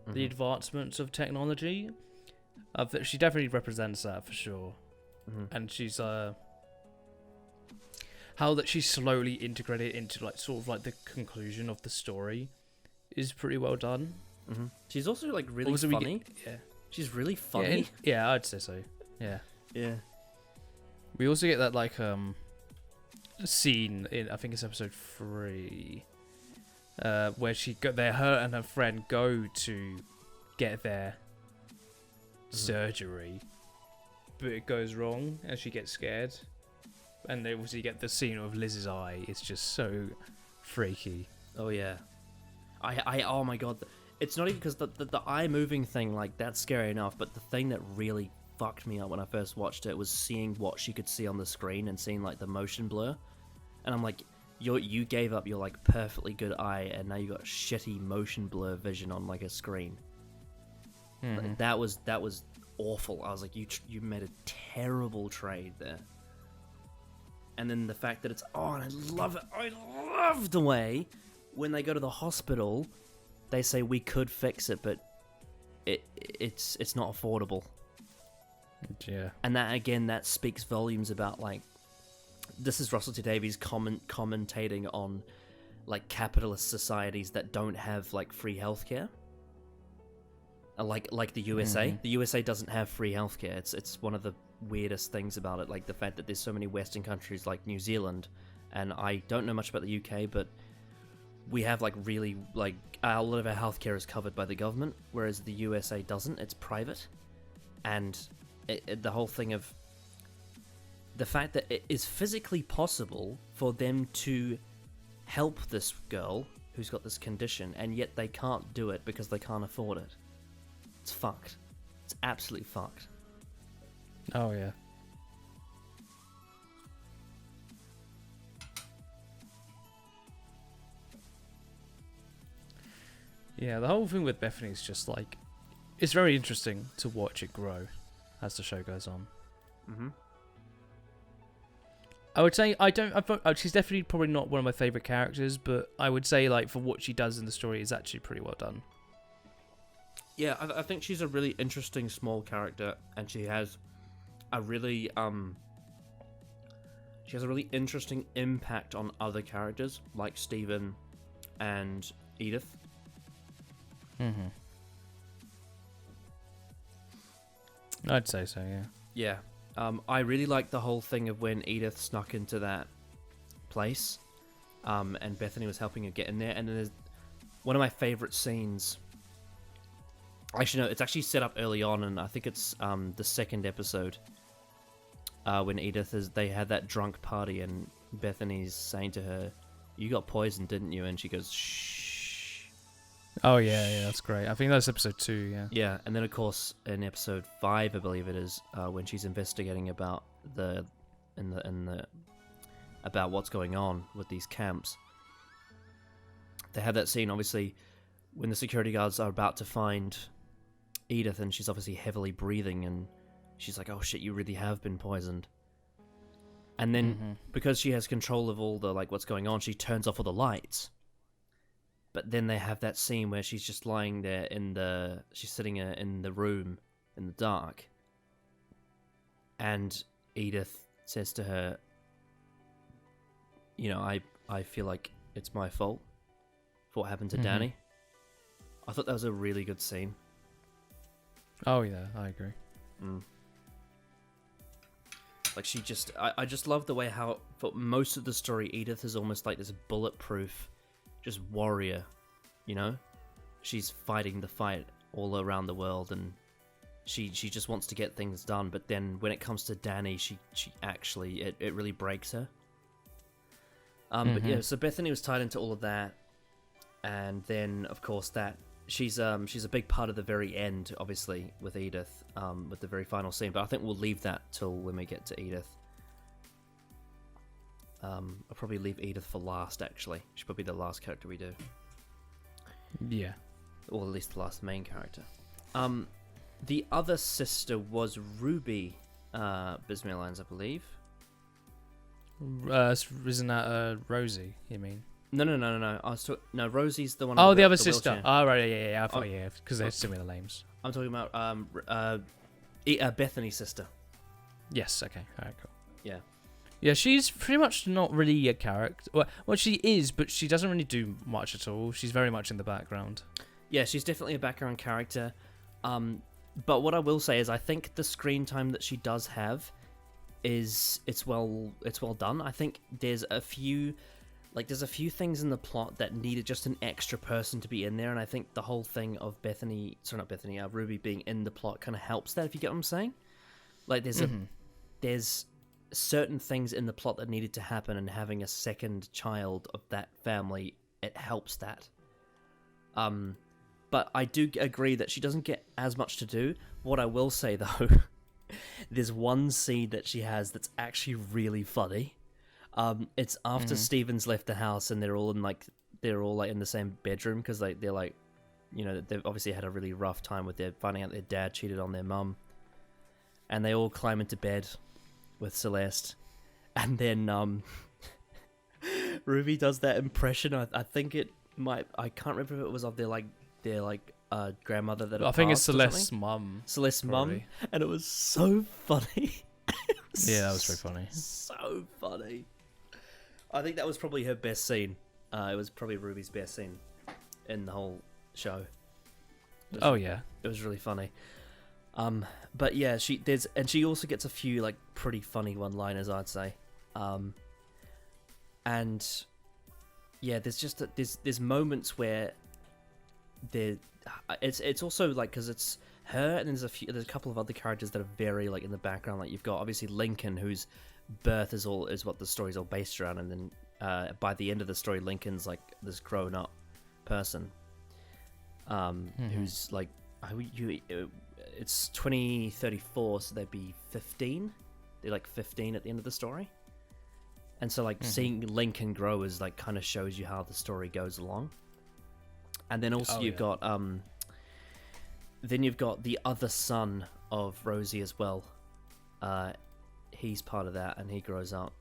the advancements of technology. She definitely represents that for sure. And she's how that she's slowly integrated into like sort of like the conclusion of the story is pretty well done. She's also like really Also, funny. Yeah, She's really funny. yeah, I'd say so. Yeah. We We also get that like scene in, I think it's episode 3, where her and her friend go to get their surgery, but it goes wrong and she gets scared, and they obviously get the scene of Liz's eye. It's just so freaky. Oh yeah, oh my god, it's not even because the eye moving thing, like, that's scary enough, but the thing that really fucked me up when I first watched it was seeing what she could see on the screen and seeing like the motion blur, and I'm like, you gave up your like perfectly good eye and now you got shitty motion blur vision on like a screen. Like, that was awful. I was like, you made a terrible trade there. And then the fact that it's and I love it. I love the way when they go to the hospital, they say we could fix it, but it's not affordable. Yeah. And that, again, that speaks volumes about, like, this is Russell T Davies commentating on, like, capitalist societies that don't have, like, free healthcare. Like the USA. Mm-hmm. The USA doesn't have free healthcare. It's one of the weirdest things about it, like the fact that there's so many Western countries like New Zealand, and I don't know much about the UK, but we have, like, really, like, a lot of our healthcare is covered by the government, whereas the USA doesn't. It's private. And the whole thing of the fact that it is physically possible for them to help this girl who's got this condition, and yet they can't do it because they can't afford it. It's fucked. It's absolutely fucked. Oh, yeah. Yeah, the whole thing with Bethany is just, like, it's very interesting to watch it grow as the show goes on. Mm-hmm. I would say she's definitely probably not one of my favourite characters, but I would say, like, for what she does in the story, is actually pretty well done. Yeah, I think she's a really interesting small character, and she has a really interesting impact on other characters like Stephen and Edith. Mm-hmm. I'd say so, yeah. Yeah. I really like the whole thing of when Edith snuck into that place, and Bethany was helping her get in there, and then there's one of my favourite scenes. Actually, no, it's actually set up early on, and I think it's the second episode, when they had that drunk party, and Bethany's saying to her, "You got poisoned, didn't you?" And she goes, "Shh." Oh, yeah, that's great. I think that's episode 2, yeah. Yeah, and then, of course, in episode 5, I believe it is, when she's investigating about about what's going on with these camps. They have that scene, obviously, when the security guards are about to find Edith, and she's obviously heavily breathing, and she's like, "Oh shit, you really have been poisoned." And then, because she has control of all the, like, what's going on, she turns off all the lights. But then they have that scene where she's just lying there she's sitting in the room in the dark. And Edith says to her, "You know, I feel like it's my fault for what happened to Danny." I thought that was a really good scene. Oh, yeah, I agree. Like, I just love the way how, for most of the story, Edith is almost like this bulletproof, just warrior, you know? She's fighting the fight all around the world, and she just wants to get things done, but then when it comes to Danny, she actually, it really breaks her. But yeah, so Bethany was tied into all of that, and then, of course, that she's a big part of the very end, obviously, with Edith, with the very final scene, but I think we'll leave that till when we get to Edith. I'll probably leave Edith for last, actually. She's probably the last character we do. Yeah. Or at least the last main character. The other sister was Ruby Lyons, I believe. Isn't that Rosie, you mean? No. No, Rosie's the one. Oh, with the other the sister. wheelchair. Oh, right, yeah. I thought, because they're similar names. I'm talking about Bethany's sister. Yes, okay. Alright, cool. Yeah. Yeah, she's pretty much not really a character. Well, she is, but she doesn't really do much at all. She's very much in the background. Yeah, she's definitely a background character. But what I will say is, I think the screen time that she does have it's well done. I think there's a few things in the plot that needed just an extra person to be in there, and I think the whole thing of Ruby being in the plot kind of helps that, if you get what I'm saying. Like, there's certain things in the plot that needed to happen, and having a second child of that family, it helps that. But I do agree that she doesn't get as much to do. What I will say, though, there's one scene that she has that's actually really funny. It's after Steven's left the house, and they're all in the same bedroom, because they're like, you know, they've obviously had a really rough time with finding out their dad cheated on their mum, and they all climb into bed with Celeste, and then Ruby does that impression. I think it might. I can't remember if it was of their grandmother that I had think it's passed or Celeste's something. mum. Celeste's mum, probably. and it was so funny. Yeah, that was very funny. So funny. I think that was probably her best scene. It was probably Ruby's best scene in the whole show. Oh yeah. It was really funny. But yeah, she also gets a few like pretty funny one-liners, I'd say. And yeah, there's moments where it's also like, because it's her, and there's a couple of other characters that are very like in the background. Like you've got obviously Lincoln, whose birth is what the story's all based around, and then by the end of the story, Lincoln's like this grown-up person, who's like, it's 2034, so they'd be 15. They're like 15 at the end of the story, and so like seeing Lincoln grow is like kind of shows you how the story goes along. And then also you've got then you've got the other son of Rosie as well. He's part of that, and he grows up.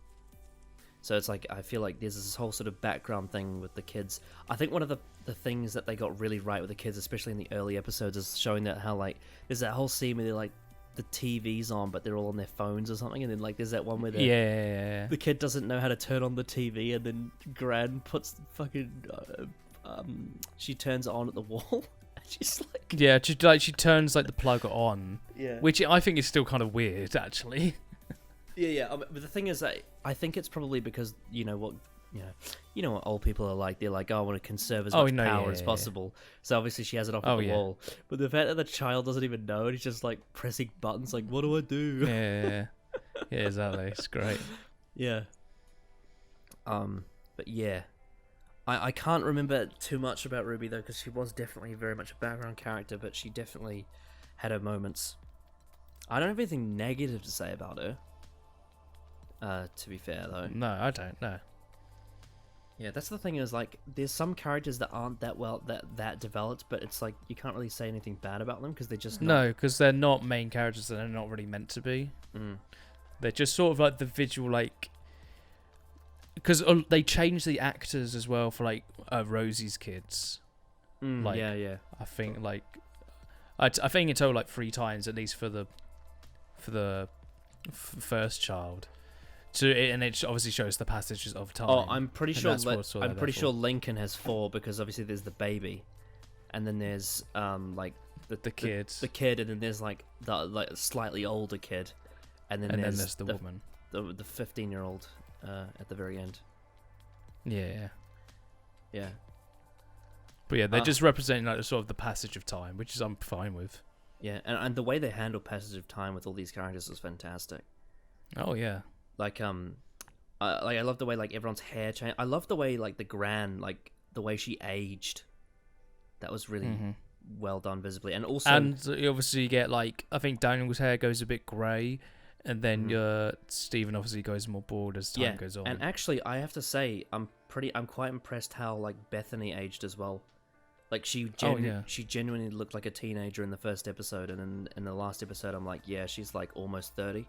So it's like, I feel like there's this whole sort of background thing with the kids. I think one of the things that they got really right with the kids, especially in the early episodes, is showing that how like there's that whole scene where they're like the TV's on, but they're all on their phones or something, and then like there's that one where the kid doesn't know how to turn on the TV, and then Gran puts fucking she turns it on at the wall. She's like, she turns like the plug on, which I think is still kind of weird actually. Yeah. But the thing is that I think it's probably because you know what old people are like. They're like, oh, I want to conserve as much power as possible. So obviously she has it off at the wall. But the fact that the child doesn't even know, and he's just like pressing buttons, like, what do I do? Yeah, exactly. It's great. Yeah. But yeah, I can't remember too much about Ruby though, because she was definitely very much a background character, but she definitely had her moments. I don't have anything negative to say about her. To be fair though. No, I don't know. Yeah, that's the thing, is like there's some characters that aren't that developed, but it's like you can't really say anything bad about them because they're just not. No, because they're not main characters and they're not really meant to be. They're just sort of like the visual, like, because they changed the actors as well for like Rosie's kids. Like, yeah. I think like I think in total like 3 times at least for the first child. And it obviously shows the passages of time. Oh, I'm pretty sure. I'm pretty sure Lincoln has 4, because obviously there's the baby, and then there's like the kid, and then there's like the slightly older kid, and then there's the woman, the 15-year-old at the very end. Yeah. But yeah, they're just representing like sort of the passage of time, which is I'm fine with. Yeah, and the way they handle passage of time with all these characters is fantastic. Oh yeah. Like I love the way like everyone's hair changed. I love the way like the Gran, like the way she aged. That was really well done visibly, and also you obviously get like, I think Daniel's hair goes a bit grey, and then Stephen obviously goes more bald as time goes on. And actually, I have to say, I'm quite impressed how like Bethany aged as well. Like she genuinely looked like a teenager in the first episode, and then in the last episode, I'm like, yeah, she's like almost 30.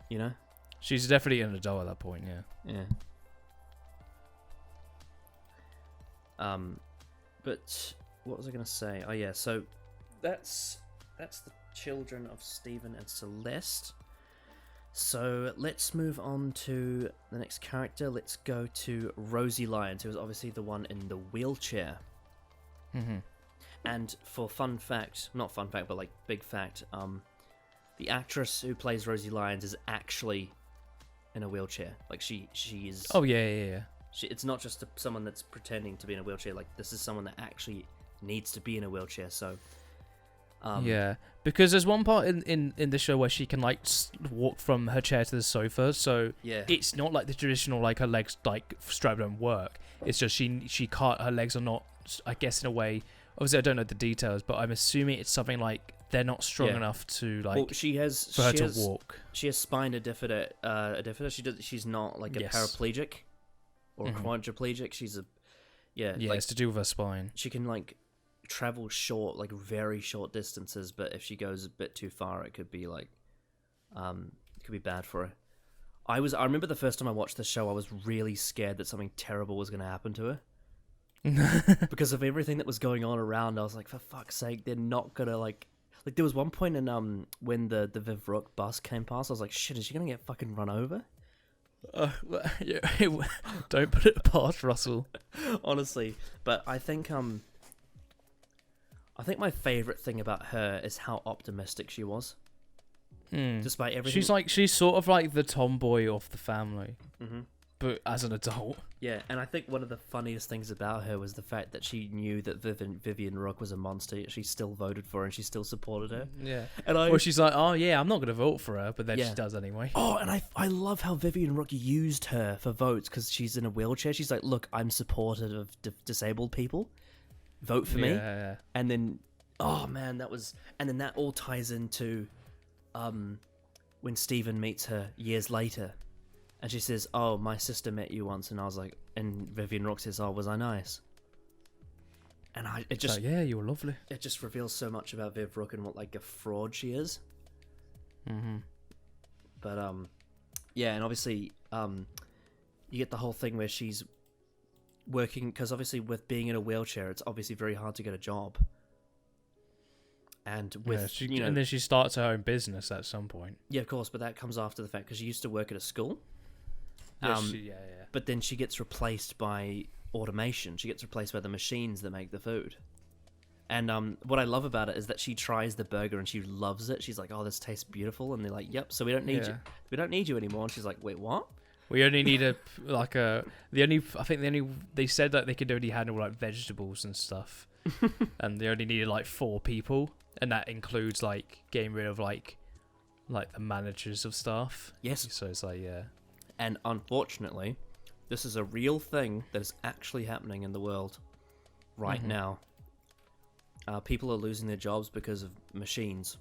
You know? She's definitely an adult at that point, Yeah. But what was I gonna say? Oh yeah, so that's the children of Stephen and Celeste. So let's move on to the next character. Let's go to Rosie Lyons, who was obviously the one in the wheelchair. And for fun fact, not fun fact, but like big fact, the actress who plays Rosie Lyons is actually in a wheelchair. Like she is. Oh yeah. It's not just someone that's pretending to be in a wheelchair. Like this is someone that actually needs to be in a wheelchair. So. Yeah, because there's one part in the show where she can like walk from her chair to the sofa. So it's not like the traditional like her legs like strapped don't work. It's just she can't. Her legs are not. I guess in a way. Obviously, I don't know the details, but I'm assuming it's something like they're not strong enough to like. Well, she has to walk. She has spina bifida. She's not like a paraplegic or a quadriplegic. She's a like, it's to do with her spine. She can like travel short, like very short distances, but if she goes a bit too far, it could be like, it could be bad for her. I remember the first time I watched the show, I was really scared that something terrible was going to happen to her. because of everything that was going on around. I was like, for fuck's sake, they're not gonna like there was one point in when the Viv Rook bus came past, I was like, shit, is she gonna get fucking run over? Yeah, don't put it past Russell. Honestly, but I think my favorite thing about her is how optimistic she was. Despite everything, She's sort of like the tomboy of the family, mm-hmm. but as an adult. Yeah, and I think one of the funniest things about her was the fact that she knew that Vivian Rook was a monster, yet she still voted for her and she still supported her. Yeah, and well, she's like, oh yeah, I'm not gonna vote for her, but then Yeah. she does anyway. Oh, and I love how Vivian Rook used her for votes because she's in a wheelchair. She's like, look, I'm supportive of disabled people. Vote for me. Yeah. And then, oh man, and then that all ties into, when Stephen meets her years later, and she says, "Oh, my sister met you once," and I was like, and Vivian Rook says, "Oh, was I nice?" And Yeah, you were lovely. It just reveals so much about Viv Rook and what like a fraud she is. Mm-hmm. But yeah, and obviously, you get the whole thing where she's working because obviously with being in a wheelchair, it's obviously very hard to get a job. And with and then she starts her own business at some point. Yeah, of course, but that comes after the fact because she used to work at a school. Yeah. But then she gets replaced by automation. She gets replaced by the machines that make the food. And what I love about it is that she tries the burger and she loves it. She's like, "Oh, this tastes beautiful," and they're like, "Yep." So we don't need you. We don't need you anymore. And she's like, "Wait, what?" We only need they said that they could only handle like vegetables and stuff, and they only needed like 4 people, and that includes like getting rid of like the managers of staff. Yes. So it's like, yeah. And unfortunately, this is a real thing that is actually happening in the world right now. People are losing their jobs because of machines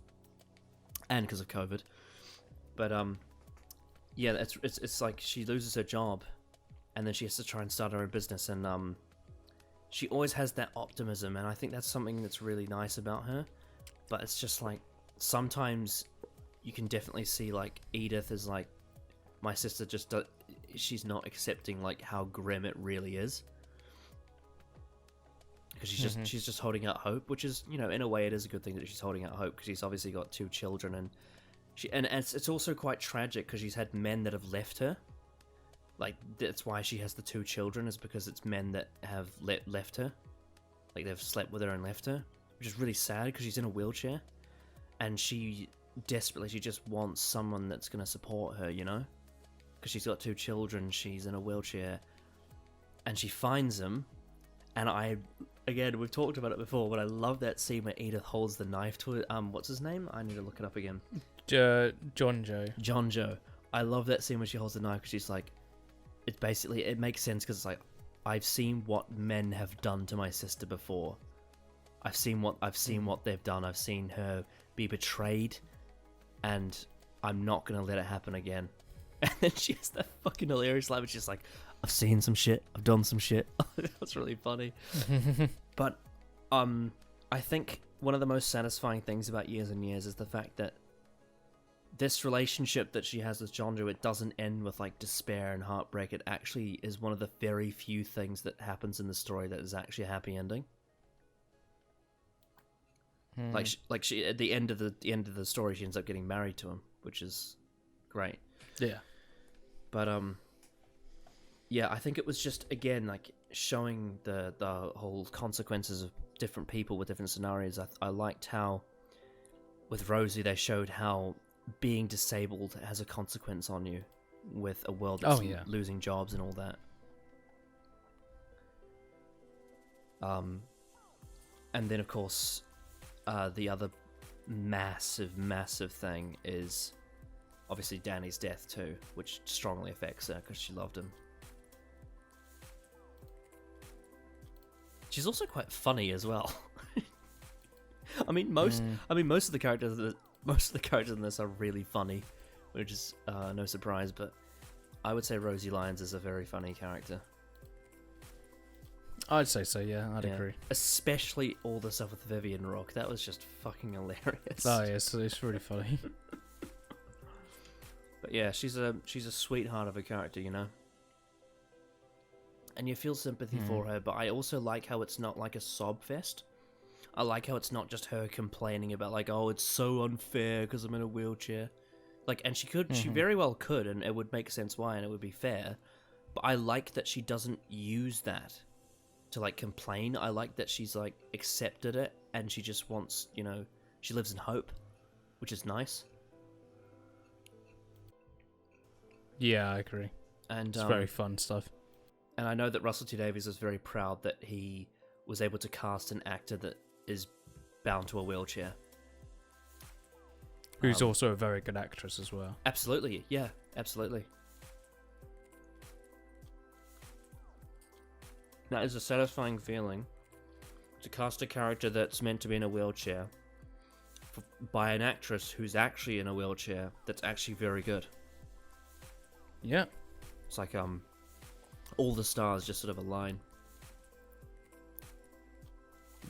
and because of COVID. But yeah, it's like she loses her job, and then she has to try and start her own business, and she always has that optimism, and I think that's something that's really nice about her. But it's just like sometimes you can definitely see like Edith is like, my sister just she's not accepting like how grim it really is, because she's just holding out hope, which is, you know, in a way it is a good thing that she's holding out hope because she's obviously got 2 children, and it's also quite tragic because she's had men that have left her. Like, that's why she has the 2 children, is because it's men that have left her. Like, they've slept with her and left her, which is really sad because she's in a wheelchair, and she just wants someone that's going to support her, you know? Because she's got 2 children, she's in a wheelchair, and she finds them, and again, we've talked about it before, but I love that scene where Edith holds the knife to it. What's his name? I need to look it up again. John Joe. John Joe. I love that scene where she holds the knife because she's like, it makes sense because it's like, I've seen what men have done to my sister before. I've seen what they've done. I've seen her be betrayed, and I'm not gonna let it happen again. And then she has that fucking hilarious line, which is like, I've seen some shit. I've done some shit. That's really funny. But I think one of the most satisfying things about Years and Years is the fact that this relationship that she has with John Joe, it doesn't end with like despair and heartbreak. It actually is one of the very few things that happens in the story that is actually a happy ending. Like she at the end of the story, she ends up getting married to him, which is great. Yeah. But yeah, I think it was just, again, like showing the whole consequences of different people with different scenarios. I liked how with Rosie they showed how being disabled has a consequence on you with a world that's losing jobs and all that. And then of course the other massive thing is obviously Danny's death too, which strongly affects her because she loved him. She's also quite funny as well. I mean, most of the characters in this are really funny, which is no surprise. But I would say Rosie Lyons is a very funny character. I'd say so. Yeah, I'd agree. Especially all the stuff with Vivian Rook. That was just fucking hilarious. Oh yeah, it's really funny. But yeah, she's a sweetheart of a character, you know. and you feel sympathy for her, but I also like how it's not like a sob fest. I like how it's not just her complaining about like, oh, it's so unfair because I'm in a wheelchair. Like, and she very well could, and it would make sense why, and it would be fair. But I like that she doesn't use that to like complain. I like that she's like accepted it, and she just wants, she lives in hope, which is nice. Yeah, I agree. And it's very fun stuff. And I know that Russell T Davies is very proud that he was able to cast an actor that is bound to a wheelchair. Who's also a very good actress as well. Absolutely, yeah, absolutely. That is a satisfying feeling to cast a character that's meant to be in a wheelchair by an actress who's actually in a wheelchair that's actually very good. Yeah. It's like all the stars just sort of align.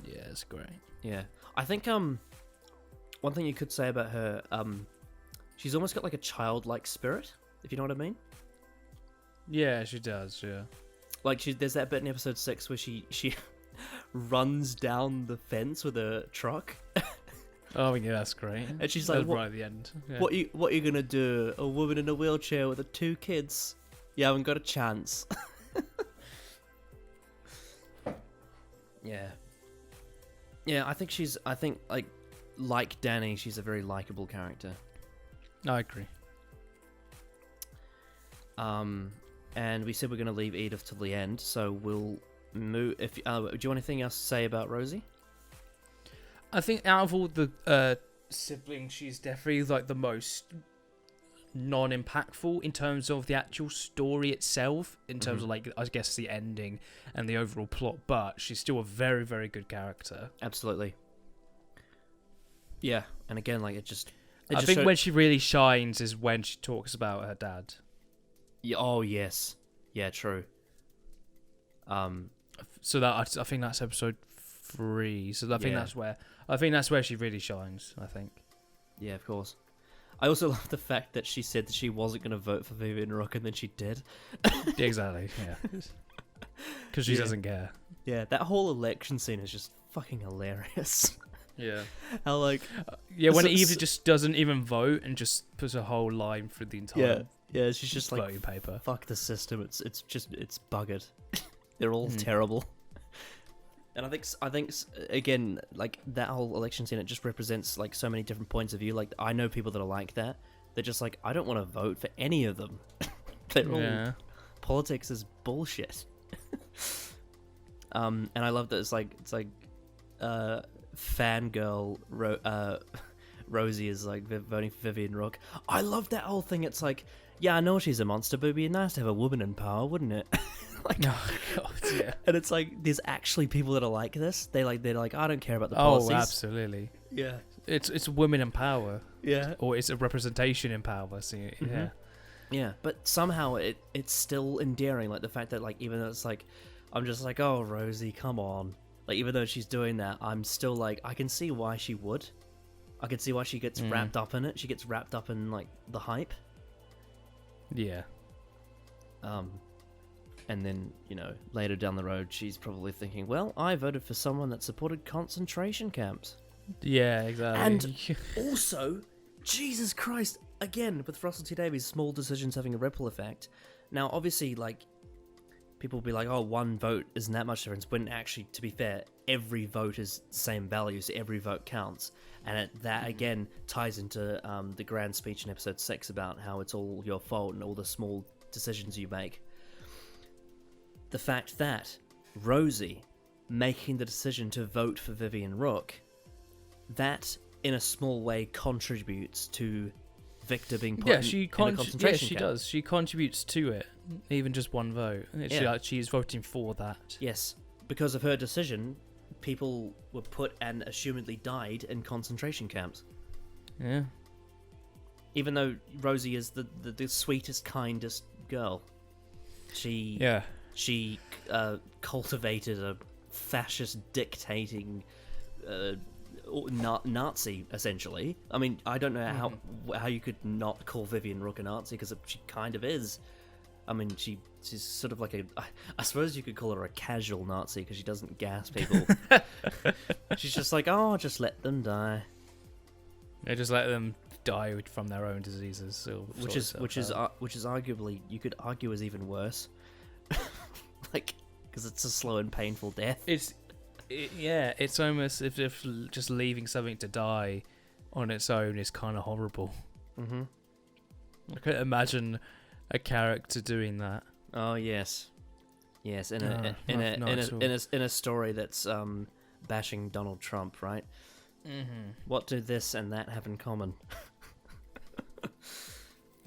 Yeah, it's great. Yeah. I think one thing you could say about her, she's almost got like a childlike spirit, if you know what I mean. Yeah, she does, yeah. Like there's that bit in episode 6 where she runs down the fence with a truck. Oh yeah, that's great. And she's like, right at the end. Yeah. What are you gonna do? A woman in a wheelchair with 2 kids? You haven't got a chance. Yeah. Yeah, I think like Danny, she's a very likable character. I agree. And we said we're going to leave Edith till the end, so we'll move. Do you want anything else to say about Rosie? I think out of all the siblings, she's definitely like the most non-impactful in terms of the actual story itself, in terms of like, I guess, the ending and the overall plot, but she's still a very, very good character. Absolutely. Yeah, and again, like I think when she really shines is when she talks about her dad. Yeah, oh yes, yeah, true. So that I think that's episode 3. So I think that's where she really shines. I think. Yeah, of course. I also love the fact that she said that she wasn't going to vote for Vivian Rook, and then she did. Exactly. Yeah. Because she doesn't care. Yeah, that whole election scene is just fucking hilarious. Yeah. How like when Eva just doesn't even vote and just puts a whole line through the entire she's just like voting paper. Fuck the system. It's buggered. They're all terrible. And I think again, like that whole election scene, it just represents like so many different points of view. Like I know people that are like that. They're just like, I don't want to vote for any of them. They're all politics is bullshit. And I love that it's like fangirl Rosie is like voting for Vivian Rook. I love that whole thing. It's like, yeah, I know she's a monster, but it'd be nice to have a woman in power, wouldn't it? Like, oh god, yeah. And it's like there's actually people that are like this. They're like, I don't care about the policies. Oh, absolutely. Yeah, it's women in power. Yeah, or it's a representation in power. So yeah, yeah. But somehow it's still endearing. Like the fact that like even though it's like, I'm just like, oh Rosie, come on. Like even though she's doing that, I'm still like, I can see why she would. I can see why she gets wrapped up in it. She gets wrapped up in like the hype. Yeah. And then, later down the road, she's probably thinking, well, I voted for someone that supported concentration camps. Yeah, exactly. And also, Jesus Christ, again, with Russell T Davies, small decisions having a ripple effect. Now, obviously, like, people will be like, oh, one vote isn't that much difference, when actually, to be fair, every vote is the same value, so every vote counts. And that, again, ties into the grand speech in episode 6 about how it's all your fault and all the small decisions you make. The fact that Rosie making the decision to vote for Vivian Rook, that in a small way contributes to Victor being put in a concentration camp. She does. She contributes to it, even just one vote. She's voting for that. Yes, because of her decision, people were put and assumedly died in concentration camps. Yeah. Even though Rosie is the sweetest, kindest girl, she cultivated a fascist dictating Nazi, essentially. I mean, I don't know how you could not call Vivian Rook a Nazi, because she kind of is. I mean, she's sort of like I suppose you could call her a casual Nazi because she doesn't gas people. She's just like, oh, just let them die. Yeah, just let them die from their own diseases. Which is arguably, you could argue, is even worse. Like, because it's a slow and painful death. It's almost if just leaving something to die on its own is kind of horrible. Mm-hmm. I couldn't imagine a character doing that. Oh yes, in a story that's bashing Donald Trump, right? Mm-hmm. What do this and that have in common?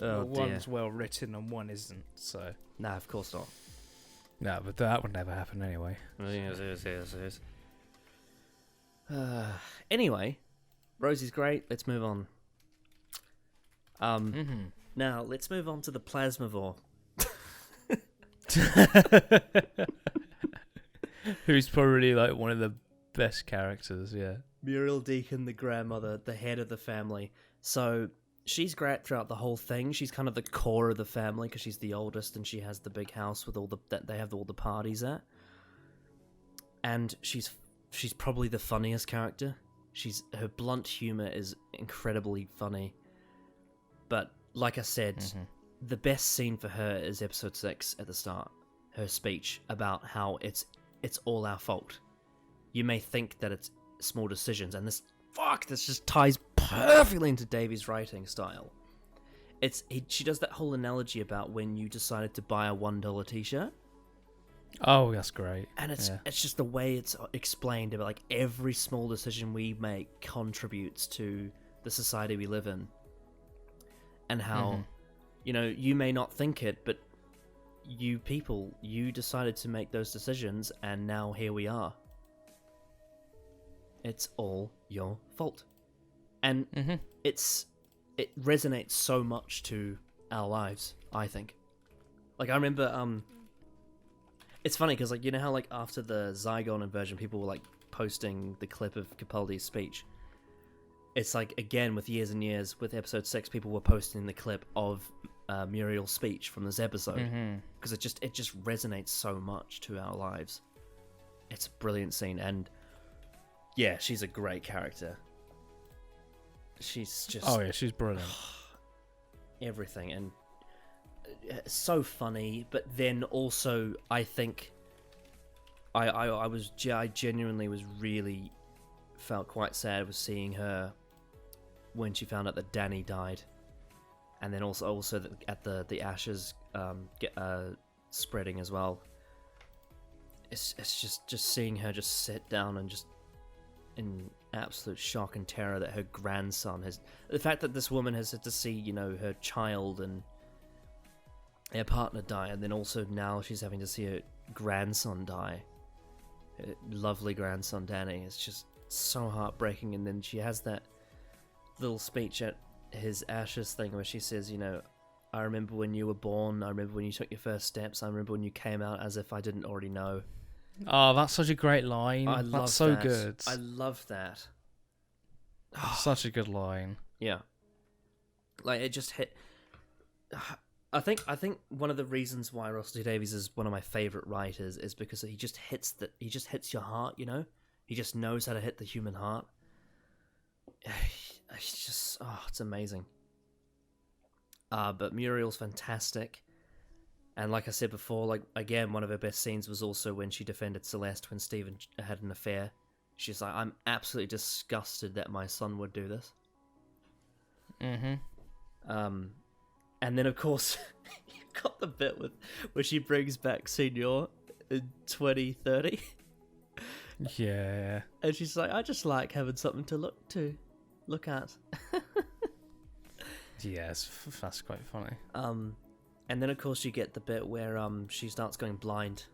Oh, one's well written and one isn't. So nah, of course not. no, but that would never happen anyway. Yes. Anyway, Rosie's great. Let's move on. Now let's move on to the Plasmavore. Who's probably like one of the best characters, yeah. Muriel Deacon, the grandmother, the head of the family. So she's great throughout the whole thing. She's kind of the core of the family because she's the oldest and she has the big house with that they have all the parties at. And she's probably the funniest character. Her blunt humor is incredibly funny. But like I said, the best scene for her is episode 6 at the start. Her speech about how it's all our fault. You may think that it's small decisions, and this just ties perfectly into Davy's writing style. She does that whole analogy about when you decided to buy a $1 t-shirt. Oh, that's great. And it's just the way it's explained about like every small decision we make contributes to the society we live in. And how, you may not think it, but you decided to make those decisions, and now here we are. It's all your fault. And it resonates so much to our lives, I think. Like, I remember, it's funny, because, like, you know how, like, after the Zygon inversion, people were, like, posting the clip of Capaldi's speech? It's like, again, with years and years, with episode 6, people were posting the clip of Muriel's speech from this episode. Because it just resonates so much to our lives. It's a brilliant scene, and yeah, she's a great character. She's just... Oh yeah, she's brilliant. Everything, and so funny, but then also, I think... I genuinely was really... felt quite sad with seeing her when she found out that Danny died, and then also at the ashes spreading as well. It's just seeing her just sit down and just in absolute shock and terror that her grandson has, the fact that this woman has had to see her child and her partner die, and then also now she's having to see her grandson die, her lovely grandson Danny. It's just so heartbreaking. And then she has that little speech at his ashes thing where she says, I remember when you were born, I remember when you took your first steps, I remember when you came out as if I didn't already know. Oh, that's such a great line. That's so good. I love that. Such a good line. Yeah. Like, it just hit... I think one of the reasons why Russell T Davies is one of my favourite writers is because he just hits your heart, He just knows how to hit the human heart. It's just... it's amazing. But Muriel's fantastic. And like I said before, like, again, one of her best scenes was also when she defended Celeste when Stephen had an affair. She's like, I'm absolutely disgusted that my son would do this. And then, of course, you've got the bit where she brings back Senior in 2030. Yeah. And she's like, I just like having something to look at. Yes, that's quite funny. And then, of course, you get the bit where she starts going blind.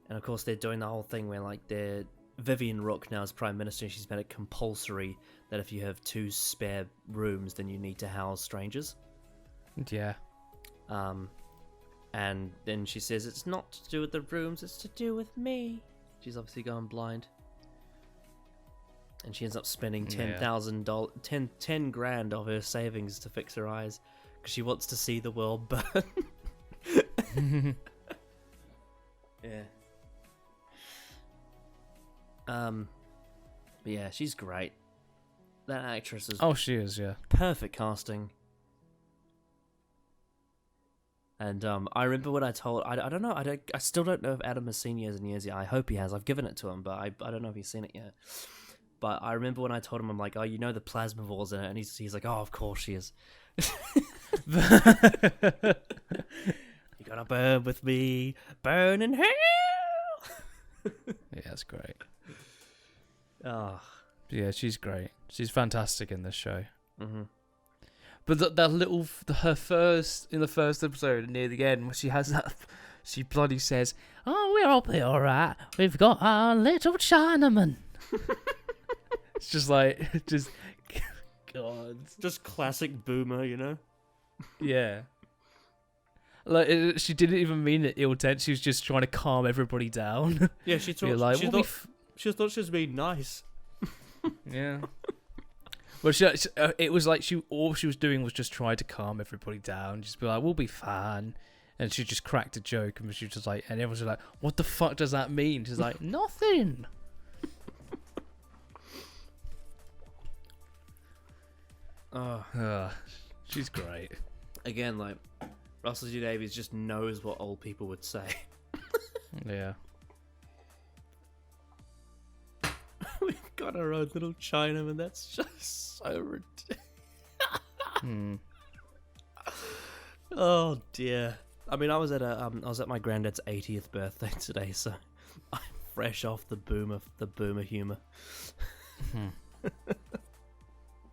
And, of course, they're doing the whole thing where, like, Vivian Rook now is Prime Minister, and she's made it compulsory that if you have 2 spare rooms, then you need to house strangers. Yeah. And then she says, it's not to do with the rooms, it's to do with me. She's obviously gone blind. And she ends up spending $10,000, 10 grand of her savings to fix her eyes, because she wants to see the world burn. Yeah. But yeah, she's great. That actress is Oh, she is, yeah. perfect casting. And I remember when I told I don't know I still don't know if Adam has seen Years and Years yet. I hope he has. I've given it to him, but I don't know if he's seen it yet. But I remember when I told him, I'm like, oh, you know the Plasmavores in it, and he's like, oh, of course she is. You gonna burn with me, burn in hell. Yeah, that's great. Oh. Yeah, she's great. She's fantastic in this show. Mm-hmm. But in the first episode near the end, when she has that, she bloody says, "Oh, we'll be all right. We've got our little Chinaman." It's just like, God, Just classic boomer, you know. yeah. Like she didn't even mean it ill intent. She was just trying to calm everybody down. Yeah, she thought Like, she thought she was being nice. Yeah. Well, it was like all she was doing was just trying to calm everybody down. Just be like, we'll be fine. And she just cracked a joke, and she was just like, and everyone's like, what the fuck does that mean? She's like, nothing. She's great. Again, like Russell T Davies just knows what old people would say. Yeah. We've got our own little Chinaman. That's just so ridiculous. Oh dear. I mean, I was at my granddad's 80th birthday today, so I'm fresh off the boomer humor.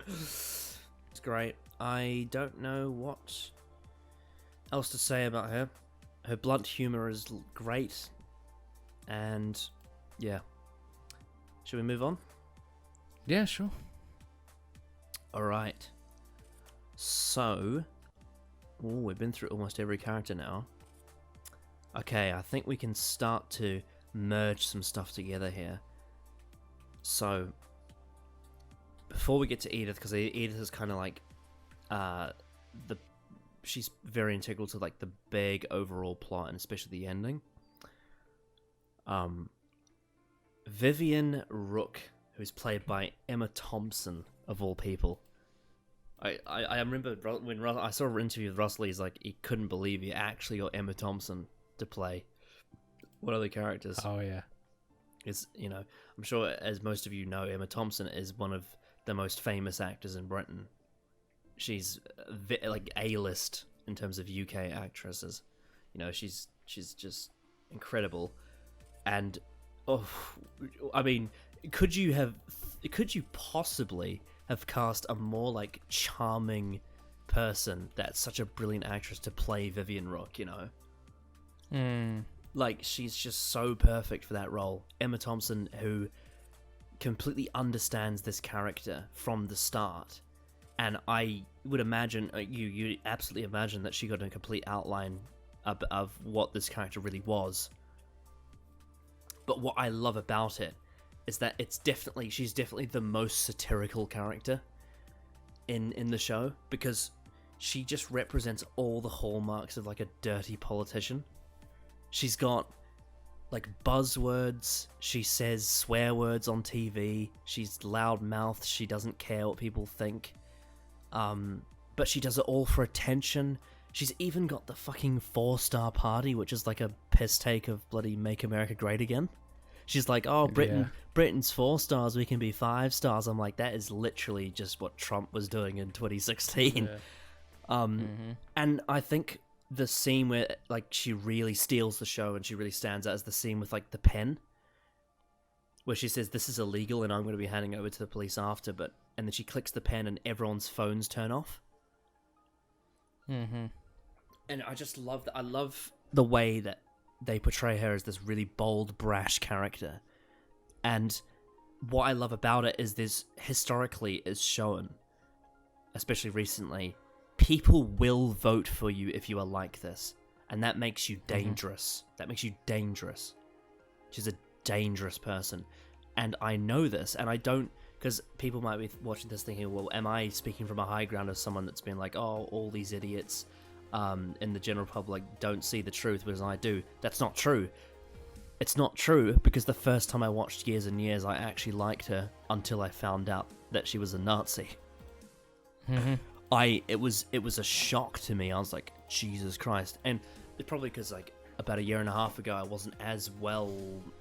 It's great. I don't know what else to say about her. Her blunt humor is great, and yeah. Should we move on? Yeah, sure. All right. So, we've been through almost every character now. Okay, I think we can start to merge some stuff together here. So, before we get to Edith, because Edith is kind of like she's very integral to like the big overall plot, and especially the ending. Vivian Rook, who's played by Emma Thompson, of all people. I remember when I saw an interview with Russell, he's like, he couldn't believe he actually got Emma Thompson to play one of the characters. Oh, yeah. It's, I'm sure, as most of you know, Emma Thompson is one of the most famous actors in Britain. She's like A-list in terms of UK actresses. She's just incredible. And I mean, could you possibly have cast a more like charming person that's such a brilliant actress to play Vivian Rook, Like, she's just so perfect for that role. Emma Thompson, who completely understands this character from the start. And I would imagine, you absolutely imagine that she got a complete outline of what this character really was. But what I love about it is that she's definitely the most satirical character in the show, because she just represents all the hallmarks of like a dirty politician. She's got like buzzwords, she says swear words on TV, she's loud-mouthed, she doesn't care what people think. But she does it all for attention. She's even got the fucking 4-star party, which is like a piss take of bloody Make America Great Again. She's like, oh, Britain's 4 stars, we can be 5 stars. I'm like, that is literally just what Trump was doing in 2016. Yeah. And I think the scene where like she really steals the show and she really stands out is the scene with like the pen, where she says, this is illegal and I'm going to be handing it over to the police after, and then she clicks the pen and everyone's phones turn off. And I just love that. I love the way that they portray her as this really bold, brash character. And what I love about it is this, historically, is shown, especially recently, people will vote for you if you are like this. And that makes you dangerous. That makes you dangerous. She's a dangerous person. And I know this, and I don't, because people might be watching this thinking, well, am I speaking from a high ground as someone that's been like, oh, all these idiots in the general public don't see the truth, whereas I do. That's not true. It's not true because the first time I watched Years and Years, I actually liked her until I found out that she was a Nazi. Mm-hmm. It was a shock to me. I was like, Jesus Christ. And it's probably because like about a year and a half ago, I wasn't as well.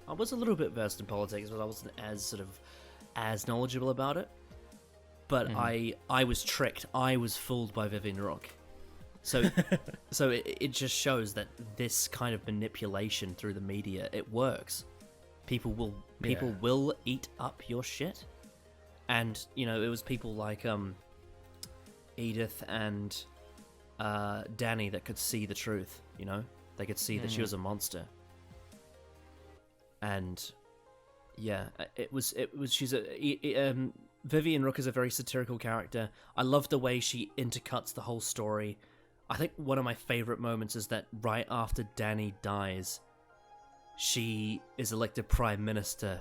I was a little bit versed in politics, but I wasn't as knowledgeable about it. But I was tricked. I was fooled by Vivian Rook. So it just shows that this kind of manipulation through the media, it works. People will eat up your shit. And, you know, it was people like Edith and Danny that could see the truth, you know? They could see that she was a monster. And yeah, Vivian Rook is a very satirical character. I love the way she intercuts the whole story. I think one of my favorite moments is that right after Danny dies, she is elected Prime Minister.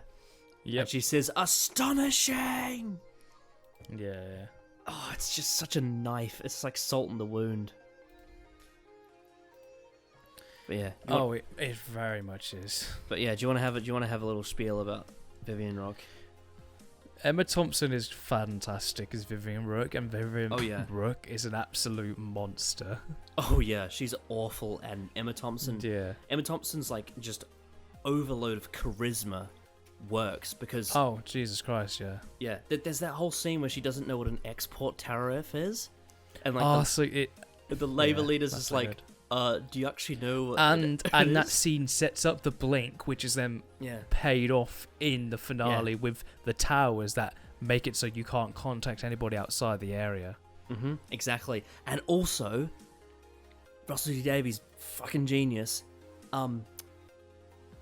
Yep. And she says, "Astonishing!" Yeah. Oh, it's just such a knife. It's like salt in the wound. But yeah. It very much is. But yeah, do you want to have a little spiel about Vivian Rook? Emma Thompson is fantastic as Vivian Rook, and Vivian Rook is an absolute monster. Oh yeah, she's awful, and Emma Thompson's like just overload of charisma works because Jesus Christ, yeah, there's that whole scene where she doesn't know what an export tariff is, and like the Labour leader's just like, do you actually know what and that scene sets up the blink, which is then paid off in the finale with the towers that make it so you can't contact anybody outside the area. Exactly. And also Russell T Davies, fucking genius.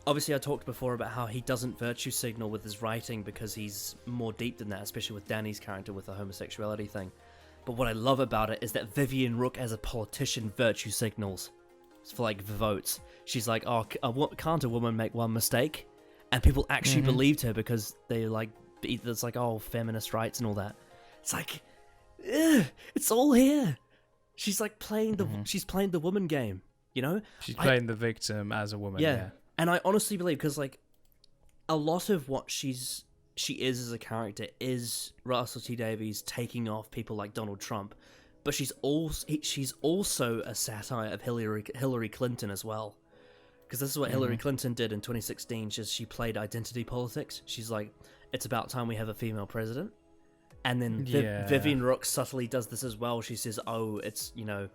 Obviously I talked before about how he doesn't virtue signal with his writing because he's more deep than that, especially with Danny's character with the homosexuality thing. But what I love about it is that Vivian Rook, as a politician, virtue signals for like votes. She's like, "Oh, can't a woman make one mistake?" And people actually believed her because they like, it's like, "Oh, feminist rights and all that." It's like, it's all here. She's like playing the woman game, you know? She's playing the victim as a woman. Yeah. And I honestly believe, because like a lot of what she is as a character is Russell T Davies taking off people like Donald Trump, but she's also a satire of Hillary Clinton as well, because this is what Hillary Clinton did in 2016. She played identity politics. She's like, it's about time we have a female president, and then Vivian Rook subtly does this as well. She says, "Oh, it's, you know,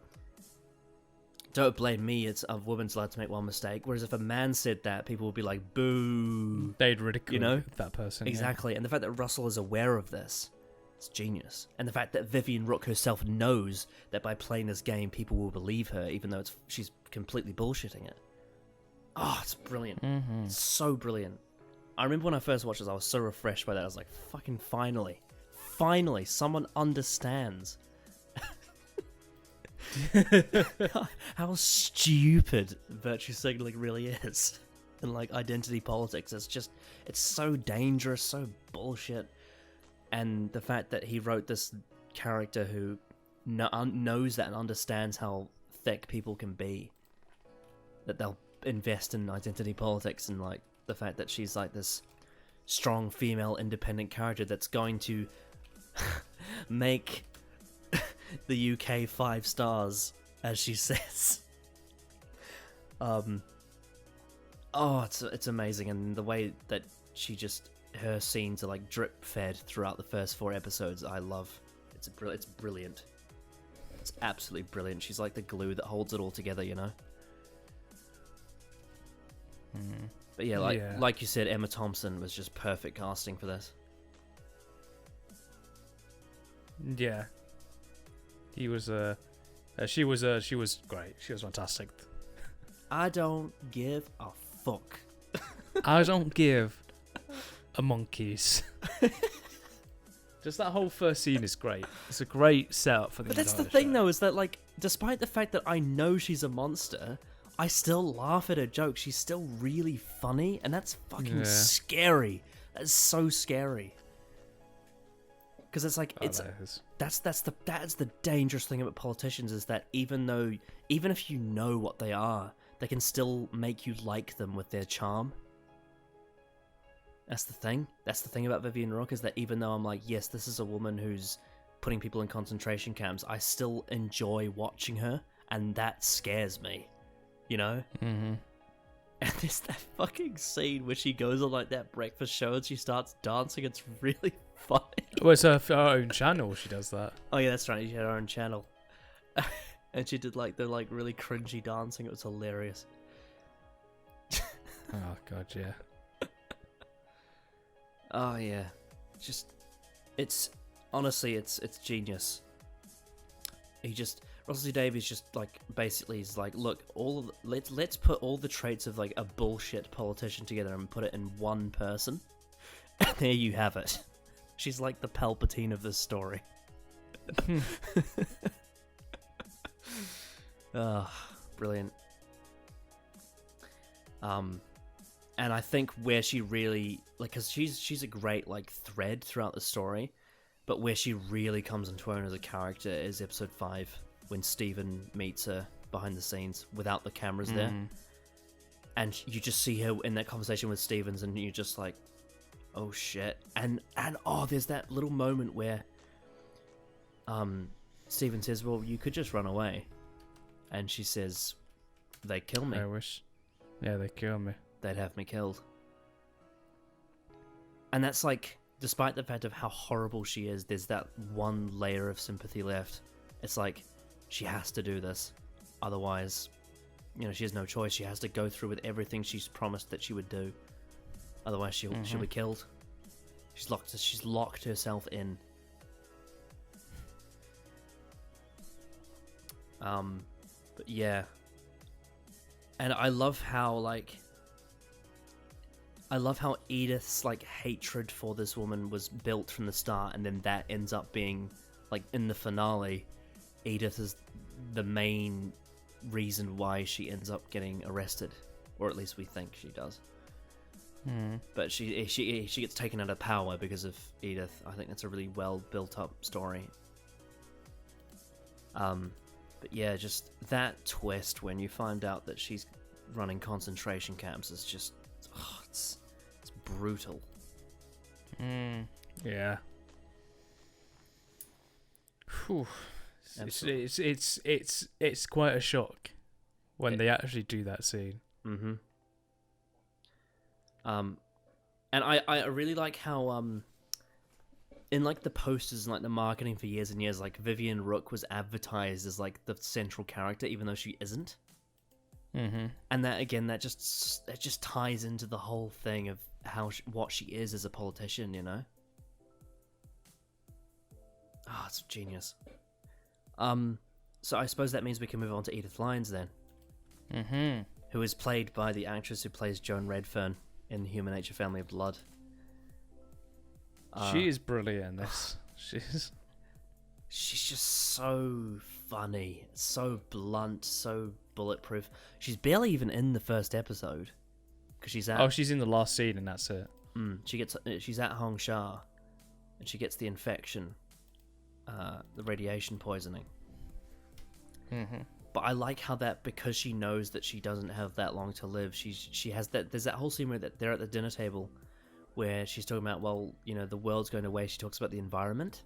don't blame me, it's a woman's allowed to make one mistake." Whereas if a man said that, people would be like, boo. They'd ridicule that person. Exactly. And the fact that Russell is aware of this, it's genius. And the fact that Vivian Rook herself knows that by playing this game, people will believe her, even though she's completely bullshitting it. Oh, it's brilliant. It's so brilliant. I remember when I first watched this, I was so refreshed by that. I was like, fucking finally, someone understands how stupid virtue signaling really is, and like identity politics. It's so dangerous, so bullshit. And the fact that he wrote this character who knows that and understands how thick people can be, that they'll invest in identity politics, and like the fact that she's like this strong female independent character that's going to make the UK 5 stars, as she says. It's amazing, and the way that her scenes are like drip fed throughout the first 4 episodes, I love. It's brilliant. It's absolutely brilliant. She's like the glue that holds it all together, you know. But yeah, like you said, Emma Thompson was just perfect casting for this. Yeah. She was great. She was fantastic. I don't give a fuck. I don't give a monkeys. Just that whole first scene is great. It's a great setup for the. But that's the thing, though, is that like, despite the fact that I know she's a monster, I still laugh at her jokes. She's still really funny, and that's fucking scary. That's so scary. Because it's like it's that's the dangerous thing about politicians is that even if you know what they are, they can still make you like them with their charm. That's the thing. That's the thing about Vivian Rook, is that even though I'm like, yes, this is a woman who's putting people in concentration camps, I still enjoy watching her, and that scares me, you know? Mm-hmm. And there's that fucking scene where she goes on like that breakfast show and she starts dancing. It's really funny. Well, it's her own channel. She does that. Oh yeah, that's right. She had her own channel, and she did like the like really cringy dancing. It was hilarious. Oh god, yeah. Oh yeah, it's honestly it's genius. Russell T Davies just like basically is like, look, let's put all the traits of like a bullshit politician together and put it in one person. And there you have it. She's like the Palpatine of this story. Brilliant. And I think where she really like, because she's a great like thread throughout the story, but where she really comes into her own as a character is episode 5, when Steven meets her behind the scenes without the cameras there, and you just see her in that conversation with Stevens, and you're just like, oh shit. And oh, there's that little moment where Steven says, well, you could just run away, and she says, they kill me. I wish. Yeah, they kill me. They'd have me killed. And that's like, despite the fact of how horrible she is, there's that one layer of sympathy left. It's like, she has to do this. Otherwise, you know, she has no choice. She has to go through with everything she's promised that she would do. Otherwise, she'll be killed. She's locked herself in. But yeah. And I love how Edith's like hatred for this woman was built from the start, and then that ends up being like in the finale, Edith is the main reason why she ends up getting arrested, or at least we think she does. But she gets taken out of power because of Edith. I think that's a really well built up story. But yeah, just that twist when you find out that she's running concentration camps is just, it's brutal. Yeah. Whew. It's quite a shock when they actually do that scene. Mm-hmm. And I really like how in like the posters and like the marketing for years and years, like Vivian Rook was advertised as like the central character, even though she isn't. And that again, that just ties into the whole thing of what she is as a politician, you know. Oh, it's genius. So I suppose that means we can move on to Edith Lyons then. Who is played by the actress who plays Joan Redfern in Human Nature Family of Blood. She is brilliant. She's just so funny, so blunt, so bulletproof. She's barely even in the first episode because she's in the last scene and that's it. She's at Hong Sha, and she gets the infection, the radiation poisoning. But I like how that, because she knows that she doesn't have that long to live, she has that. There's that whole scene where they're at the dinner table, where she's talking about, well, you know, the world's going away. She talks about the environment,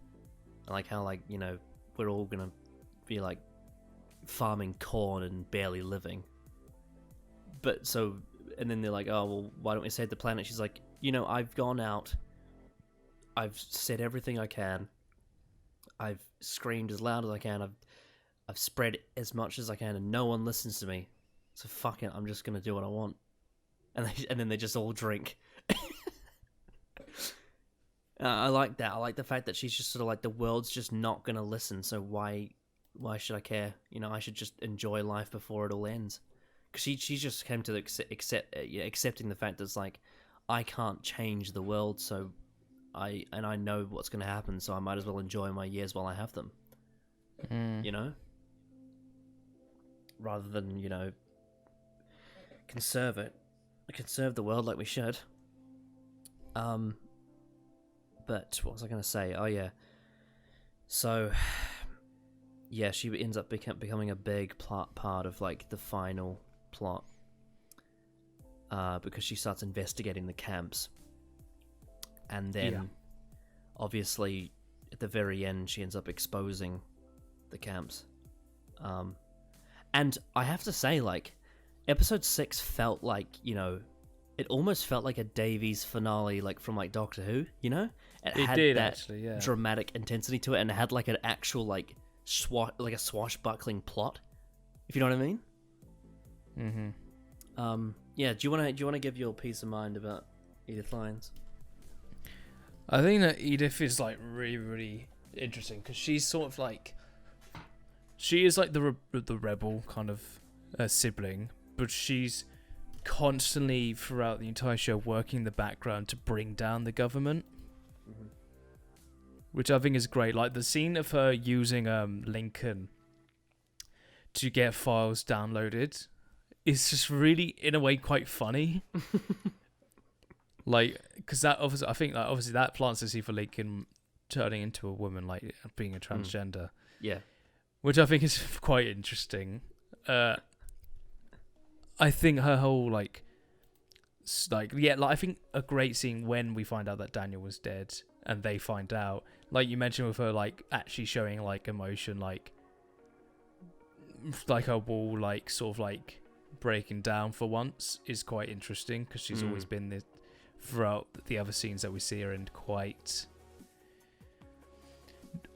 and like how, like, you know, we're all gonna be like farming corn and barely living. But so, and then they're like, oh well, why don't we save the planet? She's like, you know, I've gone out, I've said everything I can, I've screamed as loud as I can, I've spread as much as I can, and no one listens to me. So fuck it, I'm just gonna do what I want. And then they just all drink. I like that. I like the fact that she's just sort of like, the world's just not gonna listen. So why should I care? You know, I should just enjoy life before it all ends. Because she just came to accepting the fact that it's like, I can't change the world, so I know what's gonna happen, so I might as well enjoy my years while I have them. You know? Rather than, you know, conserve the world like we should. But what was I going to say? Oh yeah, So, yeah, she ends up becoming a big part of like the final plot, because she starts investigating the camps, and then obviously at the very end she ends up exposing the camps. And I have to say, like, episode 6 felt like, it almost felt like a Davies finale, like from like Doctor Who, It had did, that actually, yeah. dramatic intensity to it, and it had like an actual like a swashbuckling plot, if you know what I mean. Yeah. Do you want to give your peace of mind about Edith Lyons? I think that Edith is like really, really interesting because she's sort of like, she is like the rebel kind of sibling, but she's constantly throughout the entire show working in the background to bring down the government, which I think is great. Like the scene of her using Lincoln to get files downloaded is just really, in a way, quite funny. Like, because that obviously, I think like obviously that plants the seed for Lincoln turning into a woman, like being a transgender. Yeah. Which I think is quite interesting. I think her whole I think a great scene when we find out that Daniel was dead and they find out, like you mentioned with her like actually showing like emotion, like her wall like sort of like breaking down for once is quite interesting because she's always been this throughout the other scenes that we see her in, quite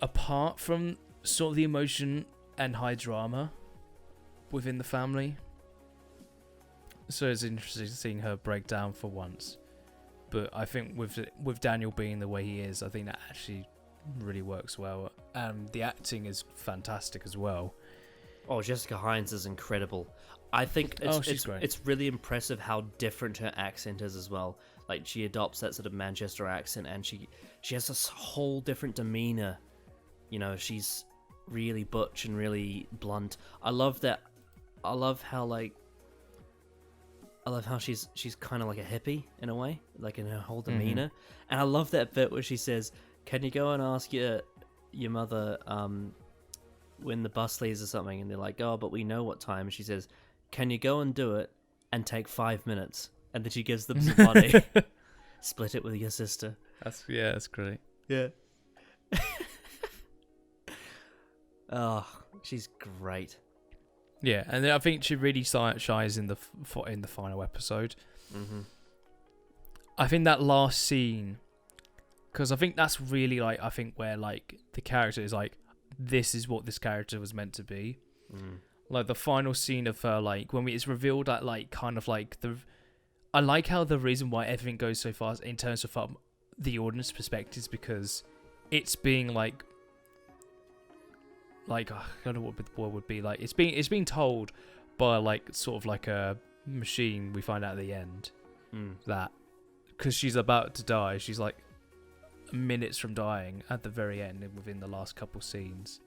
apart from sort of the emotion and high drama within the family. So it's interesting seeing her break down for once. But I think with Daniel being the way he is, I think that actually really works well. And the acting is fantastic as well. Oh, Jessica Hines is incredible. I think it's really impressive how different her accent is as well. Like, she adopts that sort of Manchester accent, and she has this whole different demeanor. She's really butch and really blunt. I love that. I love how she's kind of like a hippie in a way, like in her whole demeanor. And I love that bit where she says, "Can you go and ask your mother when the bus leaves or something?" And they're like, "Oh, but we know what time." And she says, "Can you go and do it and take 5 minutes?" And then she gives them some money. Split it with your sister. That's great. Yeah. Oh, she's great. Yeah, and I think she really shines in the final episode. I think that last scene, because I think that's really like, I think where like the character is like, this is what this character was meant to be. Like the final scene of her, like when it's revealed that like kind of like I like how the reason why everything goes so fast in terms of the audience perspective is because it's being I don't know what the word would be, like it's being told by like sort of like a machine. We find out at the end that because she's about to die, she's like minutes from dying at the very end within the last couple scenes,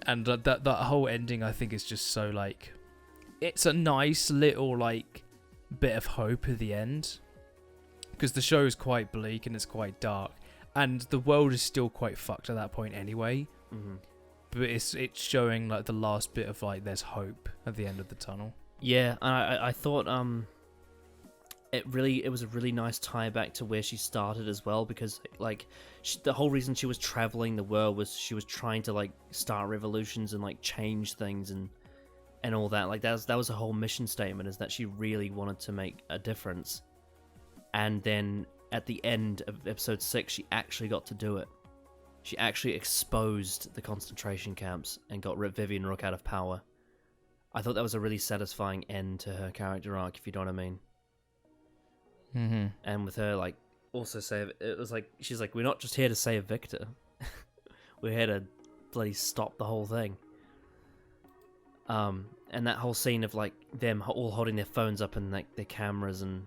and that whole ending I think is just so like, it's a nice little like bit of hope at the end, because the show is quite bleak and it's quite dark and the world is still quite fucked at that point anyway. But it's showing like the last bit of like there's hope at the end of the tunnel. Yeah, I thought it was a really nice tie back to where she started as well, because like the whole reason she was traveling the world was she was trying to like start revolutions and like change things and all that. Like that was a whole mission statement, is that she really wanted to make a difference. And then at the end of episode 6, she actually got to do it. She actually exposed the concentration camps and got Vivian Rook out of power. I thought that was a really satisfying end to her character arc, if you know what I mean. And with her, like, also it was like, she's like, we're not just here to save Victor. We're here to bloody stop the whole thing. And that whole scene of like them all holding their phones up and like their cameras, and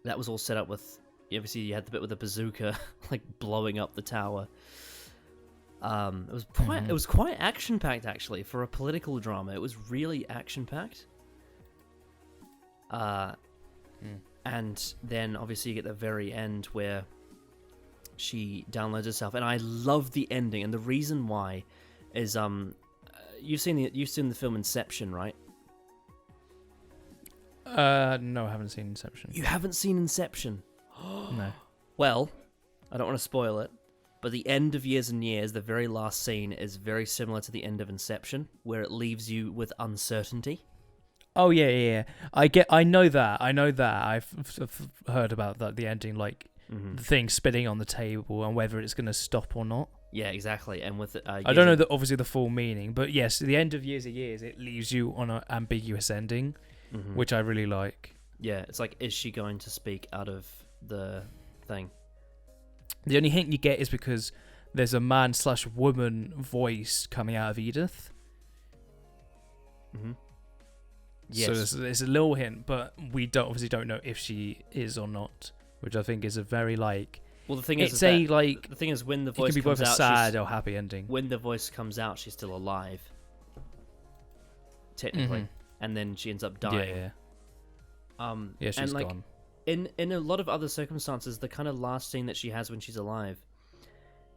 that was all set up with, obviously you had the bit with the bazooka like blowing up the tower. It was quite action packed actually for a political drama. It was really action packed. And then obviously you get the very end where she downloads herself, and I love the ending. And the reason why is you've seen the film Inception, right? No, I haven't seen Inception. You haven't seen Inception? No. Well, I don't want to spoil it, but the end of Years and Years, the very last scene, is very similar to the end of Inception, where it leaves you with uncertainty. Oh yeah. I know that. I've heard about that. The ending, like the thing spinning on the table, and whether it's going to stop or not. Yeah, exactly. And with I don't know obviously the full meaning, but yes, the end of Years and Years, it leaves you on an ambiguous ending, which I really like. Yeah, it's like, is she going to speak out of the thing? The only hint you get is because there's a man/woman voice coming out of Edith. Yes. So there's a little hint, but we obviously don't know if she is or not, which I think is a very like. Well, the thing is the thing is when the voice it can be comes both a out, sad or happy ending. when the voice comes out, she's still alive, technically, and then she ends up dying. Yeah, she's and like, gone. In a lot of other circumstances, the kind of last scene that she has when she's alive,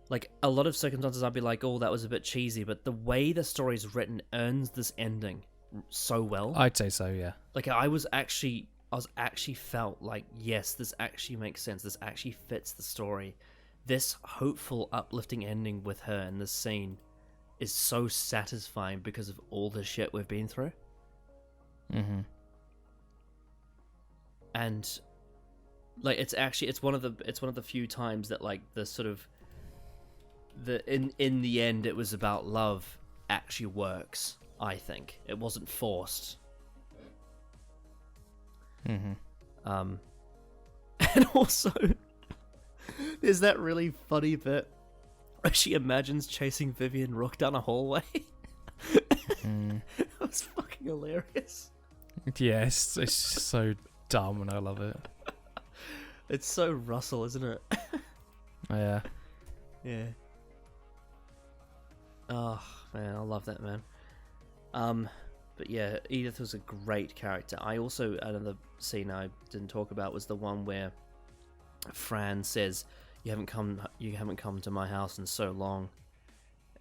like a lot of circumstances, I'd be like, oh, that was a bit cheesy, but the way the story's written earns this ending so well. I'd say so, yeah. Like I was actually felt like, yes, this actually makes sense. This actually fits the story. This hopeful, uplifting ending with her in this scene is so satisfying because of all the shit we've been through. And like it's one of the few times that like the sort of in the end it was about love actually works. I think it wasn't forced. And also there's that really funny bit where she imagines chasing Vivian Rook down a hallway. That was fucking hilarious. Yeah, it's just so dumb and I love it. It's so Russell, isn't it? Yeah. Yeah. Oh man, I love that, man. But yeah, Edith was a great character. I also, another scene I didn't talk about was the one where Fran says, you haven't come to my house in so long.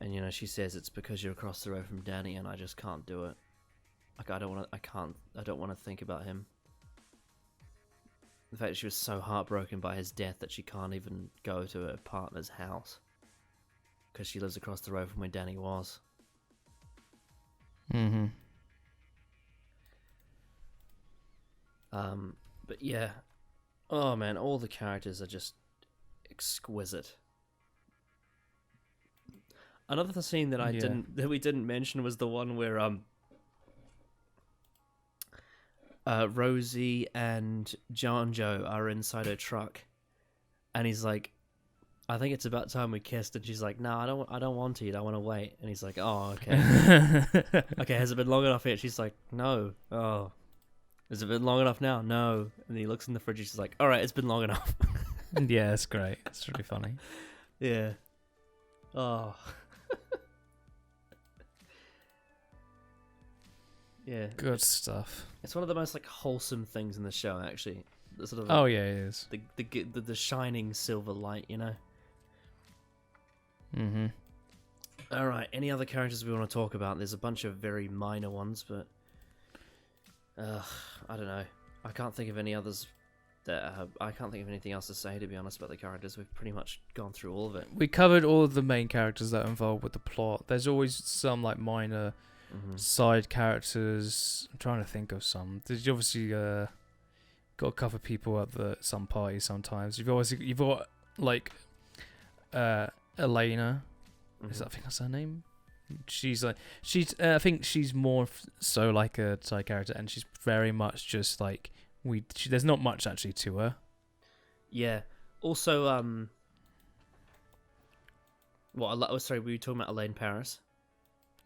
And you know, she says it's because you're across the road from Danny and I just can't do it. Like I don't want to think about him. The fact that she was so heartbroken by his death that she can't even go to her partner's house because she lives across the road from where Danny was. But yeah, oh man, all the characters are just exquisite. Another scene that we didn't mention was the one where Rosie and Joe are inside her truck, and he's like, I think it's about time we kissed, and she's like, no, I don't want to, I want to wait. And he's like, oh, okay. Okay, has it been long enough yet? She's like, no. Oh, has it been long enough now? No. And he looks in the fridge, she's like, all right, it's been long enough. Yeah, it's great. It's really funny. Yeah. Oh. Yeah. Good stuff. It's one of the most like wholesome things in the show, actually. The sort of, oh yeah, it is. The shining silver light, you know. All right. Any other characters we want to talk about? There's a bunch of very minor ones, but I don't know. I can't think of any others. I can't think of anything else to say, to be honest, about the characters. We've pretty much gone through all of it. We covered all of the main characters that are involved with the plot. There's always some like minor side characters. I'm trying to think of some. There's obviously got a couple of people at some parties sometimes. You've got like Elena. I think that's her name. I think she's more so like a side character, and she's very much just like there's not much actually to her. Yeah. Also, sorry, were you talking about Elaine Paris?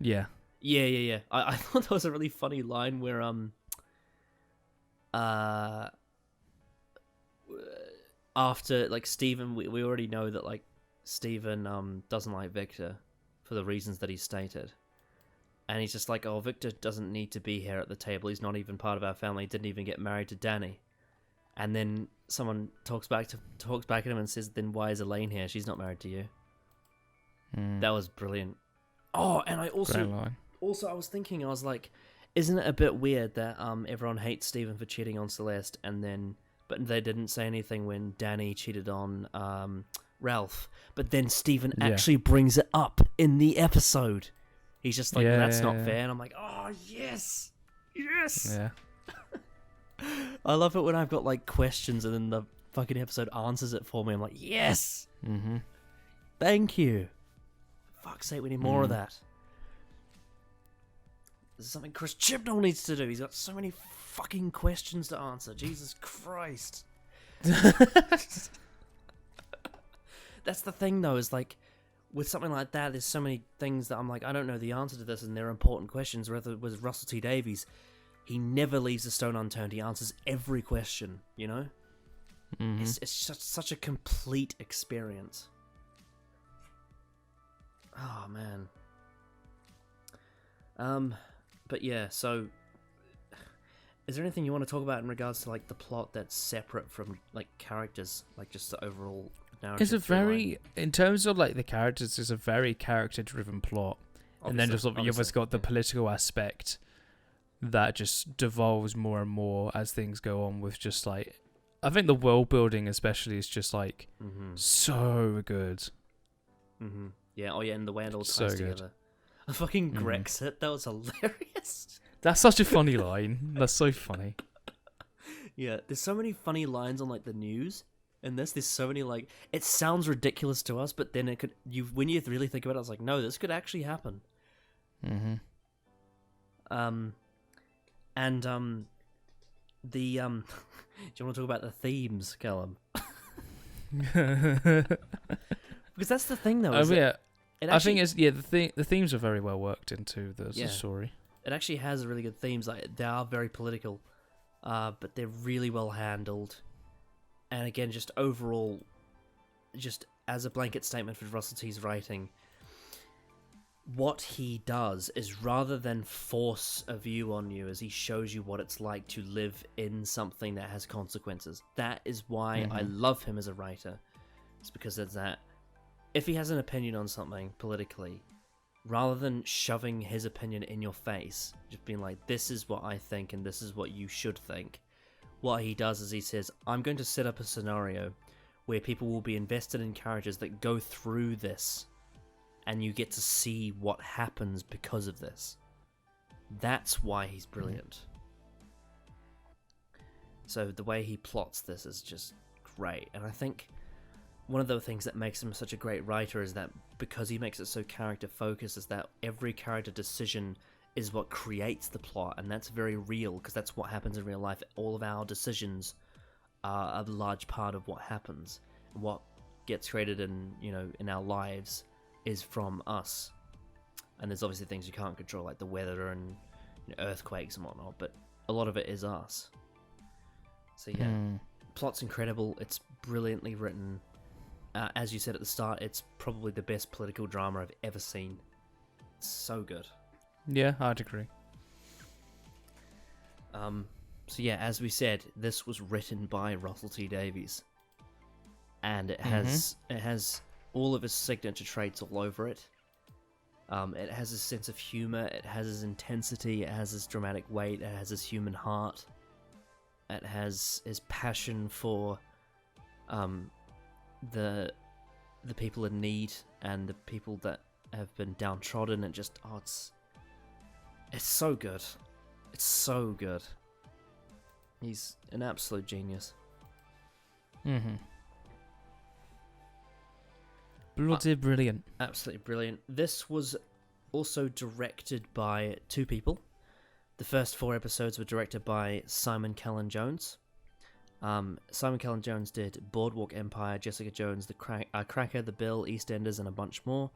Yeah. Yeah. I thought that was a really funny line where after like Stephen, we already know that like Stephen doesn't like Victor for the reasons that he stated. And he's just like, oh, Victor doesn't need to be here at the table. He's not even part of our family. He didn't even get married to Danny. And then someone talks back at him and says, "Then why is Elaine here? She's not married to you." That was brilliant. Oh, and I also I was thinking, I was like, isn't it a bit weird that everyone hates Stephen for cheating on Celeste, but they didn't say anything when Danny cheated on Ralph, but then Stephen actually brings it up in the episode. He's just like, that's not fair, and I'm like, oh yes. Yeah. I love it when I've got like questions and then the fucking episode answers it for me. I'm like, yes. Thank you. Fuck's sake, we need more of that. This is something Chris Chibnall needs to do. He's got so many fucking questions to answer. Jesus Christ. That's the thing, though, is like, with something like that, there's so many things that I'm like, I don't know the answer to this, and they're important questions. Whether with Russell T Davies, he never leaves a stone unturned. He answers every question, you know? It's such a complete experience. Oh, man. But yeah, so is there anything you want to talk about in regards to like the plot that's separate from like characters, like just the overall narrative? It's a very, in terms of like the characters, it's a very character-driven plot, and then just you've always got the political aspect that just devolves more and more as things go on. With just like, I think the world building especially is just like so good. Yeah. Oh yeah, and the way it all ties So good. together. A fucking Grexit, that was hilarious. That's such a funny line. That's so funny. Yeah, there's so many funny lines on like the news in this. There's so many like, it sounds ridiculous to us, but then it could, when you really think about it, I was like, no, this could actually happen. The do you want to talk about the themes, Callum? Because that's the thing, though. I think the themes are very well worked into the story. It actually has really good themes. Like, they are very political, but they're really well handled. And again, just overall, just as a blanket statement for Russell T's writing, what he does is, rather than force a view on you, as he shows you what it's like to live in something that has consequences. That is why I love him as a writer. It's because of that. If he has an opinion on something politically, rather than shoving his opinion in your face, just being like, this is what I think and this is what you should think, what he does is he says, I'm going to set up a scenario where people will be invested in characters that go through this, and you get to see what happens because of this. That's why he's brilliant. So the way he plots this is just great, and I think one of the things that makes him such a great writer is that because he makes it so character focused, is that every character decision is what creates the plot, and that's very real because that's what happens in real life. All of our decisions are a large part of what happens. What gets created in our lives is from us, and there's obviously things you can't control like the weather and earthquakes and whatnot, but a lot of it is us. So yeah, plot's incredible. It's brilliantly written. As you said at the start, it's probably the best political drama I've ever seen. It's so good. Yeah, I'd agree. So yeah, as we said, this was written by Russell T Davies, and it has all of his signature traits all over it. It has his sense of humor, it has his intensity, it has his dramatic weight, it has his human heart, it has his passion for the people in need and the people that have been downtrodden, and just it's so good. It's so good. He's an absolute genius. Bloody brilliant. Absolutely brilliant. This was also directed by two people. The first 4 episodes were directed by Simon Callan Jones. Simon Callan Jones did Boardwalk Empire, Jessica Jones, The Cracker, The Bill, EastEnders, and a bunch more.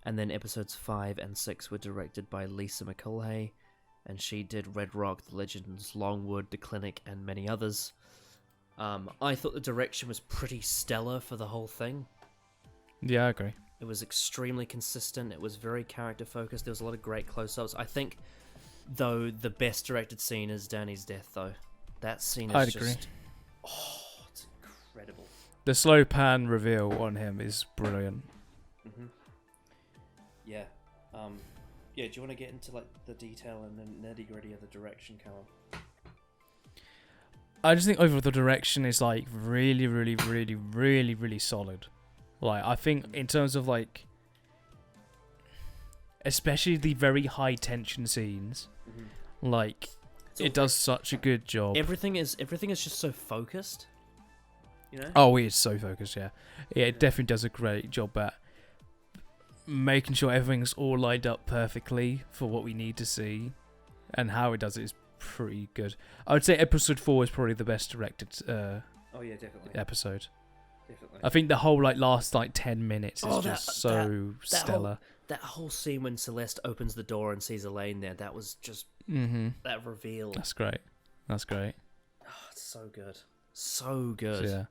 And then episodes 5 and 6 were directed by Lisa McCulhay, and she did Red Rock, The Legends, Longwood, The Clinic, and many others. I thought the direction was pretty stellar for the whole thing. Yeah, I agree. It was extremely consistent. It was very character focused. There was a lot of great close-ups. I think, though, the best directed scene is Danny's death, though. That scene is I'd agree. Oh, it's incredible. The slow pan reveal on him is brilliant. Mm-hmm. Yeah. Yeah, do you want to get into like the detail and the nitty gritty of the direction, Callum? I just think overall the direction is like really, really, really, really, really solid. Like I think in terms of like, especially the very high tension scenes, like it does such a good job. Everything is just so focused. You know? Oh, it's so focused. Yeah, it definitely does a great job at making sure everything's all lined up perfectly for what we need to see, and how it does it is pretty good. I would say episode 4 is probably the best directed Oh yeah, definitely. episode. Definitely. I think the whole like last like 10 minutes is just so stellar. That whole scene when Celeste opens the door and sees Elaine there, that was just that reveal. That's great. That's great. Oh, it's so good. So good. So,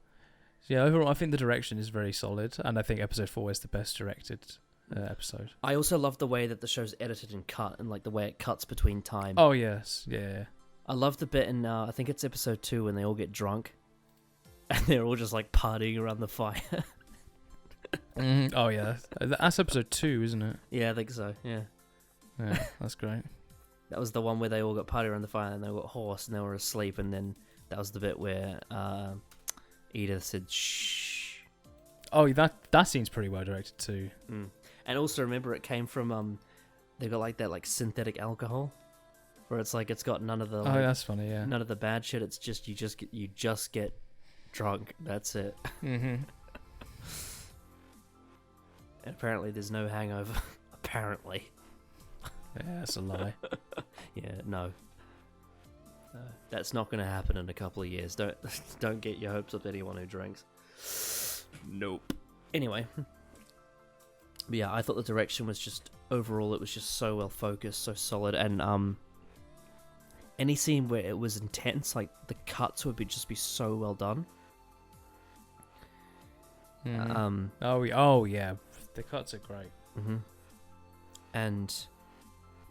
yeah, overall I think the direction is very solid, and I think episode 4 is the best directed episode. I also love the way that the show's edited and cut, and like the way it cuts between time. Oh yes, yeah. I love the bit in I think it's episode 2 when they all get drunk, and they're all just like partying around the fire. Oh yeah, that's episode 2, isn't it? Yeah, I think so. Yeah, that's great. that was the one where they all got partying around the fire, and they got hoarse and they were asleep, and then that was the bit where Edith said shh. Oh, that seems pretty well directed too. And also remember, it came from they got like that like synthetic alcohol, where it's like it's got none of the like, that's funny. Yeah, none of the bad shit. It's just you just get drunk. That's it. And apparently there's no hangover. Apparently. Yeah, that's a lie. Yeah, no. That's not going to happen in a couple of years. Don't get your hopes up, anyone who drinks. Nope. Anyway. But yeah, I thought the direction was just, overall, it was just so well focused, so solid, and any scene where it was intense, like the cuts would just be so well done. Oh yeah, the cuts are great. And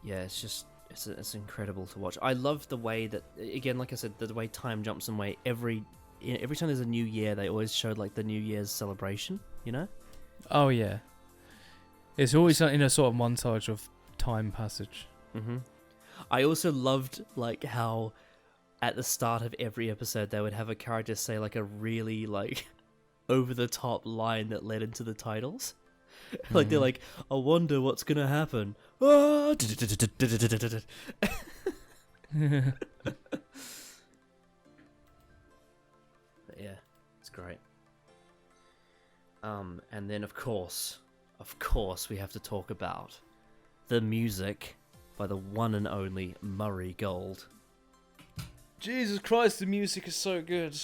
yeah, it's just it's incredible to watch. I love the way that, again, like I said, the way time jumps and way every time there's a new year, they always showed like the New Year's celebration. You know? Oh yeah. It's always in a sort of montage of time passage. I also loved like how at the start of every episode they would have a character say like a really like over the top line that led into the titles. Like they're like, I wonder what's gonna happen. Ah! Yeah, it's great. And then of course, we have to talk about the music by the one and only Murray Gold. Jesus Christ, the music is so good.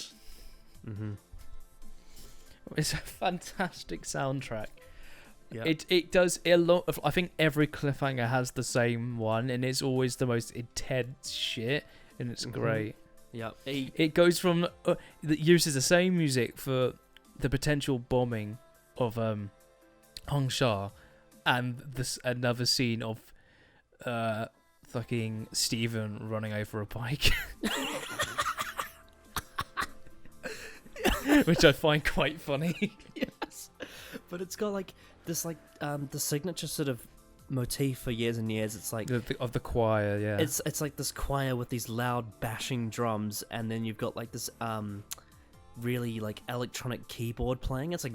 It's a fantastic soundtrack. Yeah. It does a lot of, I think every cliffhanger has the same one, and it's always the most intense shit, and it's great. Yeah. It goes from it uses the same music for the potential bombing of Hongsha, and this another scene of fucking Stephen running over a bike. Which I find quite funny. Yes. But it's got like this like the signature sort of motif for years and years. It's like of the choir, yeah. It's like this choir with these loud bashing drums, and then you've got like this really like electronic keyboard playing. It's like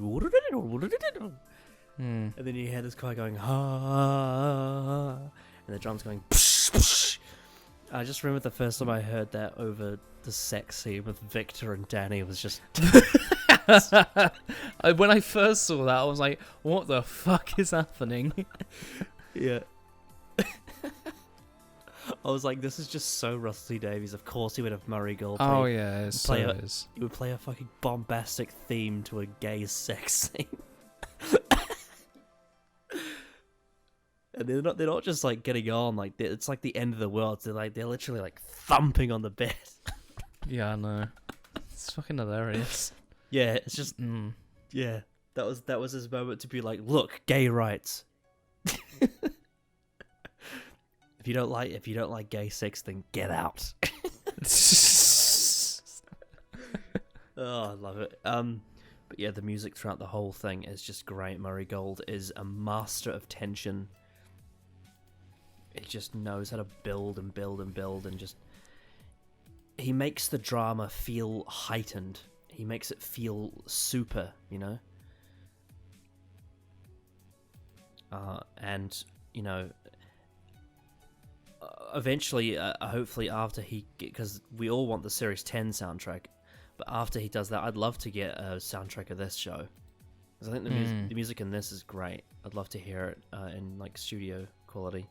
and then you hear this choir going ha, and the drums going psh, psh. I just remember the first time I heard that over the sex scene with Victor and Danny was just when I first saw that I was like, what the fuck is happening? Yeah. I was like, this is just so Rusty Davies. Of course he would have Murray Gold play. Oh yeah, it so is. He would play a fucking bombastic theme to a gay sex scene. And they're not just like getting on, like it's like the end of the world. They're literally like thumping on the bed. Yeah, I know. It's fucking hilarious. Yeah, it's just yeah. That was his moment to be like, look, gay rights. If you don't like gay sex, then get out. Oh, I love it. But yeah, the music throughout the whole thing is just great. Murray Gold is a master of tension. He just knows how to build and build and build, and just he makes the drama feel heightened. He makes it feel super, you know. And you know, eventually, hopefully, after because we all want the Series 10 soundtrack, but after he does that, I'd love to get a soundtrack of this show. Because I think the music in this is great. I'd love to hear it in like studio quality.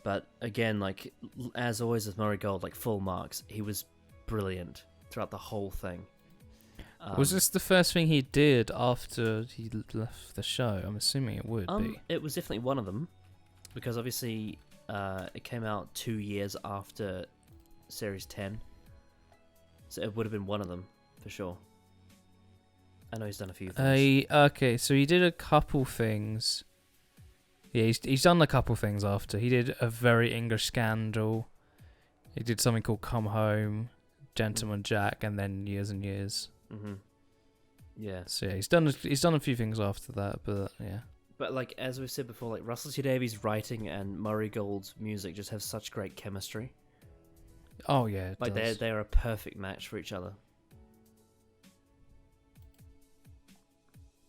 But again, like as always with Murray Gold, like full marks. He was brilliant throughout the whole thing. Was this the first thing he did after he left the show? I'm assuming it would be. It was definitely one of them, because obviously it came out 2 years after Series 10, so it would have been one of them for sure. I know he's done a few things. Okay, so he did a couple things. Yeah, he's done a couple things after. He did A Very English Scandal. He did something called Come Home, Gentleman Jack, and then Years and Years. Mm-hmm. Yeah. So yeah, he's done a few things after that, but yeah. But like as we've said before, like Russell T Davies' writing and Murray Gold's music just have such great chemistry. Oh yeah, like they're a perfect match for each other.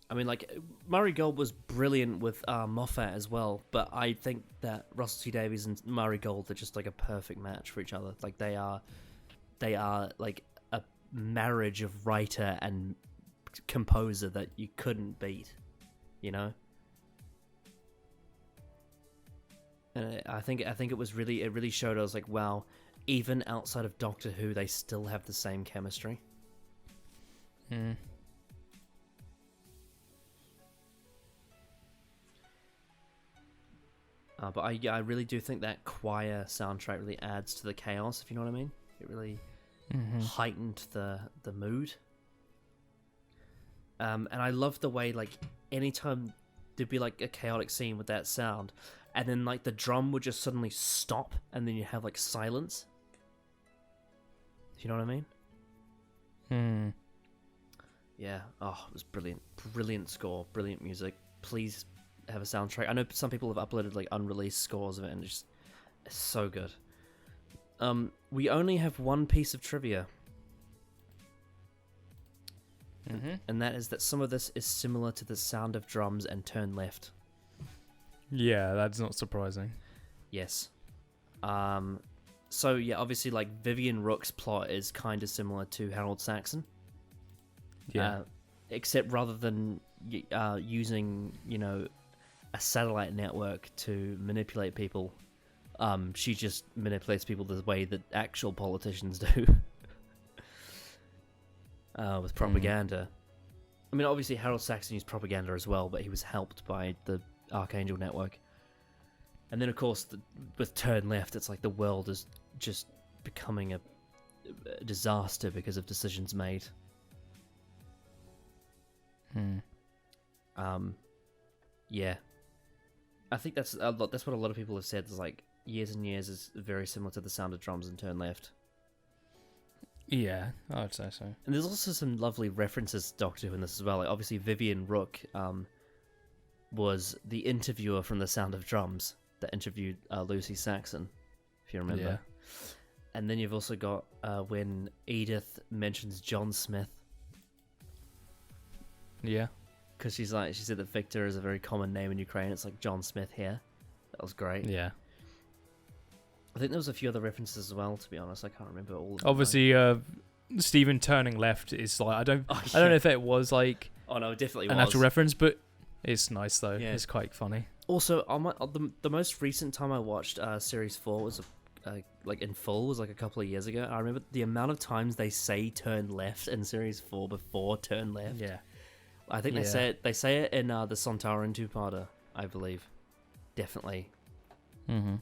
I mean, like Murray Gold was brilliant with Moffat as well, but I think that Russell T Davies and Murray Gold are just like a perfect match for each other. Like they are like a marriage of writer and composer that you couldn't beat, you know. And I think it really showed. I was like, wow, even outside of Doctor Who, they still have the same chemistry. Hmm. But I really do think that choir soundtrack really adds to the chaos, if you know what I mean. It really heightened the mood. And I love the way, like, anytime there'd be, like, a chaotic scene with that sound, and then, like, the drum would just suddenly stop, and then you have, like, silence. Do you know what I mean? Hmm. Yeah. Oh, it was brilliant. Brilliant score. Brilliant music. Please have a soundtrack. I know some people have uploaded like unreleased scores of it, and it's so good. We only have one piece of trivia, and that is that some of this is similar to The Sound of Drums and Turn Left. Yeah, that's not surprising. Yes. So yeah, obviously, like Vivian Rook's plot is kind of similar to Harold Saxon. Yeah. Except rather than using, you know, a satellite network to manipulate people, she just manipulates people the way that actual politicians do. With propaganda. I mean, obviously Harold Saxon used propaganda as well, but he was helped by the Archangel network. And then of course with Turn Left, it's like the world is just becoming a disaster because of decisions made. Yeah, I think that's what a lot of people have said. Is like Years and Years is very similar to The Sound of Drums and Turn Left. Yeah, I would say so. And there's also some lovely references to Doctor Who in this as well. Like obviously Vivian Rook was the interviewer from The Sound of Drums that interviewed Lucy Saxon, if you remember. Yeah. And then you've also got when Edith mentions John Smith. Yeah. Because she said that Victor is a very common name in Ukraine. It's like John Smith here. That was great. Yeah. I think there was a few other references as well, to be honest. I can't remember all of them. Obviously, Stephen turning left is like, I don't know if it was like it definitely an was. actual reference, but it's nice though. Yeah. It's quite funny. Also, the most recent time I watched Series 4 was like in full was like a couple of years ago. I remember the amount of times they say turn left in Series 4 before turn left. Yeah. I think they say it in the Sontaran two-parter, I believe. Definitely. Mm-hmm.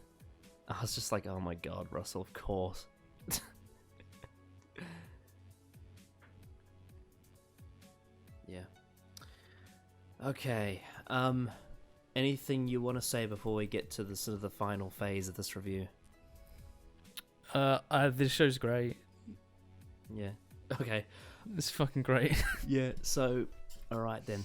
I was just like, oh my god, Russell, of course. Yeah. Okay. Anything you want to say before we get to the sort of the final phase of this review? This show's great. Yeah. Okay. It's fucking great. Yeah, so, alright then.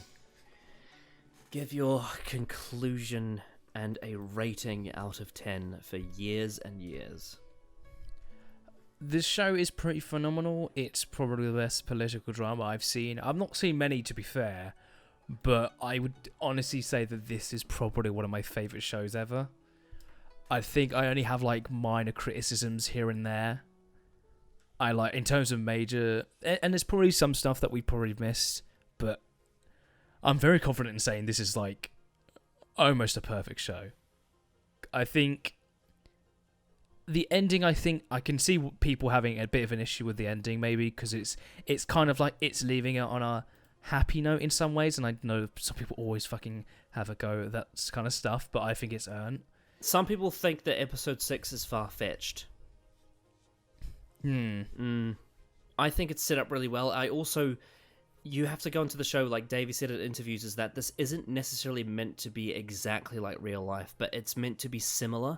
Give your conclusion and a rating out of 10 for Years and Years. This show is pretty phenomenal. It's probably the best political drama I've seen. I've not seen many, to be fair, but I would honestly say that this is probably one of my favourite shows ever. I think I only have like minor criticisms here and there. I like in terms of major, and there's probably some stuff that we probably missed, but I'm very confident in saying this is like almost a perfect show. I think the ending, I think I can see people having a bit of an issue with the ending, maybe because it's kind of like it's leaving it on a happy note in some ways, and I know some people always fucking have a go at that kind of stuff, but I think it's earned. Some people think that episode 6 is far-fetched. I think it's set up really well. I also, you have to go into the show, like Davey said in interviews, is that this isn't necessarily meant to be exactly like real life, but it's meant to be similar.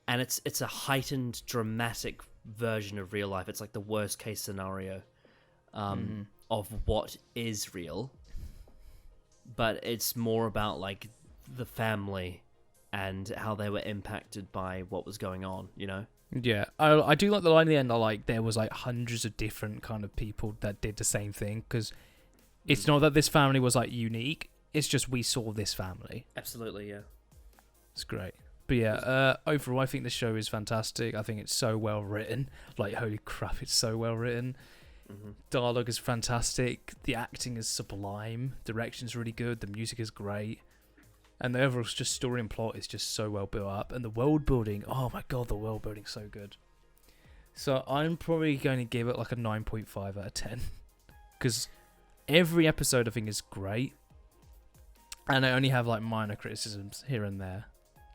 And it's a heightened, dramatic version of real life. It's like the worst case scenario of what is real. But it's more about like the family and how they were impacted by what was going on, you know? Yeah, I do like the line at the end. I like there was like hundreds of different kind of people that did the same thing, because it's not that this family was like unique. It's just we saw this family. Absolutely, yeah. It's great. But yeah, overall, I think the show is fantastic. I think it's so well written. Like, holy crap, it's so well written. Dialogue is fantastic. The acting is sublime. Direction's really good. The music is great. And the overall just story and plot is just so well built up. And the world building, oh my god, the world building's so good. So I'm probably going to give it like a 9.5 out of 10. Because every episode I think is great. And I only have like minor criticisms here and there.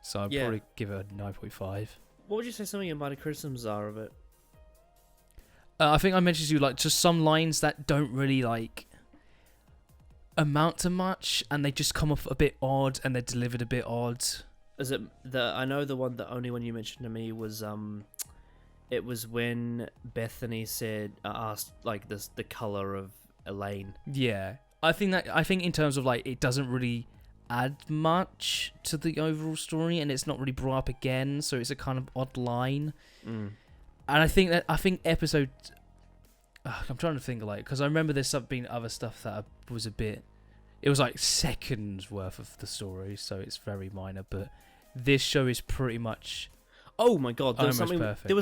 So I'd probably give it a 9.5. What would you say some of your minor criticisms are of it? I think I mentioned to you like just some lines that don't really like amount to much, and they just come off a bit odd, and they're delivered a bit odd. Is it I know the only one you mentioned to me was it was when Bethany said asked like the color of Elaine. Yeah, I think in terms of like it doesn't really add much to the overall story, and it's not really brought up again, so it's a kind of odd line. And I think episode I'm trying to think like, because I remember there's been other stuff that was it was like seconds worth of the story, so it's very minor, but this show is pretty much oh my god, there was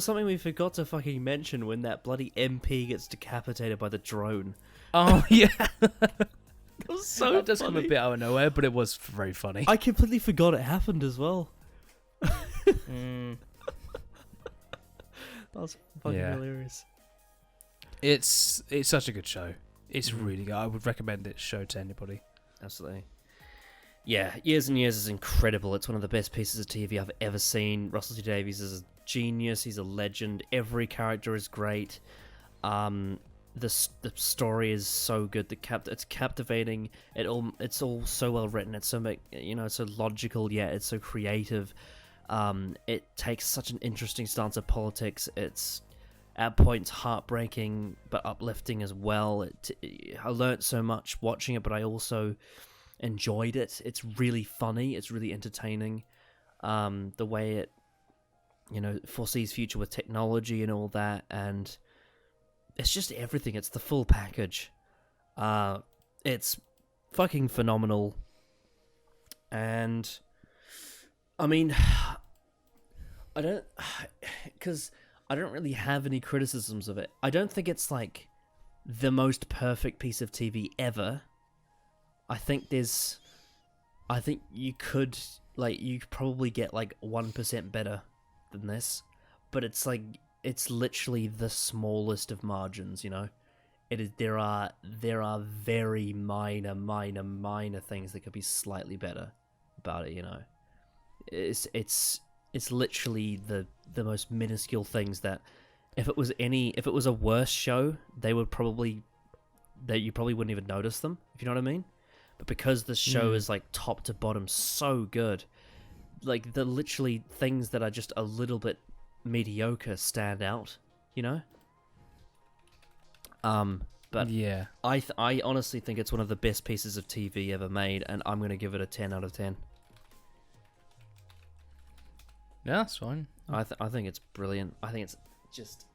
something we forgot to fucking mention when that bloody MP gets decapitated by the drone. Oh yeah. It was so that does funny. come a bit out of nowhere, but it was very funny. I completely forgot it happened as well. That was fucking hilarious. It's such a good show. It's really good. I would recommend this show to anybody. Absolutely. Yeah, Years and Years is incredible. It's one of the best pieces of TV I've ever seen. Russell T Davies is a genius. He's a legend. Every character is great. The story is so good. It's captivating. It's all so well written. It's so it's so logical, yet it's so creative. It takes such an interesting stance of politics. It's at points heartbreaking but uplifting as well. I learnt so much watching it, but I also enjoyed it. It's really funny. It's really entertaining. The way it foresees future with technology and all that, and it's just everything. It's the full package. It's fucking phenomenal. And I mean, I don't really have any criticisms of it. I don't think it's like the most perfect piece of TV ever. I think you could probably get like 1% better than this, but it's like it's literally the smallest of margins, you know. It is there are very minor things that could be slightly better about it, you know. It's literally the most minuscule things that if it was a worse show, you probably wouldn't even notice them, if you know what I mean. But because the show is like top to bottom so good, like the literally things that are just a little bit mediocre stand out, you know. But yeah. I honestly think it's one of the best pieces of TV ever made, and I'm gonna give it a 10 out of 10. Yeah, that's fine. I think it's brilliant. I think it's just,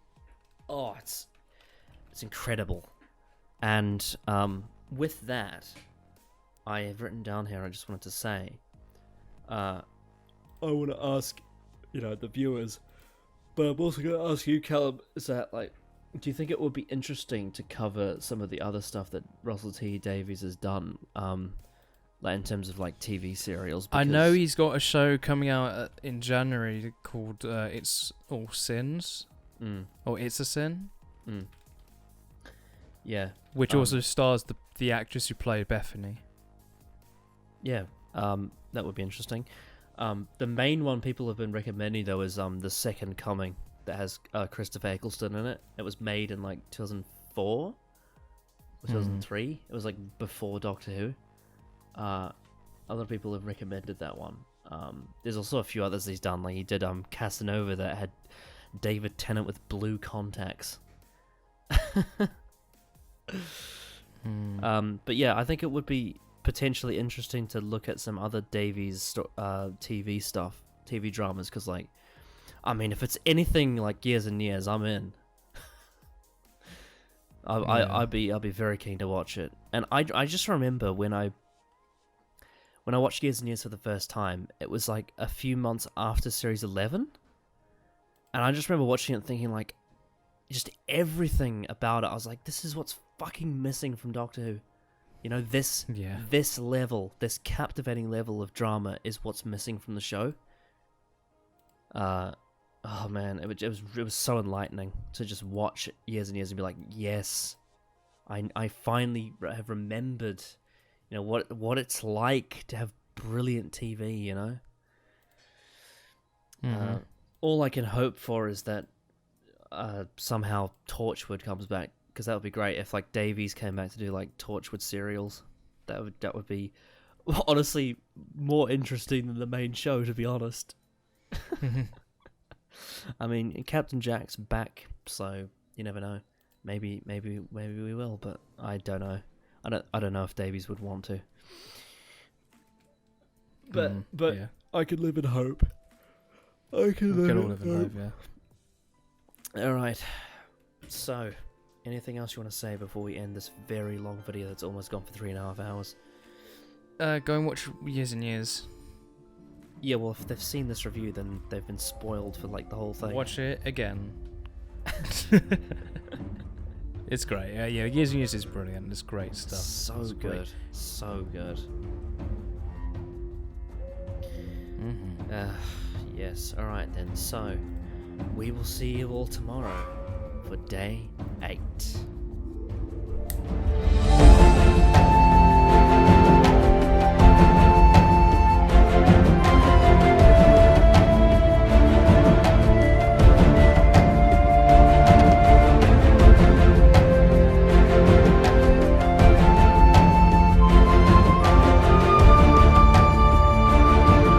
it's incredible. And with that, I have written down here. I just wanted to say, I want to ask, the viewers, but I'm also going to ask you, Callum. Is that like, do you think it would be interesting to cover some of the other stuff that Russell T Davies has done, like in terms of like TV serials? I know he's got a show coming out in January called It's All Sins, or It's a Sin. Yeah, which also stars the actress who played Bethany. Yeah, that would be interesting. The main one people have been recommending though is The Second Coming, that has Christopher Eccleston in it. It was made in like 2004, 2003. It was like before Doctor Who. Other people have recommended that one. There's also a few others he's done. Like he did Casanova, that had David Tennant with blue contacts. But yeah, I think it would be potentially interesting to look at some other Davies TV stuff, TV dramas, because like, I mean, if it's anything like Years and Years, I'm in. I'd be very keen to watch it. And I just remember when I watched Years and Years for the first time, it was like a few months after series 11, and I just remember watching it thinking like, just everything about it, I was like, this is what's fucking missing from Doctor Who. This level, this captivating level of drama is what's missing from the show. Oh man, it was so enlightening to just watch Years and Years and be like, yes, I finally have remembered, what it's like to have brilliant TV. All I can hope for is that somehow Torchwood comes back, because that would be great if like Davies came back to do like Torchwood serials. That would be honestly more interesting than the main show, to be honest. I mean, Captain Jack's back, so you never know. Maybe we will, but I don't know. I don't know if Davies would want to. But yeah. I could live in hope. I can live in hope. Yeah. All right. So, anything else you want to say before we end this very long video that's almost gone for 3.5 hours? Go and watch Years and Years. Yeah, well, if they've seen this review, then they've been spoiled for like the whole thing. Watch it again. It's great. Yeah, Years and Years is brilliant. It's great stuff. So it's good. Great. So good. Mm-hmm. Yes. All right then. So, we will see you all tomorrow for day 8.